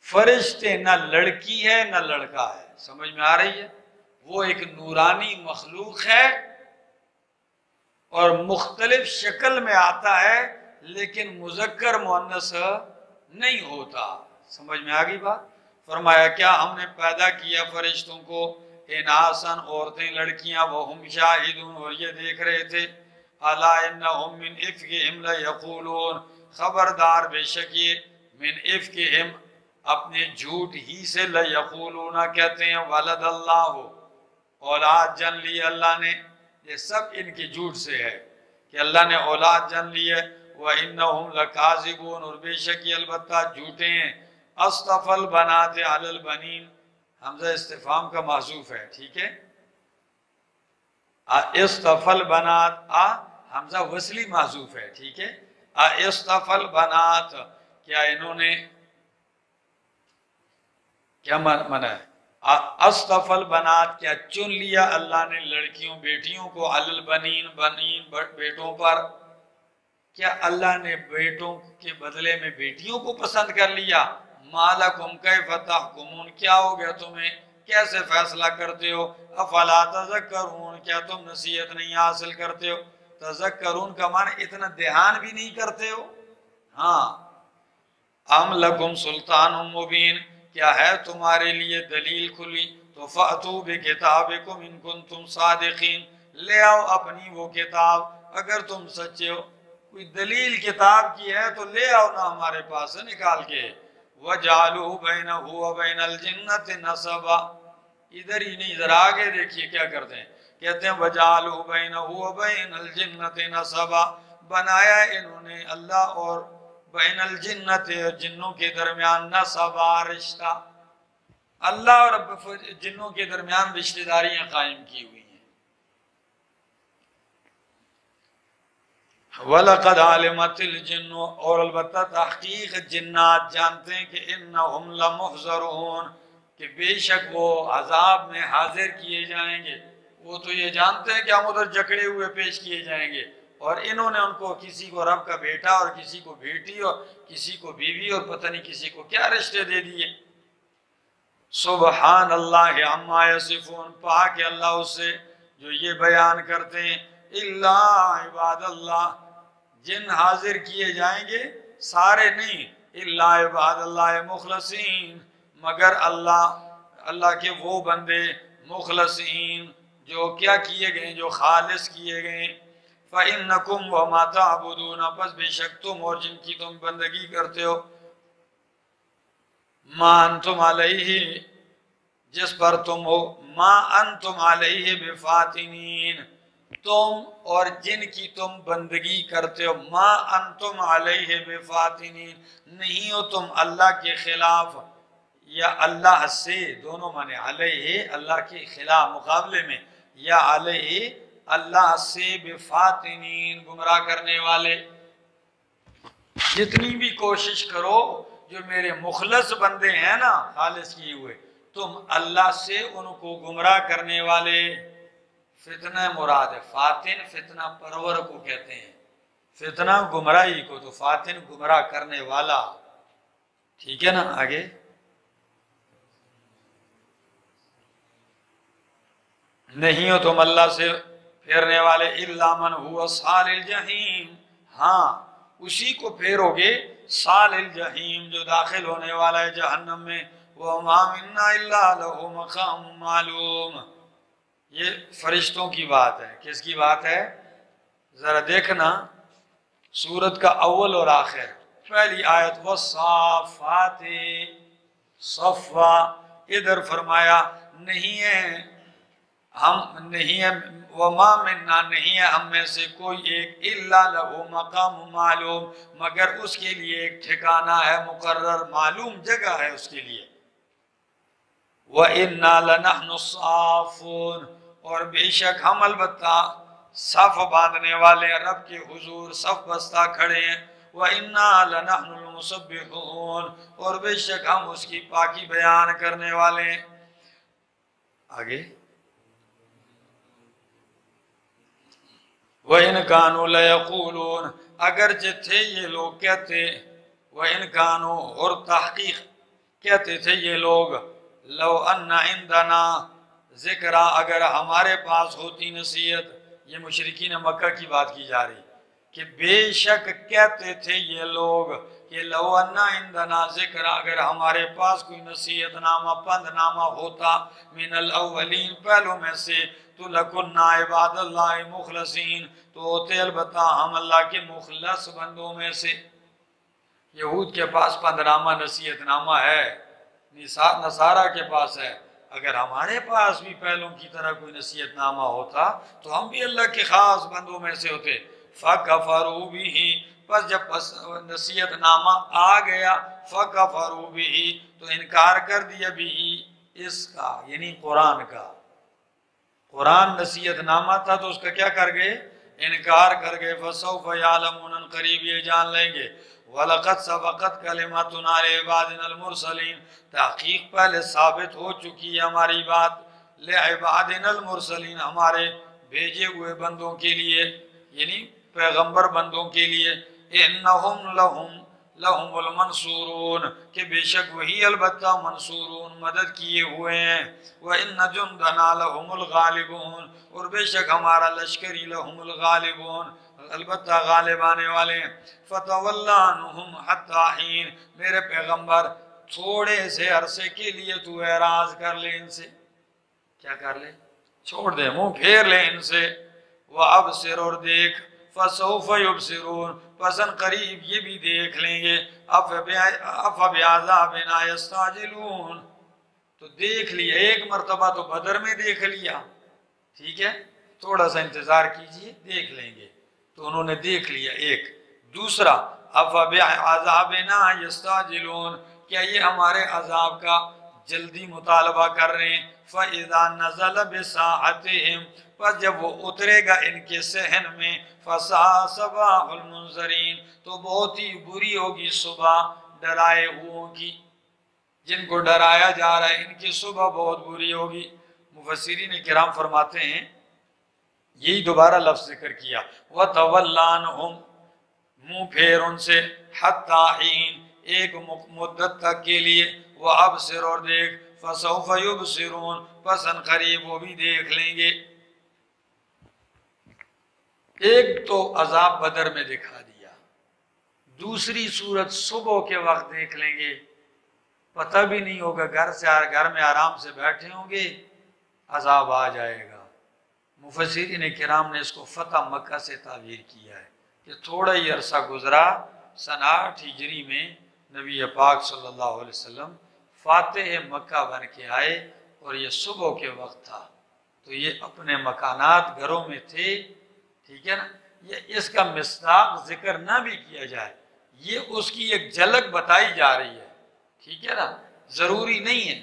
فرشتے نہ لڑکی ہے نہ لڑکا ہے، سمجھ میں آ رہی ہے؟ وہ ایک نورانی مخلوق ہے اور مختلف شکل میں آتا ہے لیکن مذکر مؤنث نہیں ہوتا۔ سمجھ میں آ گئی بات؟ فرمایا کیا ہم نے پیدا کیا فرشتوں کو اناسن، عورتیں، لڑکیاں، وہم شاہدون، اور یہ دیکھ رہے تھے، الا انہم من افکہم لیقولون، خبردار بے شک یہ من افکہم، اپنے جھوٹ ہی سے، لیقولون، کہتے ہیں ولد اللہ، اولاد جن لی اللہ نے، یہ سب ان کے جھوٹ سے ہے کہ اللہ نے اولاد جن لی ہے، وَإِنَّهُمْ لَكَاذِبُونَ، اور بے شک یہ البتہ جھوٹے ہیں، اصطفى البنات علی البنین، حمزہ استفہام کا محذوف ہے، ٹھیک ہے، اصطفى البنات، حمزہ وصلی محذوف ہے، ٹھیک ہے، اصطفى البنات، کیا انہوں نے کیا منع ہے؟ اصطفل بنات، کیا چن لیا اللہ نے لڑکیوں بیٹیوں کو، علل بنین بیٹوں پر، کیا اللہ نے بیٹوں کے بدلے میں بیٹیوں کو پسند کر لیا؟ مالکم کیف تحکمون، کیا ہو گیا تمہیں، کیسے فیصلہ کرتے ہو؟ افلا تذکرون، کیا تم نصیحت نہیں حاصل کرتے ہو؟ تذکرون کا معنی اتنا دھیان بھی نہیں کرتے ہو؟ ہاں، ام لکم سلطان مبین، کیا ہے تمہارے لیے دلیل کھلی؟ تو فأتوا بکتابکم ان کنتم صادقین، لے آؤ اپنی وہ کتاب اگر تم سچے ہو، کوئی دلیل کتاب کی ہے تو لے آؤ نا ہمارے پاس سے نکال کے۔ وَجَعَلُوا بَيْنَهُ وَبَيْنَ الْجِنَّةِ نَسَبًا، ادھر ہی نہیں ادھر آگے دیکھیے کیا کرتے ہیں، کہتے ہیں وَجَعَلُوا بَيْنَهُ وَبَيْنَ الْجِنَّةِ نَسَبًا، بنایا انہوں نے اللہ اور بین الجنت جنوں کے درمیان نسبا رشتہ، اللہ اور جنوں کے درمیان رشتہ داریاں قائم کی ہوئی ہیں۔ وَلَقَدْ عَلِمَتِ الْجِنُّ، اور البتہ تحقیق جنات جانتے ہیں کہ اِنَّهُمْ لَمُحْضَرُونَ، کہ بے شک وہ عذاب میں حاضر کیے جائیں گے۔ وہ تو یہ جانتے ہیں کہ ہم ادھر جکڑے ہوئے پیش کیے جائیں گے، اور انہوں نے ان کو کسی کو رب کا بیٹا اور کسی کو بیٹی اور کسی کو بیوی اور پتہ نہیں کسی کو کیا رشتے دے دیے۔ سبحان اللہ عما یصفون، پاک اللہ اس سے جو یہ بیان کرتے ہیں۔ الا عباد اللہ، جن حاضر کیے جائیں گے سارے نہیں، الا عباد اللہ مخلصین، مگر اللہ کے وہ بندے مخلصین جو کیا کیے گئے، جو خالص کیے گئے۔ فَإِنَّكُمْ وَمَا تَعْبُدُونَ، پس بے شک تم اور جن کی تم بندگی کرتے ہو، ما انتم علیہ، جس پر تم ہو، ما انتم علیہ بفاتنین، تم اور جن کی تم بندگی کرتے ہو، ما انتم علیہ بفاتنین، نہیں ہو تم اللہ کے خلاف یا اللہ سے، دونوں معنی، علیہ اللہ کے خلاف مقابلے میں، یا علیہ اللہ سے بفاتنین گمراہ کرنے والے۔ جتنی بھی کوشش کرو جو میرے مخلص بندے ہیں نا خالص کیے ہوئے، تم اللہ سے ان کو گمراہ کرنے والے۔ فتنہ مراد ہے، فاتن فتنہ پرور کو کہتے ہیں، فتنہ گمراہی کو، تو فاتن گمراہ کرنے والا، ٹھیک ہے نا۔ آگے نہیں ہو تم اللہ سے پھیرنے والے، الا من هو صال الجحیم، ہاں اسی کو پھیرو گے، صال الجحیم جو داخل ہونے والا ہے جہنم میں۔ وَمَا مِنَّا إِلَّا لَهُ مَقَامٌ مَعْلُومٌ، یہ فرشتوں کی بات ہے۔ کس کی بات ہے؟ ذرا دیکھنا سورت کا اول اور آخر، پہلی آیت وَالصَّافَّاتِ صَفًّا، ادھر فرمایا نہیں ہے ہم، نہیں ہے وَمَا مِنَّا، نہیں ہے ہم میں سے کوئی ایک، إِلَّا لَهُ مَقَامٌ مَعْلُومٌ، مگر اس کے لیے ایک ٹھکانہ ہے مقرر، معلوم جگہ ہے اس کے لیے۔ وَإِنَّا لَنَحْنُ الصَّافُونَ، اور بے شک ہم البتہ صف باندھنے والے ہیں، رب کے حضور صف بستہ کھڑے ہیں۔ وَإِنَّا لَنَحْنُ الْمُسَبِّحُونَ، اور بے شک ہم اس کی پاکی بیان کرنے والے ہیں۔ آگے وَإِنْ كَانُوا لَيَقُولُونَ، اگرچہ تھے یہ لوگ کہتے، وَإِنْ كَانُوا، اور تحقیق کہتے تھے یہ لوگ، لَوْ أَنَّ عِنْدَنَا ذِكْرَا، اگر ہمارے پاس ہوتی نصیحت، یہ مشرکین مکہ کی بات کی جا رہی کہ بے شک کہتے تھے یہ لوگ کہ لَوْ أَنَّ عِنْدَنَا ذِكْرَا، اگر ہمارے پاس کوئی نصیحت نامہ پند نامہ ہوتا، من الاولین پہلوں میں سے، تو لَكُنَّا عِبَادَ اللَّهِ مُخْلَصِينَ، تو ہوتے البتہ ہم اللہ کے مخلص بندوں میں سے۔ یہود کے پاس پند نامہ نصیحت نامہ ہے، نصارہ کے پاس ہے، اگر ہمارے پاس بھی پہلوں کی طرح کوئی نصیحت نامہ ہوتا تو ہم بھی اللہ کے خاص بندوں میں سے ہوتے۔ فَكَفَرُوا بِهِ، پس جب نصیحت نامہ آ گیا، فَكَفَرُوا بِهِ، تو انکار کر دیا بھی اس کا، یعنی قرآن کا۔ قرآن نصیحت نامہ تھا تو اس کا کیا کر گئے؟ انکار کر گئے۔ فَسَوْفَ يَعْلَمُونَ، قریب یہ جان لیں گے۔ وَلَقَدْ سَبَقَتْ كَلِمَتُنَا لِعِبَادِنَا الْمُرْسَلِينَ، تحقیق پہلے ثابت ہو چکی ہے ہماری بات، لِعِبَادِنَا الْمُرْسَلِينَ، ہمارے بھیجے ہوئے بندوں کے لیے، یعنی پیغمبر بندوں کے لیے، اِنَّهُمْ لَهُمُ الْمَنْصُورُونَ، کہ بے شک وہی البتہ منصورون مدد کیے ہوئے ہیں، وَإِنَّ جُنْدَنَا لَهُمُ الْغَالِبُونَ، اور بے شک ہمارا لشکری لَهُمُ الْغَالِبُونَ، البتہ غالب آنے والے ہیں۔ فَتَوَلَّ عَنْهُمْ حَتَّى حِينٍ، میرے پیغمبر تھوڑے سے عرصے کے لیے تو اعراض کر لے ان سے، کیا کر لے؟ چھوڑ دے، منہ پھیر لے ان سے، وَأَبْصِرْ، اور دیکھ، فَسَوْفَ يُبْصِرُونَ، پسند قریب یہ بھی دیکھ لیں گے، أَفَبِعَذَابِنَا يَسْتَعْجِلُونَ، تو دیکھ لیا، ایک مرتبہ تو بدر میں دیکھ لیا، ٹھیک ہے، تھوڑا سا انتظار کیجئے دیکھ لیں گے، تو انہوں نے دیکھ لیا ایک۔ دوسرا، أَفَبِعَذَابِنَا يَسْتَعْجِلُونَ، کیا یہ ہمارے عذاب کا جلدی مطالبہ کر رہے ہیں؟ فَإِذَا نَزَلَ بِسَاعَتِهِمْ، پس جب وہ اترے گا ان کے صحن میں، فَسَاءَ صَبَاحُ الْمُنذَرِينَ، تو بہت ہی بری ہوگی صبح ڈرائے ہوئوں کی، جن کو ڈرایا جا رہا ہے ان کی صبح بہت بری ہوگی۔ مفسرین کرام فرماتے ہیں یہی دوبارہ لفظ ذکر کیا، وَتَوَلَّ عَنْهُمْ، منہ پھیر ان سے، حَتَّى حِينٍ، ایک مدت تک کے لیے، وَأَبْصِرْ، اور دیکھ، فَسَوْفَ يُبْصِرُونَ، پسند قریب وہ بھی دیکھ لیں گے۔ ایک تو عذاب بدر میں دکھا دیا، دوسری صورت صبح کے وقت دیکھ لیں گے، پتہ بھی نہیں ہوگا، گھر میں آرام سے بیٹھے ہوں گے، عذاب آ جائے گا۔ مفسرین کرام نے اس کو فتح مکہ سے تعبیر کیا ہے کہ تھوڑا ہی عرصہ گزرا، سن 8 ہجری میں نبی پاک صلی اللہ علیہ وسلم فاتح مکہ بن کے آئے، اور یہ صبح کے وقت تھا، تو یہ اپنے مکانات گھروں میں تھے، ٹھیک ہے نا، یہ اس کا مصداق ذکر نہ بھی کیا جائے، یہ اس کی ایک جھلک بتائی جا رہی ہے، ٹھیک ہے نا، ضروری نہیں ہے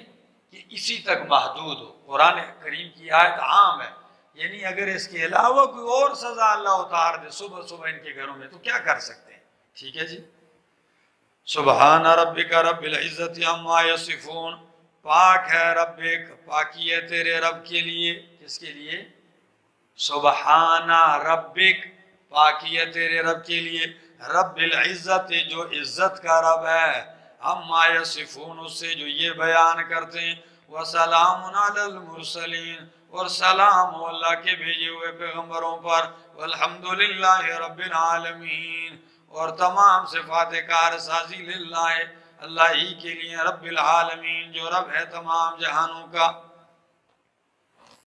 کہ اسی تک محدود ہو، قرآن کریم کی آیت عام ہے، یعنی اگر اس کے علاوہ کوئی اور سزا اللہ اتار دے صبح صبح ان کے گھروں میں تو کیا کر سکتے ہیں، ٹھیک ہے جی۔ سبحان ربک رب العزت عما یصفون، پاک ہے ربک، پاکی ہے تیرے رب کے لیے، کس کے لیے؟ سبحان ربک، پاکی ہے تیرے رب کے لیے، رب العزت، جو عزت کا رب ہے، عما یصفون، اس سے جو یہ بیان کرتے ہیں، وسلام علی المرسلین، اور سلام ہو اللہ کے بھیجے ہوئے پیغمبروں پر، والحمدللہ رب العالمین، اور تمام صفات کارسازی للہ، اللہ ہی کے لیے، رب العالمین، جو رب ہے تمام جہانوں کا۔